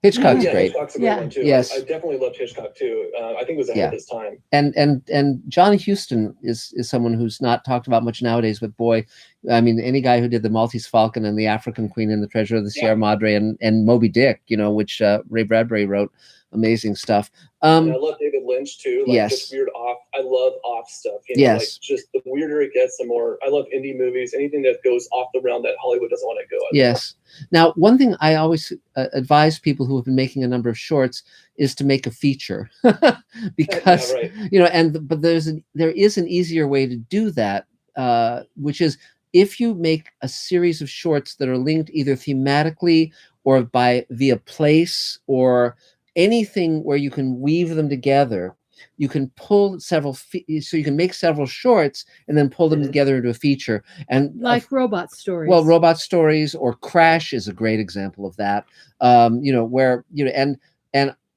Hitchcock's great. Hitchcock's a great one too. Yes. I definitely loved Hitchcock too. I think it was ahead of his time. And John Huston is someone who's not talked about much nowadays, but boy, I mean, any guy who did the Maltese Falcon and the African Queen and the Treasure of the Sierra Madre and Moby Dick, which Ray Bradbury wrote, amazing stuff. And I love David Lynch too. Just weird off. I love off stuff. Like just the weirder it gets, the more I love indie movies. Anything that goes off the realm that Hollywood doesn't want to go. Yes. Now, one thing I always advise people who have been making a number of shorts is to make a feature, because but there is an easier way to do that, which is if you make a series of shorts that are linked either thematically or via place or anything where you can weave them together, you can pull several, so you can make several shorts and then pull them together into a feature. And like robot stories. Well, robot stories or Crash is a great example of that. Where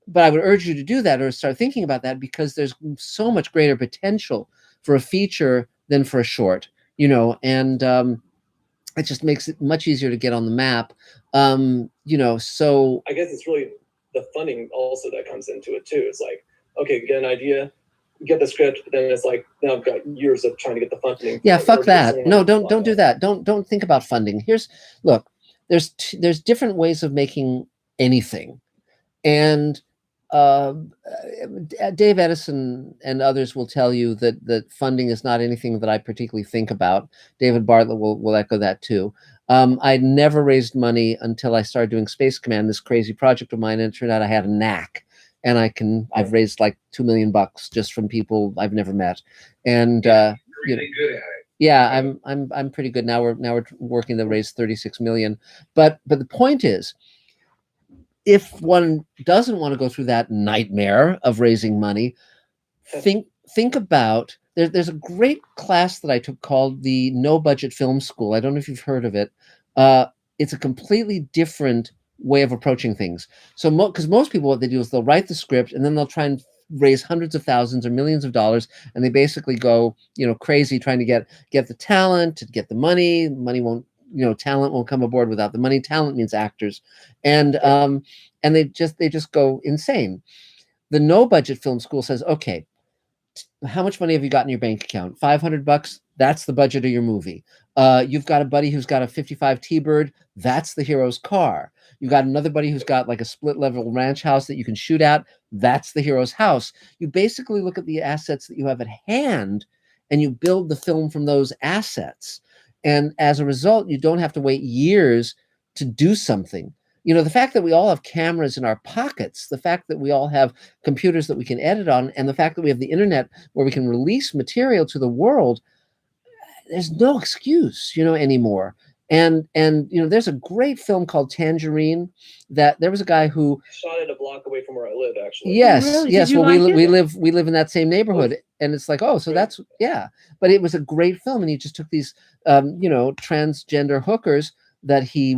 but I would urge you to do that or start thinking about that because there's so much greater potential for a feature than for a short. And it just makes it much easier to get on the map. So I guess it's really the funding also that comes into it too. It's like, okay, you get an idea, you get the script, but then it's like, now I've got years of trying to get the funding. Yeah, fuck that. No, don't do that. Don't think about funding. There's different ways of making anything. And Dave Edison and others will tell you that funding is not anything that I particularly think about. David Bartlett will echo that too. I never raised money until I started doing Space Command, this crazy project of mine, and it turned out I had a knack. And I've raised like $2 million just from people I've never met. And really good at it. Yeah, I'm pretty good now. We're working to raise 36 million. But the point is, if one doesn't want to go through that nightmare of raising money, think about there's a great class that I took called the No Budget Film School. I don't know if you've heard of it. It's a completely different way of approaching things. So because most people, what they do is they'll write the script and then they'll try and raise hundreds of thousands or millions of dollars, and they basically go crazy trying to get the talent, to get the money. Money won't, talent won't come aboard without the money. Talent means actors, and they just go insane. The No Budget Film School says, okay, how much money have you got in your bank account? $500. That's the budget of your movie. You've got a buddy who's got a 55 T-Bird. That's the hero's car. You've got another buddy who's got like a split level ranch house that you can shoot at. That's the hero's house. You basically look at the assets that you have at hand and you build the film from those assets. And as a result, you don't have to wait years to do something. The fact that we all have cameras in our pockets, the fact that we all have computers that we can edit on, and the fact that we have the internet where we can release material to the world, there's no excuse, anymore. And there's a great film called Tangerine that there was a guy who shot it a block away from where I live, actually. Yes, really? yes. Well, Like we live in that same neighborhood, and it's like, oh, so that's But it was a great film, and he just took these transgender hookers that he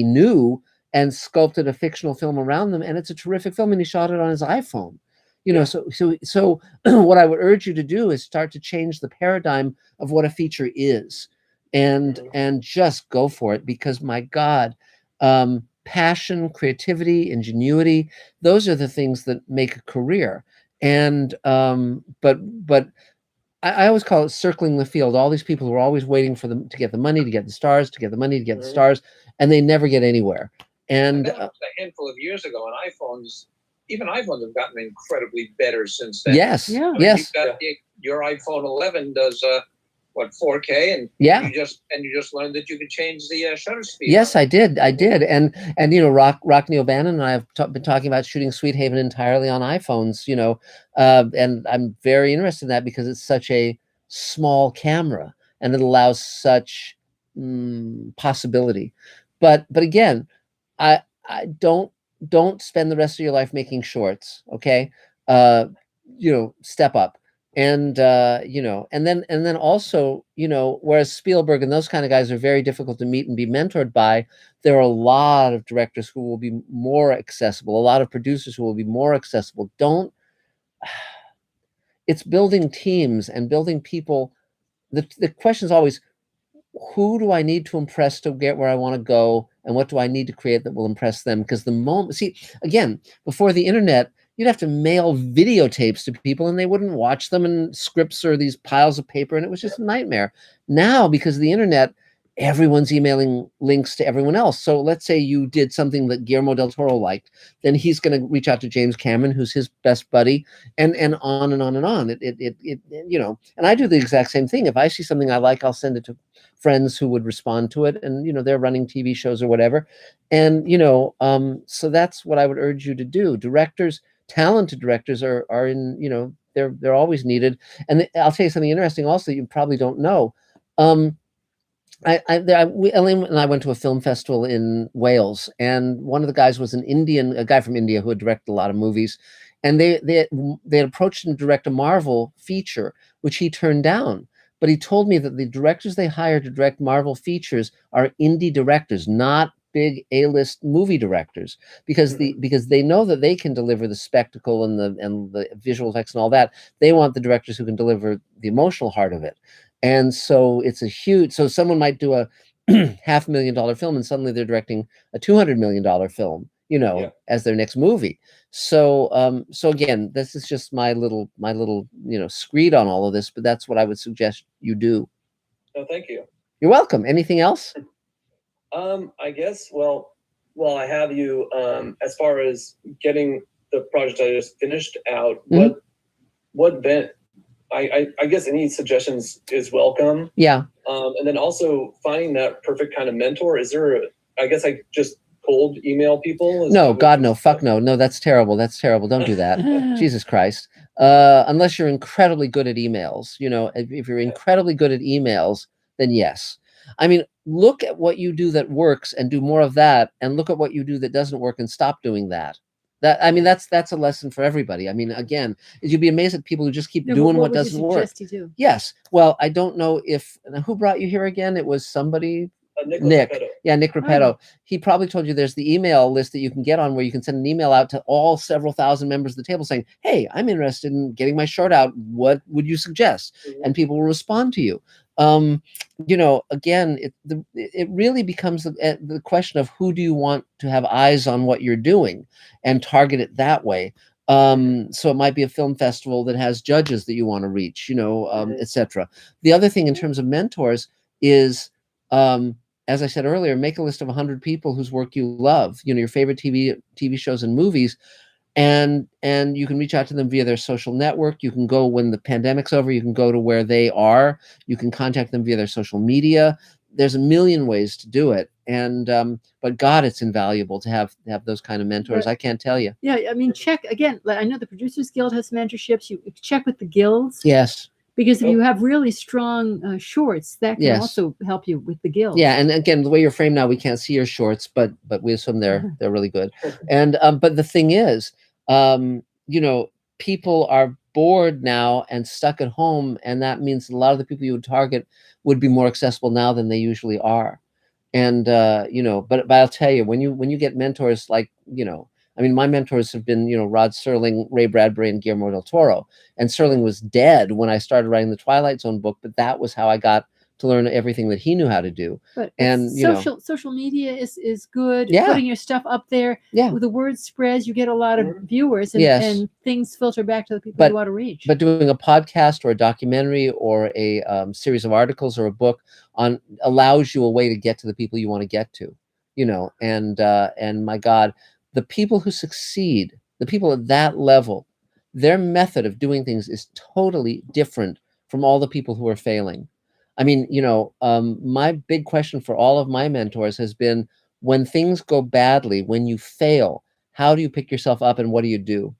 knew and sculpted a fictional film around them, and it's a terrific film, and he shot it on his iPhone. So what I would urge you to do is start to change the paradigm of what a feature is, and just go for it, because my God, passion, creativity, ingenuity, those are the things that make a career. And but I always call it circling the field. All these people who are always waiting for them to get the money, to get the stars, to get the money, to get the stars, and they never get anywhere. And that was a handful of years ago, and even iPhones have gotten incredibly better since then. Yes, yeah. Yes. You've got your iPhone 11 does 4K, and yeah. you just learned that you could change the shutter speed. Yes, I did, and Rockney O'Bannon and I have been talking about shooting Sweet Haven entirely on iPhones, and I'm very interested in that because it's such a small camera and it allows such possibility. But again, I don't spend the rest of your life making shorts, okay? Step up. And and then also, whereas Spielberg and those kind of guys are very difficult to meet and be mentored by, there are a lot of directors who will be more accessible, a lot of producers who will be more accessible. It's building teams and building people. The question is always, who do I need to impress to get where I want to go, and what do I need to create that will impress them? Because again, before the internet, you'd have to mail videotapes to people and they wouldn't watch them, and scripts or these piles of paper, and it was just a nightmare. Now, because of the internet, everyone's emailing links to everyone else. So let's say you did something that Guillermo del Toro liked, then he's going to reach out to James Cameron, who's his best buddy, and on and on and on. And I do the exact same thing. If I see something I like, I'll send it to friends who would respond to it, and they're running TV shows or whatever. And so that's what I would urge you to do. Talented directors are in, they're always needed. And I'll tell you something interesting also that you probably don't know. Elaine and I went to a film festival in Wales, and one of the guys was a guy from India who had directed a lot of movies, and they had approached him to direct a Marvel feature, which he turned down. But he told me that the directors they hired to direct Marvel features are indie directors, not big A-list movie directors, because they know that they can deliver the spectacle and the visual effects and all that. They want the directors who can deliver the emotional heart of it. And so so someone might do a $500,000 film and suddenly they're directing a $200 million film, as their next movie. So again, this is just my little screed on all of this, but that's what I would suggest you do. Oh, thank you. You're welcome. Anything else? I guess, well, I have you, as far as getting the project I just finished out, what bent? I guess any suggestions is welcome. Yeah. And then also finding that perfect kind of mentor. I guess I just cold email people? No, God, no, fuck no. No, that's terrible. That's terrible. Don't do that. Jesus Christ. Unless you're incredibly good at emails, if you're incredibly good at emails, then yes. I mean, look at what you do that works and do more of that, and look at what you do that doesn't work and stop doing that. That's a lesson for everybody. I mean, again, you'd be amazed at people who just keep doing what doesn't work. You do? Yes. Well, I don't know who brought you here again? It was somebody. Nick. Repetto. Yeah, Nick Repetto. He probably told you there's the email list that you can get on where you can send an email out to all several thousand members of the table saying, hey, I'm interested in getting my short out. What would you suggest? And people will respond to you. Again, it really becomes the question of who do you want to have eyes on what you're doing and target it that way. So it might be a film festival that has judges that you want to reach, etc. The other thing in terms of mentors is, as I said earlier, make a list of 100 people whose work you love, your favorite TV shows and movies, and you can reach out to them via their social network. You can go, when the pandemic's over, you can go to where they are. You can contact them via their social media. There's a million ways to do it. And but God, it's invaluable to have those kind of mentors. But, I can't tell you. Yeah, I mean, check again. I know the Producers Guild has mentorships. You check with the guilds. Yes. Because if you have really strong shorts, that can also help you with the guild. Yeah, and again, the way you're framed now, we can't see your shorts, but we assume they're really good. And but the thing is, people are bored now and stuck at home, and that means a lot of the people you would target would be more accessible now than they usually are. And but I'll tell you, when you get mentors like my mentors have been, Rod Serling, Ray Bradbury, and Guillermo del Toro. And Serling was dead when I started writing the Twilight Zone book, but that was how I got to learn everything that he knew how to do. But and social media is good. Yeah. Putting your stuff up there. Yeah. With the word spreads, you get a lot of viewers, and, Yes. and things filter back to the people you want to reach. But doing a podcast or a documentary or a series of articles or a book allows you a way to get to the people you want to get to, and my God, the people who succeed, the people at that level, their method of doing things is totally different from all the people who are failing. I mean, my big question for all of my mentors has been, when things go badly, when you fail, how do you pick yourself up and what do you do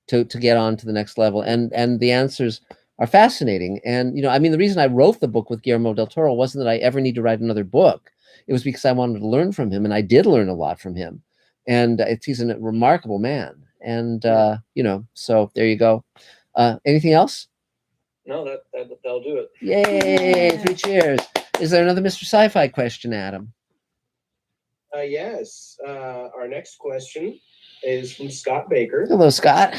to get on to the next level? And the answers are fascinating. And, the reason I wrote the book with Guillermo del Toro wasn't that I ever need to write another book. It was because I wanted to learn from him, and I did learn a lot from him. And he's a remarkable man. And, so there you go. Anything else? No, that'll do it. Yay, 3 cheers. Is there another Mr. Sci-Fi question, Adam? Yes. Our next question is from Scott Baker. Hello, Scott.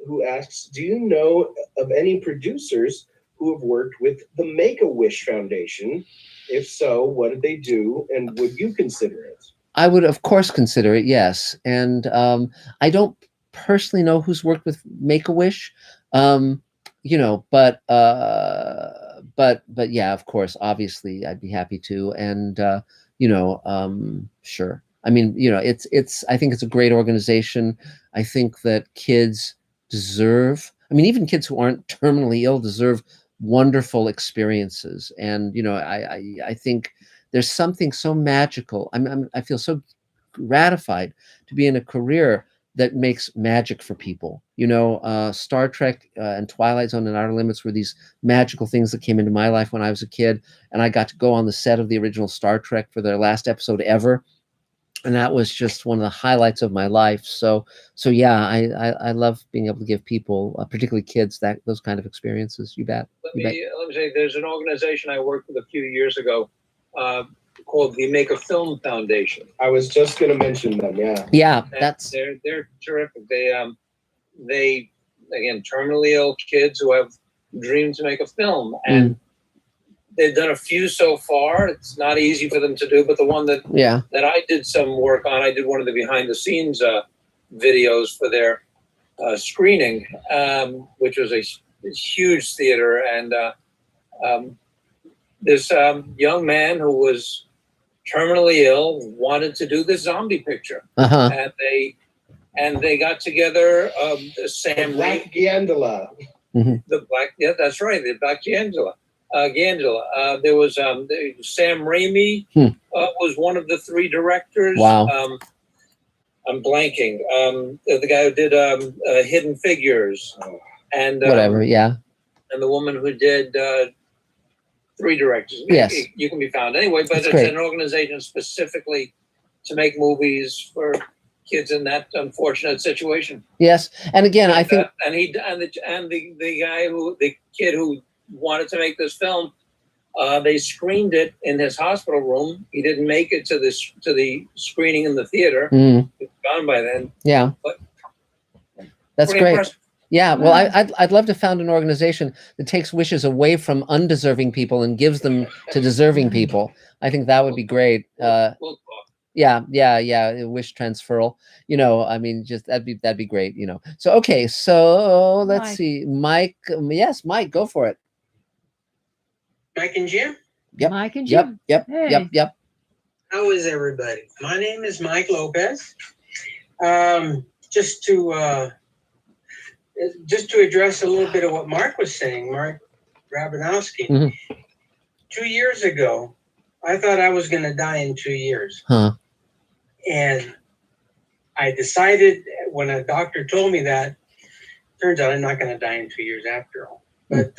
Who asks, do you know of any producers who have worked with the Make-A-Wish Foundation? If so, what did they do, and would you consider it? I would, of course, consider it, yes. And I don't personally know who's worked with Make-A-Wish, but yeah, of course, obviously, I'd be happy to. And sure. I mean, I think it's a great organization. I think that kids deserve, even kids who aren't terminally ill deserve wonderful experiences. And, I think there's something so magical. I feel so gratified to be in a career that makes magic for people. Star Trek and Twilight Zone and Outer Limits were these magical things that came into my life when I was a kid. And I got to go on the set of the original Star Trek for their last episode ever. And that was just one of the highlights of my life. So yeah, I love being able to give people, particularly kids, those kind of experiences. You bet. Let me say, there's an organization I worked with a few years ago called the Make a Film Foundation. I was just going to mention them. Yeah. Yeah, and they're terrific. They again, terminally ill kids who have dreamed to make a film, and they've done a few so far. It's not easy for them to do, but the one that I did some work on, I did one of the behind the scenes videos for their screening, which was a huge theater. And this young man who was terminally ill wanted to do this zombie picture, and they got together. Sam Black Giandola. The Black, yeah, that's right, the Black Giandola. There was Sam Raimi was one of the 3 directors. Wow. I'm blanking. The guy who did Hidden Figures, and whatever. Yeah. And the woman who did 3 directors. Yes. You can be found anyway, but it's an organization specifically to make movies for kids in that unfortunate situation. Yes, and again, I think, the kid who wanted to make this film, they screened it in his hospital room. He didn't make it to the screening in the theater. He was gone by then. Yeah, but that's great. Impressive. Yeah, well, I'd love to found an organization that takes wishes away from undeserving people and gives them to deserving people. I think that would be great. Yeah. Wish transferal. Just that'd be great. So okay, so let's see, Mike. Yes, Mike, go for it. Mike and Jim. Yep. Mike and Jim. Yep. Hey. Yep. How is everybody? My name is Mike Lopez. Just to address a little bit of what Mark was saying, Mark Rabinowski. 2 years ago, I thought I was going to die in 2 years. And I decided when a doctor told me that, turns out I'm not going to die in 2 years after all. But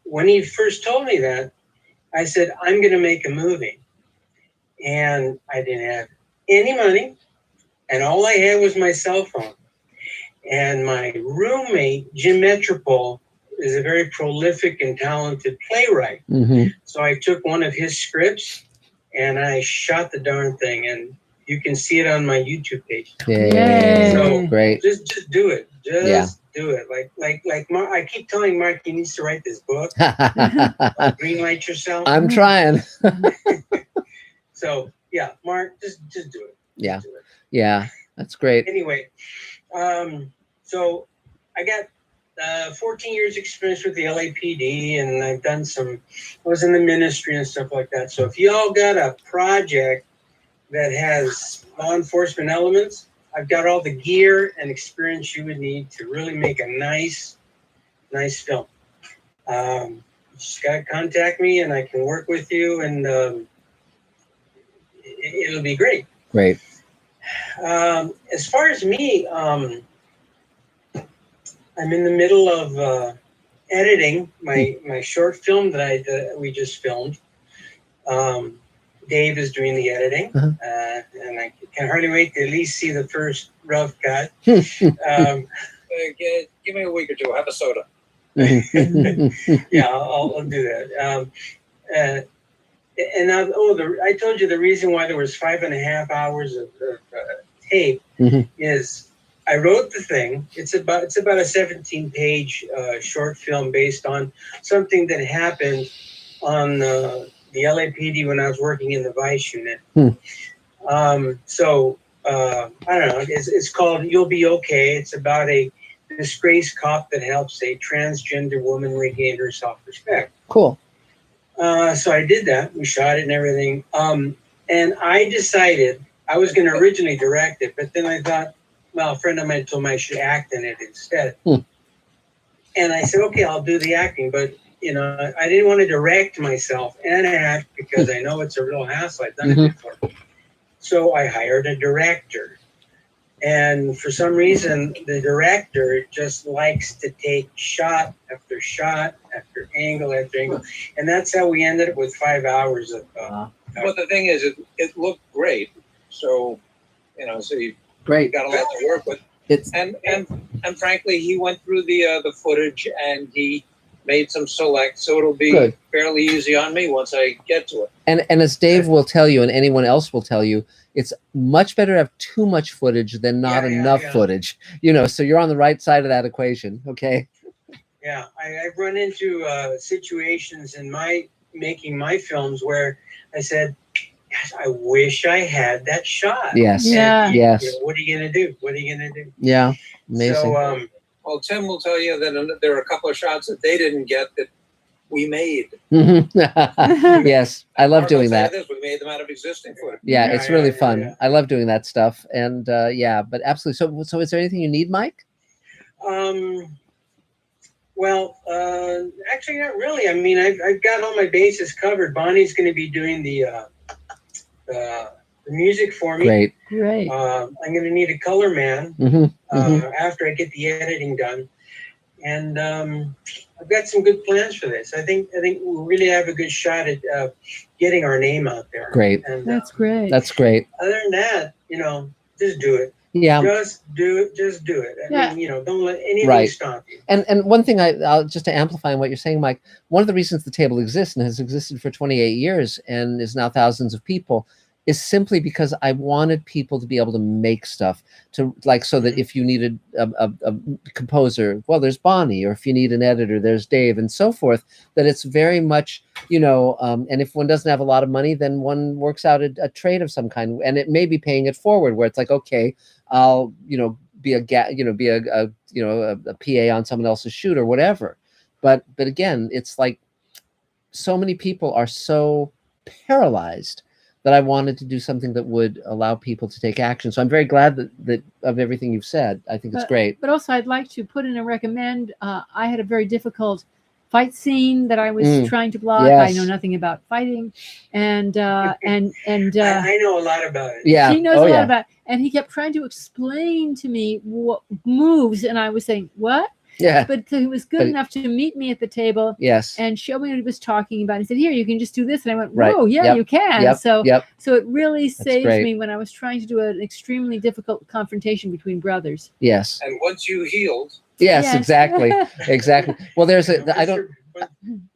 when he first told me that, I said, I'm going to make a movie. And I didn't have any money. And all I had was my cell phone. And my roommate, Jim Metropole, is a very prolific and talented playwright. So I took one of his scripts and I shot the darn thing. And you can see it on my YouTube page. Yeah. So Great. Just do it. Just do it. Like Mark, I keep telling Mark he needs to write this book. Greenlight yourself. I'm trying. So yeah, Mark, just do it. Yeah. Yeah. That's great. Anyway, so I got 14 years experience with the LAPD, and I've done I was in the ministry and stuff like that. So if y'all got a project that has law enforcement elements, I've got all the gear and experience you would need to really make a nice film. You just got to contact me and I can work with you, and it'll be great. Great. As far as me, I'm in the middle of editing my short film that we just filmed. Dave is doing the editing, and I can hardly wait to at least see the first rough cut. Give me a week or two. I'll have a soda. Yeah, I'll do that. And I told you the reason why there was 5.5 hours of tape is I wrote the thing. It's about a 17-page short film based on something that happened on the LAPD when I was working in the Vice unit. So I don't know. It's called "You'll Be Okay." It's about a disgraced cop that helps a transgender woman regain her self-respect. Cool. So I did that. We shot it and everything. And I decided I was going to originally direct it, but then I thought, well, a friend of mine told me I should act in it instead. And I said, okay, I'll do the acting, but I didn't want to direct myself and act because I know it's a real hassle. I've done it before. So I hired a director. And for some reason, the director just likes to take shot after shot after angle after angle. And that's how we ended up with 5 hours of. But the thing is, it looked great. So, so you got a lot to work with. And frankly, he went through the footage and he made some selects, so it'll be fairly easy on me once I get to it. And as Dave will tell you, and anyone else will tell you, it's much better to have too much footage than not enough footage. So you're on the right side of that equation. Okay. Yeah, I've run into situations in making my films where I said, gosh, I wish I had that shot. Yes. And, Yes. What are you gonna do? What are you gonna do? Yeah. Amazing. So, well, Tim will tell you that there are a couple of shots that they didn't get that we made. Yes, I love doing that. We made them out of existing footage. Yeah, it's really fun. I love doing that stuff. And but absolutely. So is there anything you need, Mike? Well, actually, not really. I mean, I've got all my bases covered. Bonnie's going to be doing the music for me. Great. I'm going to need a color man after I get the editing done, and I've got some good plans for this. I think we really have a good shot at getting our name out there. Great. And, That's great. That's great. Other than that, just do it. Yeah. Just do it. Just do it. I mean, don't let anything stop you. And one thing I'll just to amplify on what you're saying, Mike, one of the reasons the table exists and has existed for 28 years and is now thousands of people is simply because I wanted people to be able to make stuff so that if you needed a composer, well, there's Bonnie, or if you need an editor, there's Dave, and so forth, that it's very much, and if one doesn't have a lot of money, then one works out a trade of some kind, and it may be paying it forward where it's like, okay, I'll, be a PA on someone else's shoot or whatever. But again, it's like so many people are so paralyzed that I wanted to do something that would allow people to take action. So I'm very glad that of everything you've said. I think it's great. But also I'd like to put in a recommend. I had a very difficult fight scene that I was trying to block. Yes. I know nothing about fighting. And I know a lot about it. Yeah. He knows a lot about it. And he kept trying to explain to me what moves. And I was saying, what? Yeah. But he was good enough to meet me at the table and show me what he was talking about. He said, here, you can just do this. And I went, whoa, yeah, you can. So it really saved me when I was trying to do an extrently difficult confrontation between brothers. Yes. And once you healed. Yes. Exactly. Exactly. Well, I don't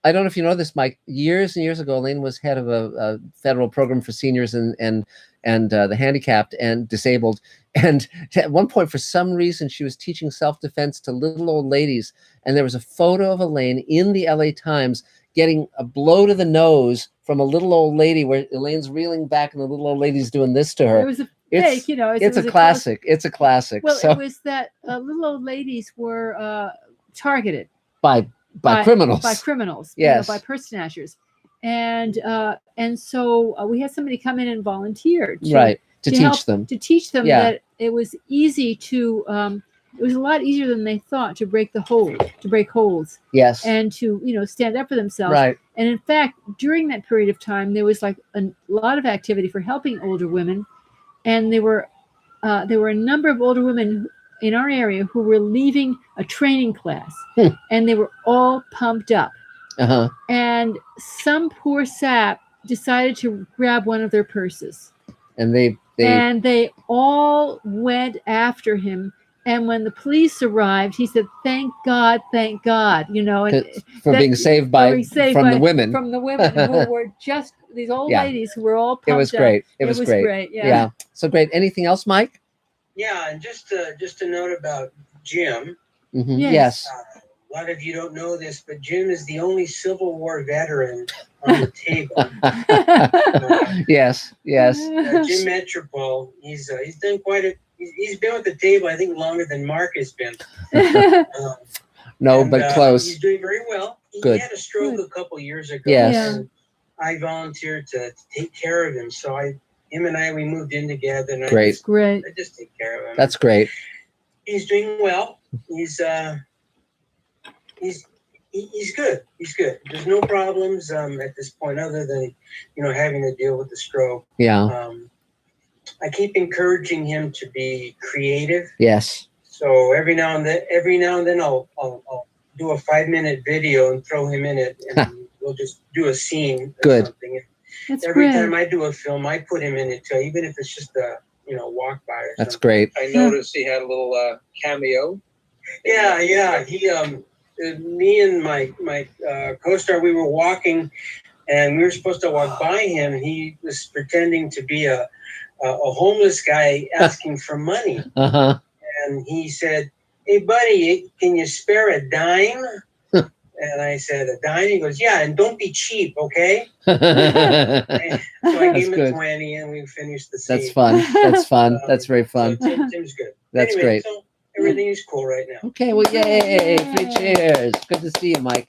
know if you know this, Mike. Years and years ago, Elaine was head of a federal program for seniors and and the handicapped and disabled. And at one point, for some reason, she was teaching self-defense to little old ladies. And there was a photo of Elaine in the LA Times getting a blow to the nose from a little old lady, where Elaine's reeling back and the little old lady's doing this to her. It was a fake, It's a classic. It's a classic. Well, So, it was that little old ladies were targeted by criminals. By criminals. Yes. By purse snatchers. And so we had somebody come in and volunteer to teach them that it was easy to it was a lot easier than they thought to break holds. Yes. And to stand up for themselves. Right. And in fact, during that period of time, there was like a lot of activity for helping older women, and there were a number of older women in our area who were leaving a training class, and they were all pumped up. Uh-huh. And some poor sap decided to grab one of their purses. And they all went after him. And when the police arrived, he said, thank God, and for being saved from the women. From the women who were just these old ladies who were all pumped up. It was great. It was great. Yeah. So great. Anything else, Mike? Yeah, and just a note about Jim. Mm-hmm. Yes. A lot of you don't know this, but Jim is the only Civil War veteran on the table. Yes. Jim Metropole, he's done quite a. He's been with the table, I think, longer than Mark has been. But close. He's doing very well. He had a stroke a couple years ago. Yes. And I volunteered to take care of him. So him and I, we moved in together. And Great. I just take care of him. That's great. He's doing well. He's good. He's good. There's no problems at this point, other than having to deal with the stroke. Yeah. I keep encouraging him to be creative. Yes. So every now and then I'll do a 5-minute video and throw him in it, and we'll just do a scene. Good. Something. That's every great. time I do a film, I put him in it too, even if it's just a walk by or That's something. great. I noticed he had a little cameo. Yeah. He me and my co-star, we were walking, and we were supposed to walk by him. He was pretending to be a homeless guy asking for money. Uh-huh. And he said, "Hey, buddy, can you spare a dime?" And I said, "A dime?" He goes, "Yeah, and don't be cheap, okay?" So I gave him a 20, and we finished the scene. That's fun. That's very fun. So Tim's good. That's anyway, great. So everything is cool right now. Okay, well, yay! 3 cheers. Good to see you, Mike.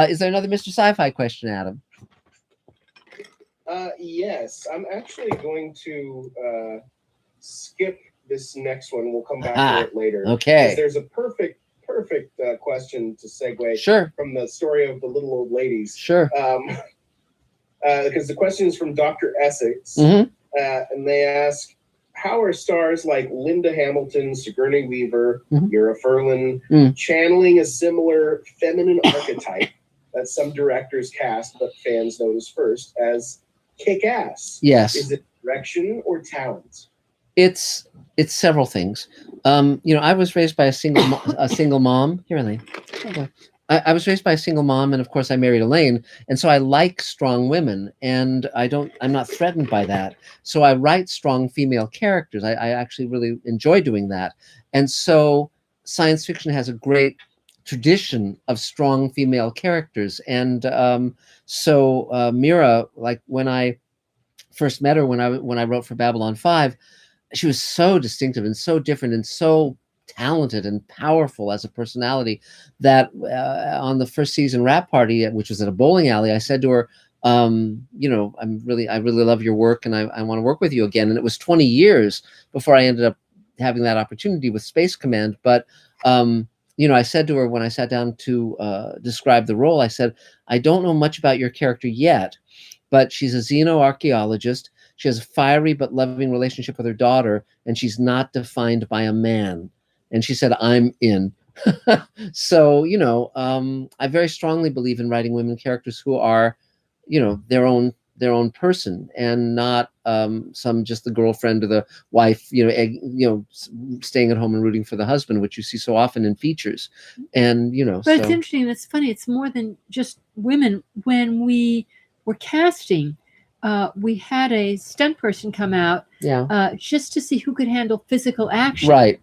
Is there another Mr. Sci-Fi question, Adam? Yes, I'm actually going to skip this next one. We'll come back to it later. Okay. There's a perfect question to segue from the story of the little old ladies. Sure. Because the question is from Dr. Essex, Mm-hmm. And they ask, how are stars like Linda Hamilton, Sigourney Weaver, Mira Furlan channeling a similar feminine archetype that some directors cast but fans notice first as kick-ass? Yes. Is it direction or talent? It's several things. I was raised by a single mom. Here, Elaine. I was raised by a single mom, and of course I married Elaine, and so I like strong women, and I'm not threatened by that. So I write strong female characters. I actually really enjoy doing that. And so science fiction has a great tradition of strong female characters. And so Mira, like when I first met her, when I wrote for Babylon 5, she was so distinctive and so different and so talented and powerful as a personality that on the first season wrap party, which was at a bowling alley, I said to her, I really love your work, and I want to work with you again. And it was 20 years before I ended up having that opportunity with Space Command. But I said to her when I sat down to describe the role, I said, I don't know much about your character yet, but she's a xenoarchaeologist. She has a fiery but loving relationship with her daughter, and she's not defined by a man. And she said, I'm in. So, I very strongly believe in writing women characters who are, their own person, and not just the girlfriend or the wife, staying at home and rooting for the husband, which you see so often in features. And, But it's interesting. It's funny. It's more than just women. When we were casting, we had a stunt person come out just to see who could handle physical action. Right.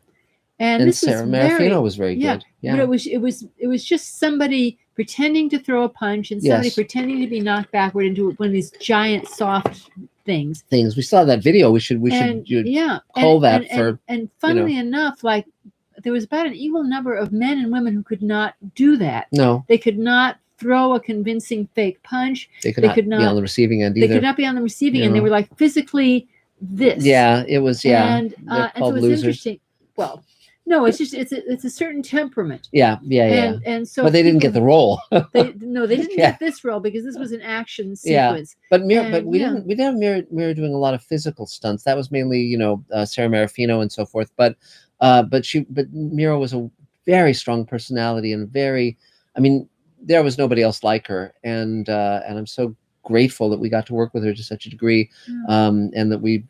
And this Sarah Marafino was very good. Yeah. But it was just somebody pretending to throw a punch and somebody pretending to be knocked backward into one of these giant soft things. We saw that video. We should call that for. And funnily enough, like there was about an equal number of men and women who could not do that. No, they could not throw a convincing fake punch. They could not be on the receiving end either. They could not be on the receiving end. They were like physically this. Yeah, it was. Yeah, and so it's interesting. Well. No, it's just it's a certain temperament. Yeah. And so, but they didn't get the role. they didn't get this role because this was an action sequence. But we didn't have Mira doing a lot of physical stunts. That was mainly Sarah Marafino and so forth. But Mira was a very strong personality and there was nobody else like her, and I'm so grateful that we got to work with her to such a degree, and that we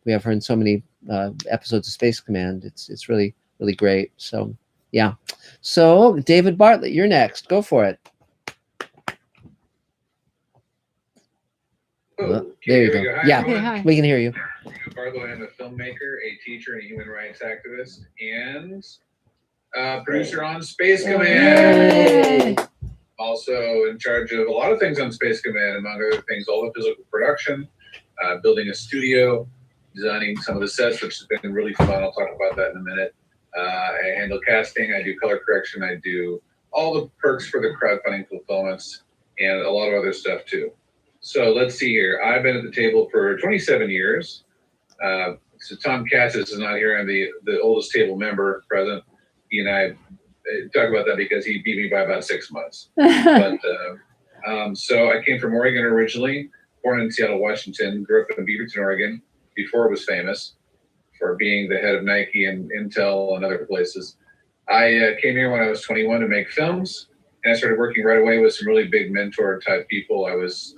have her in so many episodes of Space Command. It's really great. So yeah. So David Bartlett, you're next. Go for it. There you go. Hi, we can hear you. Bartlett, I'm a filmmaker, a teacher, and a human rights activist, and producer on Space Command. Also in charge of a lot of things on Space Command, among other things, all the physical production, building a studio, designing some of the sets, which has been really fun. I'll talk about that in a minute. I handle casting, I do color correction, I do all the perks for the crowdfunding fulfillments, and a lot of other stuff too. So let's see here. I've been at the table for 27 years. So Tom Cassis is not here. I'm the oldest table member present. He and I talk about that because he beat me by about 6 months. But so I came from Oregon originally, born in Seattle, Washington, grew up in Beaverton, Oregon, before it was famous for being the head of Nike and Intel and other places. I came here when I was 21 to make films, and I started working right away with some really big mentor type people. I was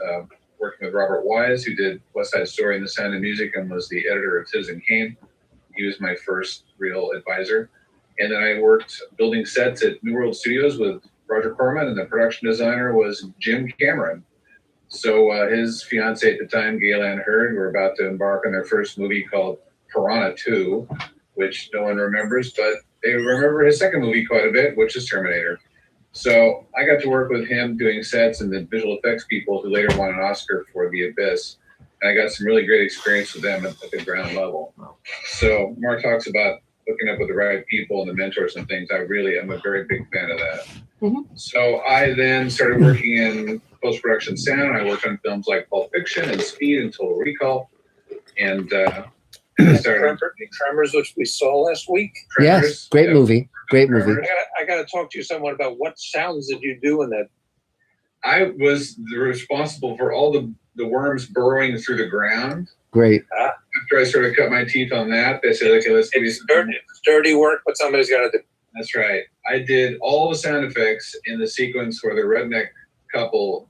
working with Robert Wise, who did West Side Story and The Sound of Music and was the editor of Citizen Kane. He was my first real advisor. And then I worked building sets at New World Studios with Roger Corman, and the production designer was Jim Cameron. So his fiance at the time, Gaylan Hurd, were about to embark on their first movie called Piranha 2, which no one remembers, but they remember his second movie quite a bit, which is Terminator. So I got to work with him doing sets and the visual effects people who later won an Oscar for The Abyss. And I got some really great experience with them at the ground level. So Mark talks about hooking up with the right people and the mentors and things. I'm a very big fan of that. Mm-hmm. So I then started working in post-production sound. I worked on films like Pulp Fiction and Speed and Total Recall. And I started Tremors, which we saw last week. Yes, great movie. Great movie. I got to talk to you somewhat about what sounds did you do in that? I was responsible for all the worms burrowing through the ground. Great. After I sort of cut my teeth on that, they said, okay, let's give you some dirty work, but somebody's got to do. That's right. I did all the sound effects in the sequence where the redneck couple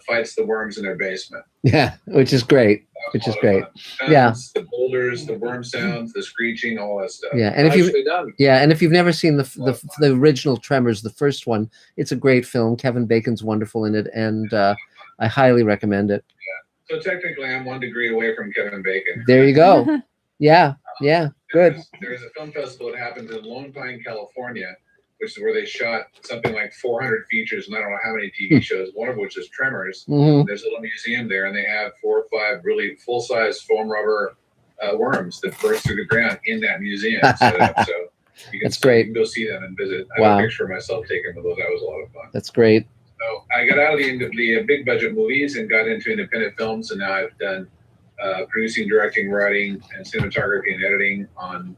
fights the worms in their basement. Yeah, which is great. Sounds, the boulders, the worm sounds, the screeching, all that stuff. Yeah, and if you've never seen the original Tremors, the first one, it's a great film. Kevin Bacon's wonderful in it, and I highly recommend it. Yeah. So technically, I'm 1 degree away from Kevin Bacon. There you go. Yeah, good. There's a film festival that happens in Lone Pine, California, which is where they shot something like 400 features, and I don't know how many TV shows, one of which is Tremors. Mm-hmm. There's a little museum there, and they have 4 or 5 really full-size foam rubber worms that burst through the ground in that museum. So you can great. You can go see them and visit. I have a picture of myself taken with those. That was a lot of fun. That's great. So I got out of the big budget movies and got into independent films, and now I've done producing, directing, writing, and cinematography and editing on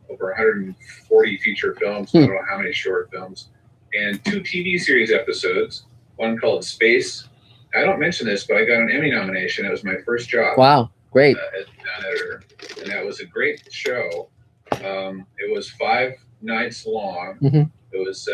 over 140 feature films. I don't know how many short films, and 2 TV series episodes. One called Space. I don't mention this, but I got an Emmy nomination. It was my first job. Wow, great. As sound editor, and that was a great show. It was 5 nights long. Mm-hmm. It was.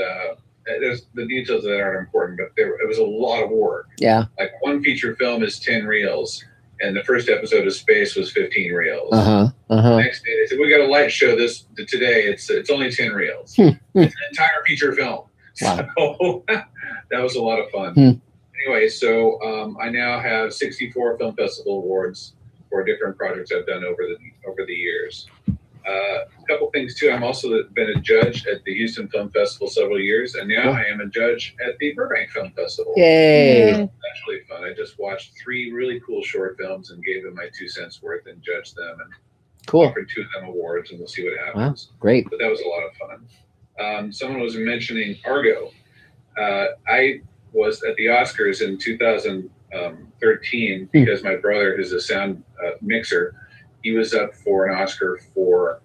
There's the details of that aren't important, but it was a lot of work. Yeah. Like one feature film is 10 reels, and the first episode of Space was 15 reels. Next day they said, we got a light show today. It's only 10 reels. It's an entire feature film. Wow. So that was a lot of fun. Anyway, so I now have 64 film festival awards for different projects I've done over the years. A couple things too. I'm also been a judge at the Houston Film Festival several years, and now I am a judge at the Burbank Film Festival. Yay! That's really fun. I just watched 3 really cool short films and gave them my 2 cents worth and judged them and offered 2 of them awards, and we'll see what happens. Wow, great. But that was a lot of fun. Someone was mentioning Argo. I was at the Oscars in 2013 because my brother, who's a sound mixer, he was up for an Oscar for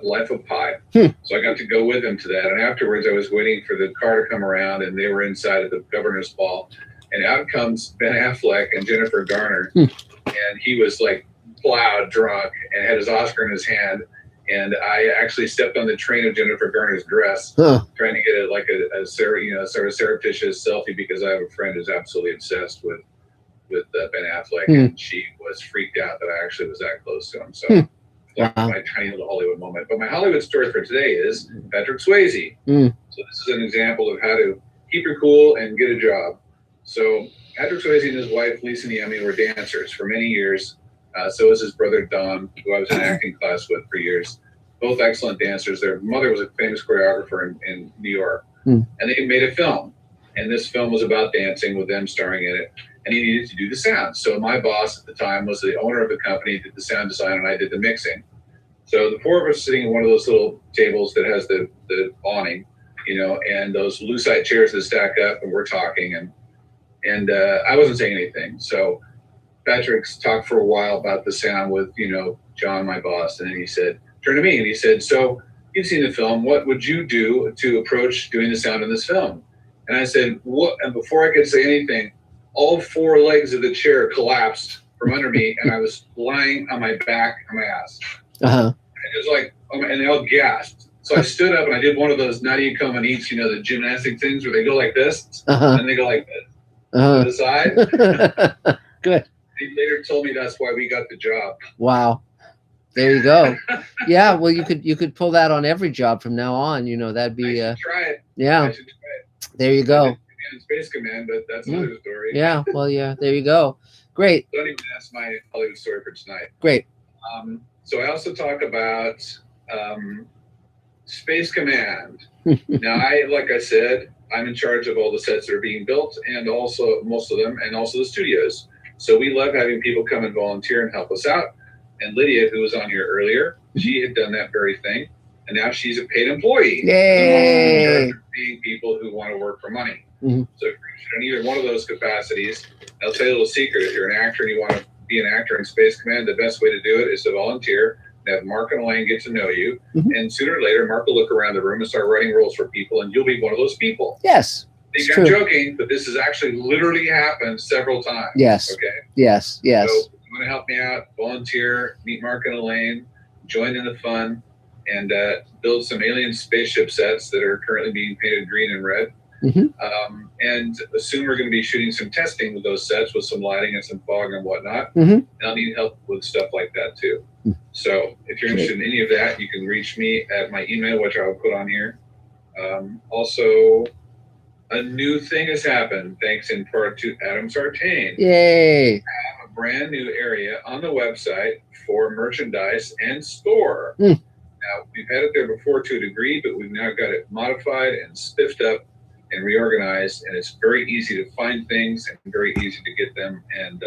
Life of Pi. So I got to go with him to that. And afterwards, I was waiting for the car to come around, and they were inside of the governor's ball. And out comes Ben Affleck and Jennifer Garner. And he was like plowed drunk and had his Oscar in his hand. And I actually stepped on the train of Jennifer Garner's dress, trying to get a sort of surreptitious selfie because I have a friend who's absolutely obsessed with Ben Affleck, and she was freaked out that I actually was that close to him. So my tiny little Hollywood moment. But my Hollywood story for today is Patrick Swayze. So this is an example of how to keep your cool and get a job. So Patrick Swayze and his wife Lisa Niemi were dancers for many years. So was his brother Don, who I was in acting class with for years. Both excellent dancers. Their mother was a famous choreographer in New York. And they made a film. And this film was about dancing with them starring in it. And he needed to do the sound. So my boss at the time was the owner of the company, did the sound design, and I did the mixing. So the 4 of us sitting in one of those little tables that has the awning, and those lucite chairs that stack up, and we're talking. And I wasn't saying anything. So Patrick's talked for a while about the sound with, John, my boss. And then he said, turned to me and he said, so you've seen the film. What would you do to approach doing the sound in this film? And I said, what? And before I could say anything, all 4 legs of the chair collapsed from under me, and I was lying on my back on my ass. And it was like, and they all gasped. So I stood up and I did one of those Nadia Comaneci, the gymnastic things where they go like this, and they go like this to the side. Good. He later told me that's why we got the job. Wow. There you go. Yeah. Well, you could pull that on every job from now on. That'd be. Try it. Yeah. I should try it. There you go. In Space Command, but that's another story. Yeah. Well, yeah. There you go. Great. Don't even ask my Hollywood story for tonight. Great. So I also talk about Space Command. Now, like I said, I'm in charge of all the sets that are being built, and also most of them, and also the studios. So we love having people come and volunteer and help us out. And Lydia, who was on here earlier, she had done that very thing, and now she's a paid employee. Yay! In charge of being people who want to work for money. So if you're in either one of those capacities, I'll tell you a little secret. If you're an actor and you want to be an actor in Space Command, the best way to do it is to volunteer and have Mark and Elaine get to know you. And sooner or later, Mark will look around the room and start writing roles for people, and you'll be one of those people. Yes. I think I'm joking, but this has actually literally happened several times. Yes. Okay. Yes. Yes. So if you want to help me out, volunteer, meet Mark and Elaine, join in the fun, and build some alien spaceship sets that are currently being painted green and red. And soon we're going to be shooting some testing with those sets with some lighting and some fog and whatnot. And I'll need help with stuff like that too. So if you're interested in any of that, you can reach me at my email, which I will put on here. Also, a new thing has happened thanks in part to Adam Sartain. Yay! I have a brand new area on the website for merchandise and store. Now, we've had it there before to a degree, but we've now got it modified and spiffed up and reorganized, and it's very easy to find things and very easy to get them and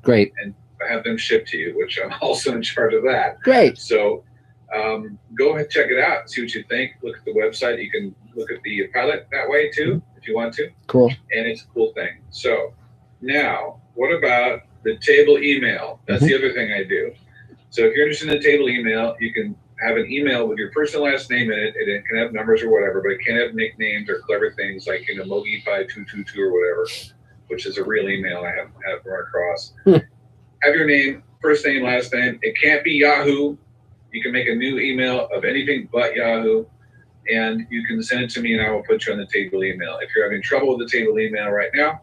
great and have them shipped to you, which I'm also in charge of that. Great. So go ahead, check it out, see what you think. Look at the website. You can look at the pilot that way too, if you want to. Cool. And it's a cool thing. So now, what about the table email? That's the other thing I do. So if you're interested in the table email, you can have an email with your first and last name in it, and it can have numbers or whatever, but it can't have nicknames or clever things like, Mogi5222 or whatever, which is a real email I have run across. Have your name, first name, last name. It can't be Yahoo. You can make a new email of anything but Yahoo, and you can send it to me, and I will put you on the table email. If you're having trouble with the table email right now,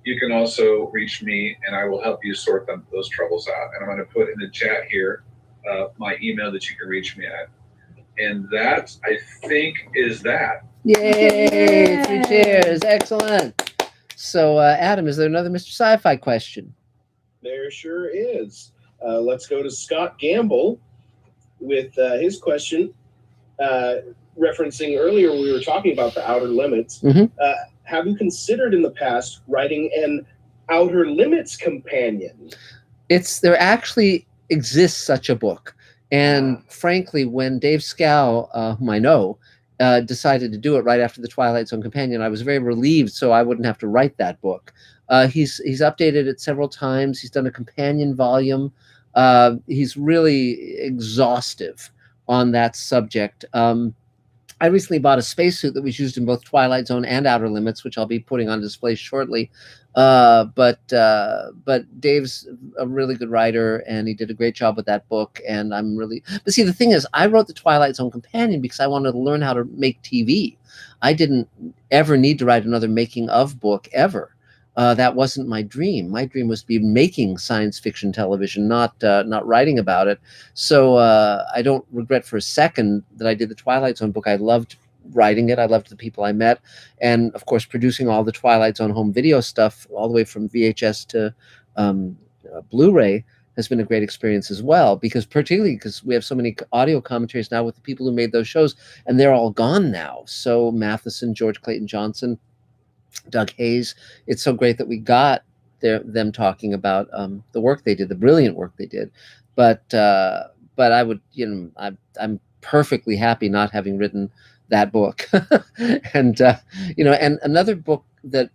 you can also reach me, and I will help you sort those troubles out. And I'm going to put in the chat here my email that you can reach me at. And that, I think, is that. Yay! 3 cheers. Excellent. So, Adam, is there another Mr. Sci-Fi question? There sure is. Let's go to Scott Gamble with his question. Referencing earlier, we were talking about the outer limits. Have you considered in the past writing an outer limits companion? There actually exists such a book. And frankly, when Dave Scow, whom I know, decided to do it right after the Twilight Zone Companion, I was very relieved so I wouldn't have to write that book. He's updated it several times. He's done a companion volume. He's really exhaustive on that subject. I recently bought a spacesuit that was used in both Twilight Zone and Outer Limits, which I'll be putting on display shortly. But Dave's a really good writer, and he did a great job with that book. And I'm really, but see, the thing is, I wrote the Twilight Zone Companion because I wanted to learn how to make TV. I didn't ever need to write another making of book ever. That wasn't my dream. My dream was to be making science fiction television, not writing about it. So I don't regret for a second that I did the Twilight Zone book. I loved writing it. I loved the people I met. And, of course, producing all the Twilight Zone home video stuff all the way from VHS to Blu-ray has been a great experience as well, particularly because we have so many audio commentaries now with the people who made those shows, and they're all gone now. So Matheson, George Clayton Johnson, Doug Hayes. It's so great that we got them talking about the work they did, the brilliant work they did. But I would, I'm perfectly happy not having written that book. And and another book that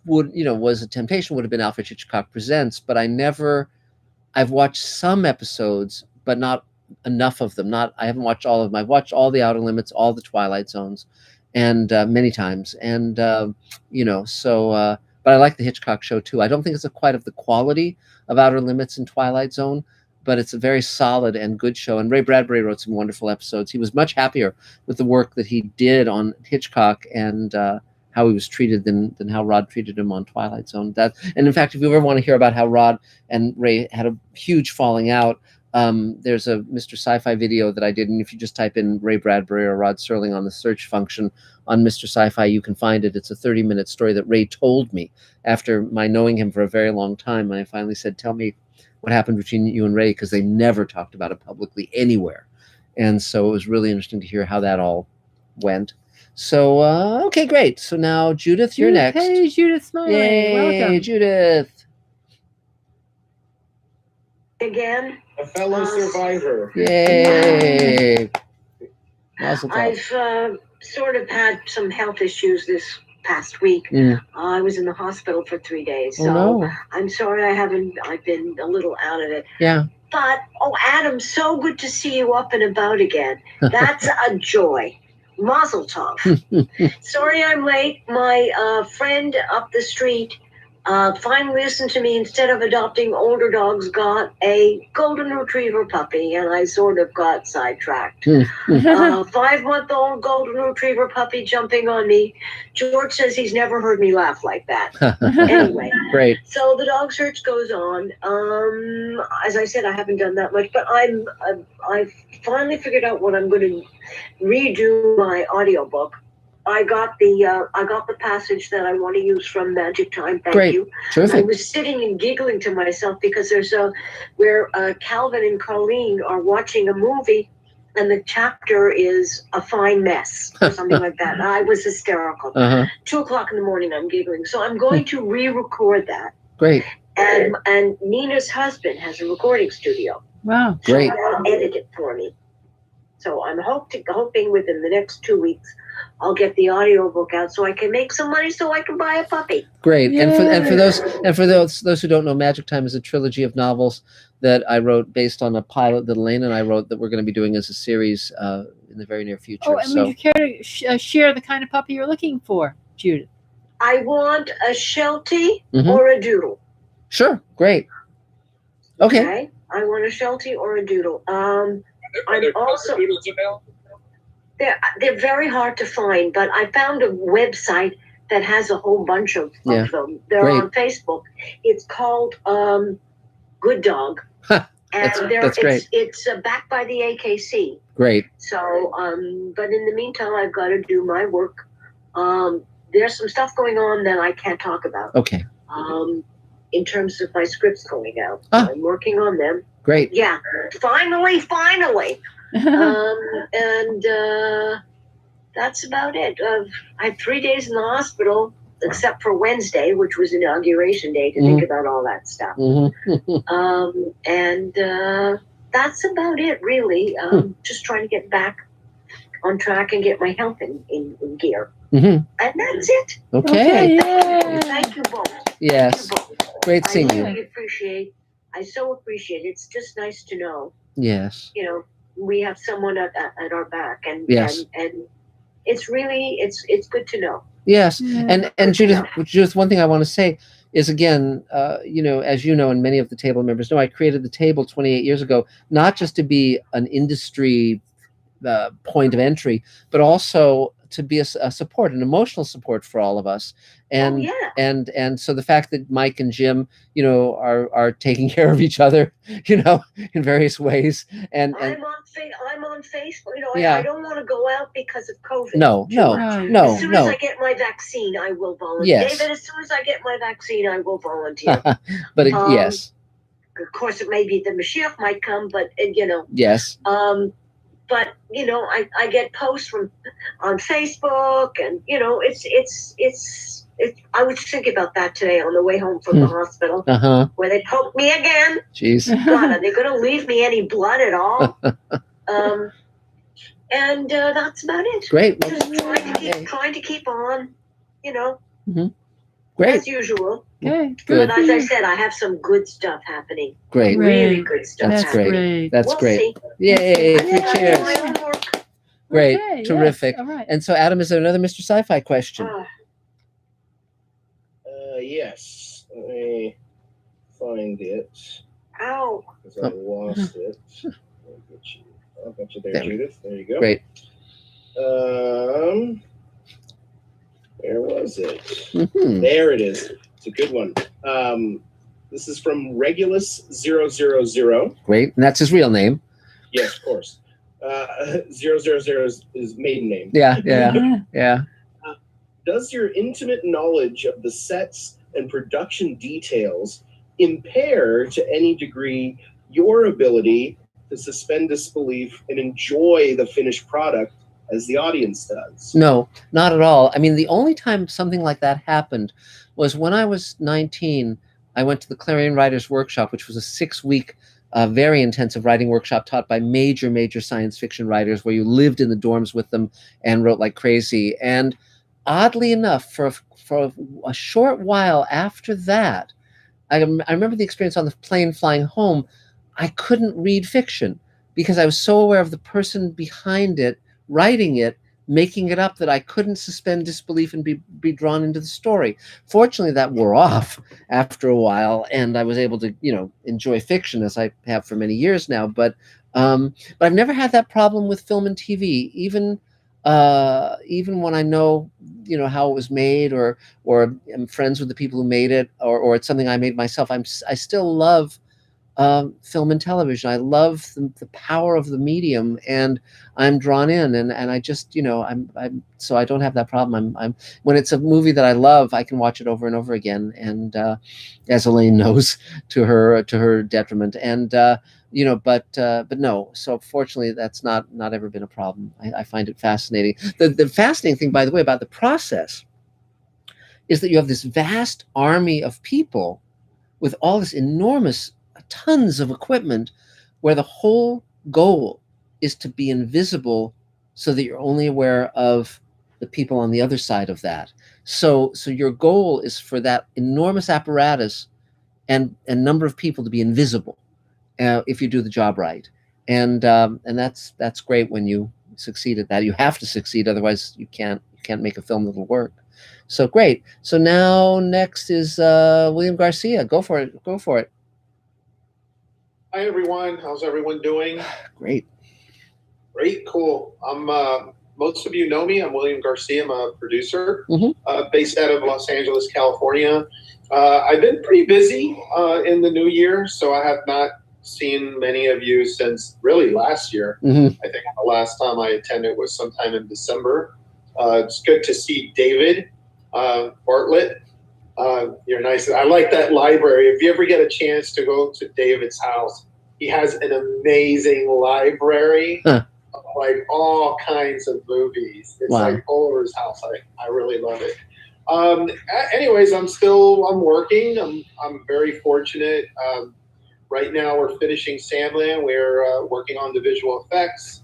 would, was a temptation would have been Alfred Hitchcock Presents. But I've watched some episodes, but not enough of them. I haven't watched all of them. I've watched all the Outer Limits, all the Twilight Zones, and many times. And but I like the Hitchcock show too. I don't think it's quite of the quality of Outer Limits and Twilight Zone, but it's a very solid and good show. And Ray Bradbury wrote some wonderful episodes. He was much happier with the work that he did on Hitchcock and how he was treated than how Rod treated him on Twilight Zone. And in fact, if you ever want to hear about how Rod and Ray had a huge falling out, there's a Mr. Sci-Fi video that I did, and if you just type in Ray Bradbury or Rod Serling on the search function on Mr. Sci-Fi, you can find it. It's a 30-minute story that Ray told me after my knowing him for a very long time. And I finally said, tell me what happened between you and Ray, because they never talked about it publicly anywhere. And so it was really interesting to hear how that all went. So, okay, great. So now, Judith, you're next. Hey, Judith Smiley. Yay, Welcome. Judith. Again. A fellow survivor. Yay. I've sort of had some health issues this past week. I was in the hospital for 3 days. So no. I'm sorry I've been a little out of it. Yeah. But, Adam, so good to see you up and about again. That's a joy. Mazel tov. Sorry I'm late. My friend up the street finally listened to me. Instead of adopting older dogs, got a golden retriever puppy, and I sort of got sidetracked. 5-month-old golden retriever puppy jumping on me. George says he's never heard me laugh like that. Anyway, great. So the dog search goes on. As I said, I haven't done that much, but I've finally figured out what I'm going to redo my audiobook. I got the passage that I want to use from Magic Time. Thank you. Terrific. I was sitting and giggling to myself because there's where Calvin and Colleen are watching a movie, and the chapter is a fine mess or something like that. I was hysterical. 2:00 in the morning, I'm giggling. So I'm going to re-record that. Great. And Nina's husband has a recording studio. Wow. So Great. they'll edit it for me. So I'm hoping within the next 2 weeks I'll get the audiobook out so I can make some money so I can buy a puppy. Great. And for those who don't know, Magic Time is a trilogy of novels that I wrote based on a pilot that Elaine and I wrote that we're going to be doing as a series in the very near future. Oh, and would you care to share the kind of puppy you're looking for, Judith? I want a Sheltie or a Doodle. Sure. Great. Okay. I want a Sheltie or a Doodle. I'm also they're very hard to find, but I found a website that has a whole bunch of them. They're on Facebook. It's called Good Dog. And that's great. It's backed by the AKC. Great. So, but in the meantime, I've got to do my work. there's some stuff going on that I can't talk about. Okay. In terms of my scripts going out. I'm working on them. Great. Yeah. Finally. And that's about it. I had 3 days in the hospital, except for Wednesday, which was inauguration day, to think about all that stuff. And that's about it, really. Just trying to get back on track and get my health in gear. And that's it. Okay. Thank you both. Yes. Great seeing you. I so appreciate it. It's just nice to know. Yes. You know, we have someone at our back, and Yes. and it's really it's good to know. Yes. And Judith, one thing I want to say is, again, you know, as you know, and many of the table members know, I created the table 28 years ago, not just to be an industry point of entry, but also to be a support, an emotional support for all of us. And and so the fact that Mike and Jim, you know, are taking care of each other, you know, in various ways. And I'm on Facebook. You know, Yeah. I don't want to go out because of COVID. No. As soon as I get my vaccine, I will volunteer. Yes. David, as soon as I get my vaccine, I will volunteer. But yes. Of course, it may be the Mashiach might come, but you know. Yes. But you know, I get posts on Facebook, and you know, it's. I was thinking about that today on the way home from the hospital, where they poked me again. Jeez. God, are they going to leave me any blood at all? And that's about it. Great. Just trying to keep on, you know. Great. As usual. Okay. Good. But as I said, I have some good stuff happening. Great. Really good stuff. That's happening. great. That's We'll great. see. Yay. Cheers. Great. Okay, yes, Terrific. all right. And so, Adam, is there another Mr. Sci-Fi question? Yes. Let me find it. Ow. Because I lost it. I'll get you there, There. Judith. There you go. Great. Where was it? There it is. It's a good one. This is from Regulus000. Great. And that's his real name. Yes, of course. 000 is his maiden name. Yeah. Does your intimate knowledge of the sets and production details impair to any degree your ability to suspend disbelief and enjoy the finished product as the audience does? No, not at all. I mean, the only time something like that happened was when I was 19. I went to the Clarion Writers Workshop, which was a 6-week, very intensive writing workshop taught by major science fiction writers, where you lived in the dorms with them and wrote like crazy. And oddly enough, for a short while after that, I remember the experience on the plane flying home. I couldn't read fiction because I was so aware of the person behind it, writing it, making it up, that I couldn't suspend disbelief and be drawn into the story. Fortunately, that wore off after a while, and I was able to, you know, enjoy fiction as I have for many years now. But I've never had that problem with film and TV, even when I know, you know, how it was made, or am friends with the people who made it, or it's something I made myself. I still love film and television. I love the power of the medium, and I'm drawn in, and I just, you know, so I don't have that problem. I'm when it's a movie that I love, I can watch it over and over again, and as Elaine knows, to her detriment, and you know, but no. So fortunately, that's not ever been a problem. I find it fascinating. The fascinating thing, by the way, about the process is that you have this vast army of people with all this enormous tons of equipment, where the whole goal is to be invisible so that you're only aware of the people on the other side of that. So your goal is for that enormous apparatus and number of people to be invisible if you do the job right. And that's great when you succeed at that. You have to succeed, otherwise you can't make a film that'll work. So great. So now next is William Garcia. Go for it. Hi everyone, how's everyone doing? Great, cool. I'm most of you know me. I'm William Garcia. I'm a producer based out of Los Angeles, California. I've been pretty busy in the new year, so I have not seen many of you since really last year. I think the last time I attended was sometime in December. It's good to see David Bartlett. You're nice. I like that library. If you ever get a chance to go to David's house, he has an amazing library of like all kinds of movies. It's like all over his house. I really love it. Anyways, I'm working. I'm very fortunate. Right now we're finishing Sandland. We're working on the visual effects.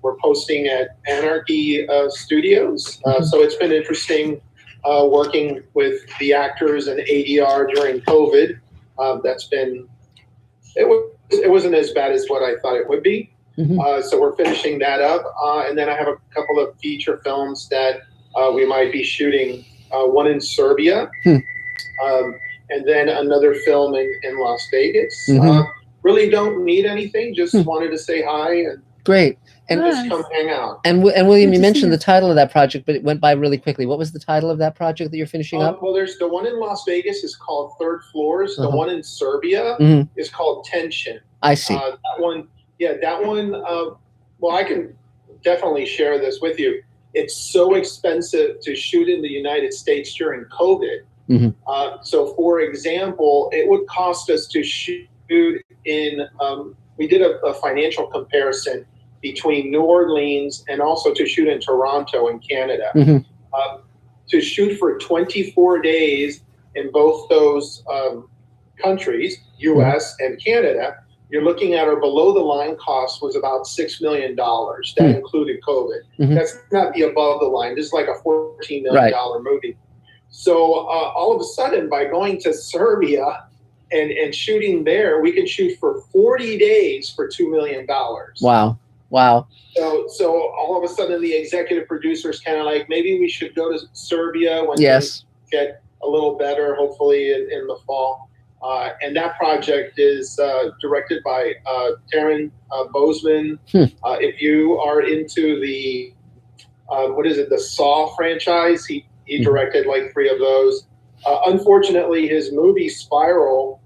We're posting at Anarchy Studios. So it's been interesting working with the actors and ADR during COVID. It wasn't as bad as what I thought it would be. So we're finishing that up. And then I have a couple of feature films that we might be shooting, one in Serbia, and then another film in Las Vegas. Really don't need anything, just wanted to say hi and great. And just come hang out. And William, you mentioned the title of that project, but it went by really quickly. What was the title of that project that you're finishing up? Well, there's the one in Las Vegas is called Third Floors. The one in Serbia is called Tension. I see. That one. Well, I can definitely share this with you. It's so expensive to shoot in the United States during COVID. So, for example, it would cost us to shoot in, we did a financial comparison between New Orleans and also to shoot in Toronto in Canada. To shoot for 24 days in both those countries, US and Canada, you're looking at our below the line cost was about $6 million. That included COVID. That's not the above the line. This is like a $14 million movie. So all of a sudden, by going to Serbia and shooting there, we can shoot for 40 days for $2 million. Wow. So all of a sudden, the executive producer is kind of like, maybe we should go to Serbia when things get a little better, hopefully in the fall. And that project is directed by Darren Bozeman. If you are into the, the Saw franchise, he directed like 3 of those. Unfortunately, his movie Spiral,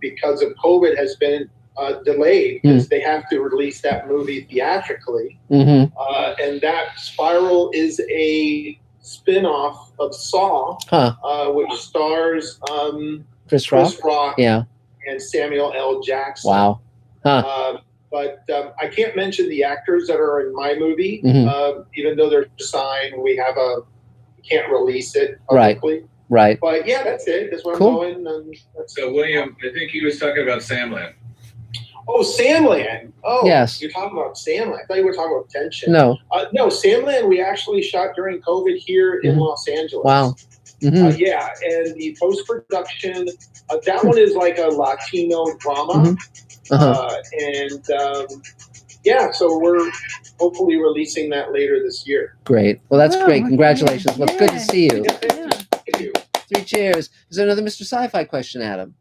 because of COVID, has been delayed because they have to release that movie theatrically. And that Spiral is a spin-off of Saw, which stars Chris Rock, and Samuel L. Jackson. Wow. But I can't mention the actors that are in my movie, even though they're signed. We can't release it publicly. Right. But yeah, that's it. That's where Cool. I'm going. So William, I think he was talking about Samland. Oh, Samland. Oh, yes. You're talking about Samland. I thought you were talking about Tension. No. No, Samland we actually shot during COVID here in Los Angeles. Wow. Yeah, and the post-production, that one is like a Latino drama. Yeah, so we're hopefully releasing that later this year. Great. Well, that's great. Congratulations. Well, it's good to see you. Thank you. 3 cheers. Is there another Mr. Sci-Fi question, Adam?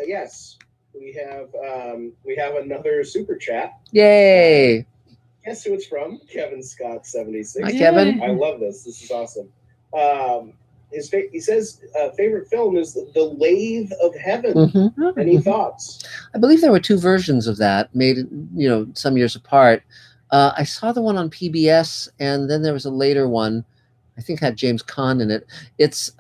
Yes, we have another super chat. Yay! Guess who it's from? Kevin Scott 76. Hi, Kevin. I love this. This is awesome. He says favorite film is the Lathe of Heaven. Any thoughts? I believe there were 2 versions of that made, some years apart. I saw the one on PBS, and then there was a later one. I think had James Caan in it. It's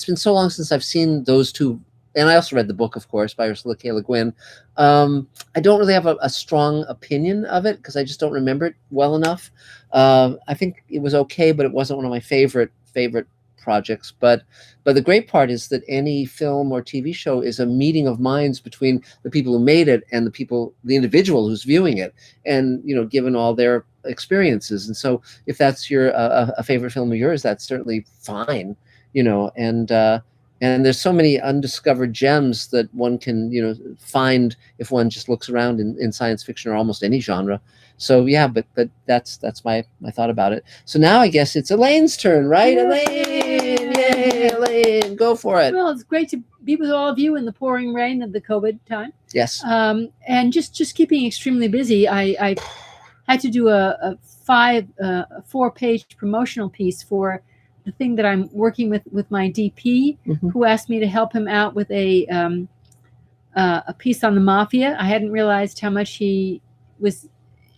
been so long since I've seen those 2. And I also read the book, of course, by Ursula K. Le Guin. I don't really have a strong opinion of it because I just don't remember it well enough. I think it was okay, but it wasn't one of my favorite projects. But the great part is that any film or TV show is a meeting of minds between the people who made it and the individual who's viewing it, and given all their experiences. And so if that's your a favorite film of yours, that's certainly fine. And there's so many undiscovered gems that one can, find if one just looks around in science fiction or almost any genre. So yeah, but that's my thought about it. So now I guess it's Elaine's turn, right? Yeah. Elaine, yay, Elaine, go for it. Well, it's great to be with all of you in the pouring rain of the COVID time. Yes. And just keeping extremely busy. I had to do a 4-page promotional piece for the thing that I'm working with my DP, who asked me to help him out with a piece on the mafia. I hadn't realized how much he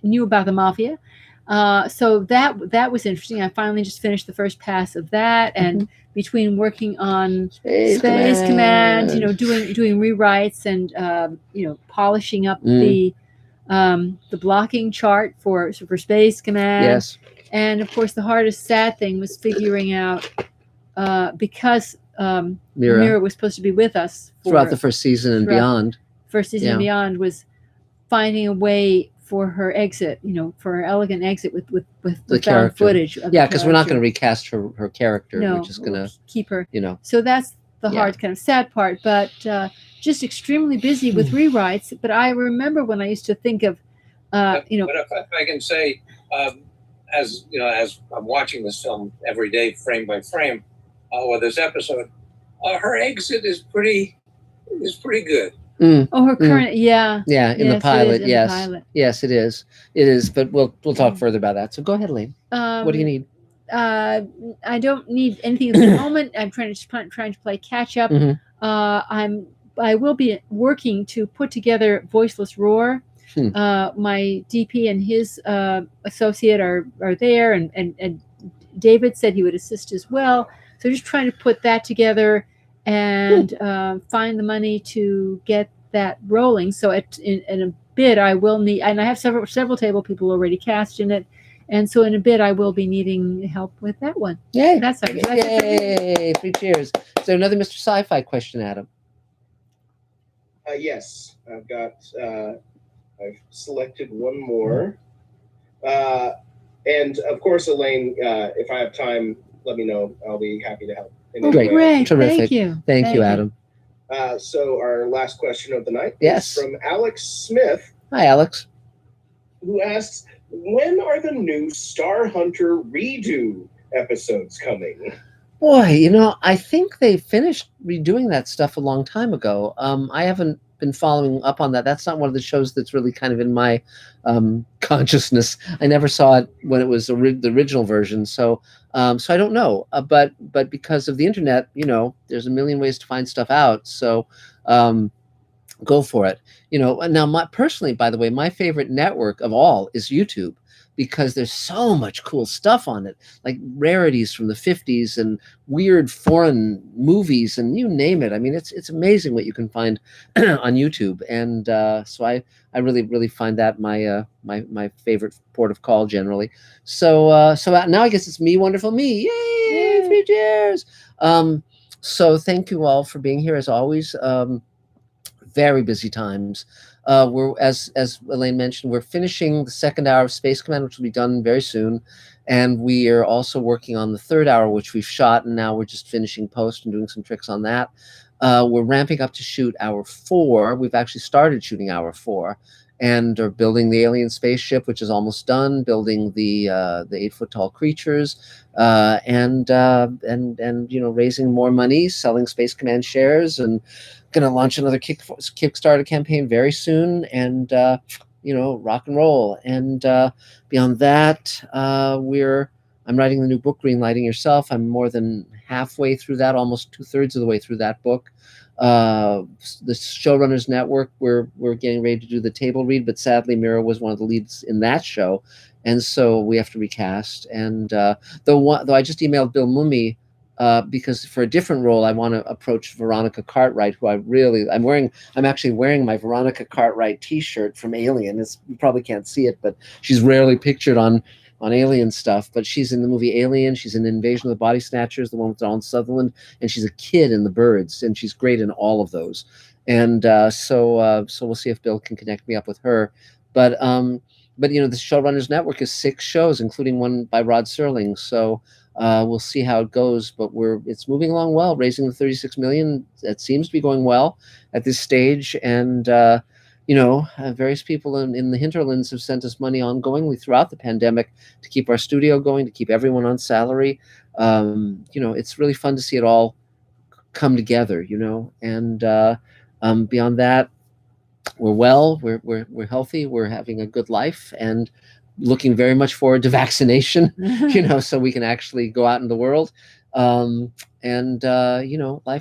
knew about the mafia. So that was interesting. I finally just finished the first pass of that, and between working on Space Command, doing rewrites and polishing up the blocking chart for Space Command. Yes. And of course, the hardest sad thing was figuring out because Mira was supposed to be with us throughout the first season and beyond. First season and beyond was finding a way for her exit, for her elegant exit with the found footage. Yeah, because we're not going to recast her character. No, we're just going to keep her. So that's the hard, kind of sad part. But just extremely busy with rewrites. But I remember when I used to think of, But if I can say, as I'm watching this film every day, frame by frame, or this episode, her exit is pretty good. Oh, her current, in the pilot, yes, it is. But we'll talk further about that. So go ahead, Lathe. What do you need? I don't need anything at the moment. I'm trying to play catch up. I will be working to put together Voiceless Roar. My DP and his associate are there, and David said he would assist as well. So just trying to put that together and find the money to get that rolling. So in a bit, I will need, and I have several table people already cast in it, and so in a bit, I will be needing help with that one. Yay! That's Yay! 3 cheers. Is there another Mr. Sci-Fi question, Adam? Yes, I've got. I've selected one more, and of course, Elaine, if I have time, let me know. I'll be happy to help. Great. Terrific. Thank you. Thank you, Adam. So our last question of the night is from Alex Smith. Hi, Alex. Who asks, when are the new Star Hunter redo episodes coming? Boy, I think they finished redoing that stuff a long time ago. I haven't been following up on that. That's not one of the shows that's really kind of in my consciousness. I never saw it when it was the original version, so I don't know. But because of the internet, there's a million ways to find stuff out. So go for it. Now, personally, by the way, my favorite network of all is YouTube, because there's so much cool stuff on it, like rarities from the 50s and weird foreign movies and you name it. I mean, it's amazing what you can find on YouTube. And so I really find that my my favorite port of call generally. So now I guess it's me, wonderful me. Yay! 3 cheers. So thank you all for being here as always. Very busy times. We're as Elaine mentioned, we're finishing the 2nd hour of Space Command, which will be done very soon, and we are also working on the 3rd hour, which we've shot, and now we're just finishing post and doing some tricks on that. We're ramping up to shoot hour 4. We've actually started shooting hour 4, and are building the alien spaceship, which is almost done. Building the 8-foot-tall creatures, and raising more money, selling Space Command shares, and going to launch another Kickstarter campaign very soon, and rock and roll. And beyond that, I'm writing the new book, Greenlighting Yourself. I'm more than halfway through that, almost 2/3 of the way through that book. The Showrunners Network, we're getting ready to do the table read, but sadly Mira was one of the leads in that show, and so we have to recast. And though I just emailed Bill Mummy, because for a different role, I want to approach Veronica Cartwright, who I'm actually wearing my Veronica Cartwright t-shirt from Alien. You probably can't see it, but she's rarely pictured on Alien stuff, but she's in the movie Alien. She's in Invasion of the Body Snatchers, the one with Donald Sutherland, and she's a kid in The Birds, and she's great in all of those. And so we'll see if Bill can connect me up with her. But the Showrunners Network is 6 shows, including one by Rod Serling. So we'll see how it goes, but it's moving along well, raising the $36 million. That seems to be going well at this stage, and various people in the hinterlands have sent us money ongoingly throughout the pandemic to keep our studio going, to keep everyone on salary. It's really fun to see it all come together, and beyond that, we're well, we're healthy, we're having a good life, and looking very much forward to vaccination, so we can actually go out in the world. Life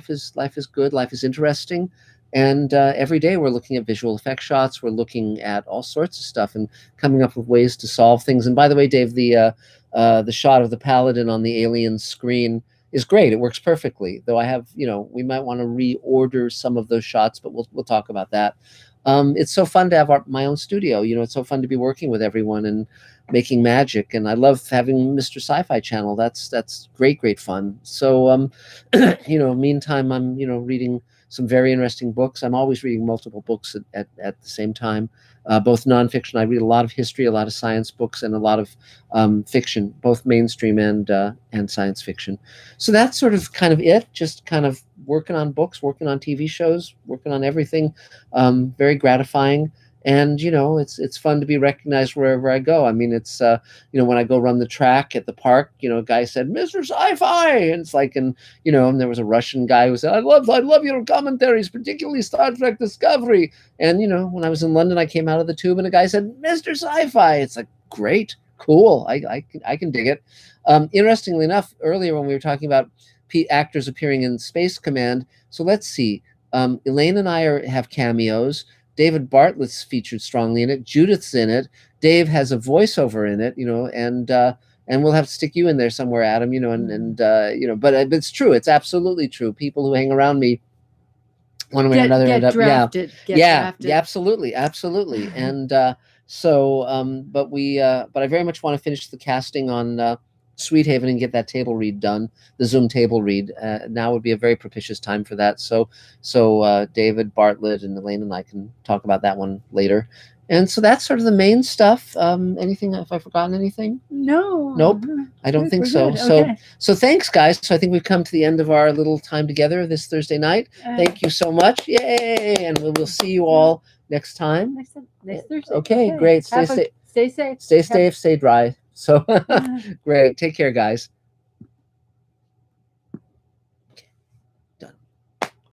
is good, life is interesting. And every day we're looking at visual effect shots. We're looking at all sorts of stuff and coming up with ways to solve things. And by the way, Dave, the shot of the Paladin on the alien screen is great. It works perfectly. Though I have, we might want to reorder some of those shots, but we'll talk about that. It's so fun to have my own studio. It's so fun to be working with everyone and making magic. And I love having Mr. Sci-Fi Channel. That's great fun. So, meantime, I'm, reading some very interesting books. I'm always reading multiple books at the same time, both nonfiction. I read a lot of history, a lot of science books, and a lot of fiction, both mainstream and science fiction. So that's sort of kind of it. Just kind of working on books, working on TV shows, working on everything. Very gratifying. And, it's fun to be recognized wherever I go. I mean, it's, when I go run the track at the park, a guy said, Mr. Sci-Fi. And it's like, and there was a Russian guy who said, I love your commentaries, particularly Star Trek Discovery. And, when I was in London, I came out of the tube and a guy said, Mr. Sci-Fi. It's like, great, cool. I can dig it. Interestingly enough, earlier when we were talking about actors appearing in Space Command. So let's see. Elaine and I have cameos. David Bartlett's featured strongly in it. Judith's in it. Dave has a voiceover in it, and we'll have to stick you in there somewhere, Adam, but it's true. It's absolutely true. People who hang around me, one way or another, end up, drafted. Absolutely. And but I very much want to finish the casting on Sweet Haven and get that table read done, the Zoom table read. Now would be a very propitious time for that. So David Bartlett and Elaine and I can talk about that one later. And so that's sort of the main stuff. Anything? Have I forgotten anything? No. Nope. I don't think so. Okay. So thanks, guys. So I think we've come to the end of our little time together this Thursday night. Thank you so much. Yay! And we'll see you all next time. Next Thursday. Okay, great. Stay safe. Stay safe. Stay safe. Stay dry. So great. Take care, guys.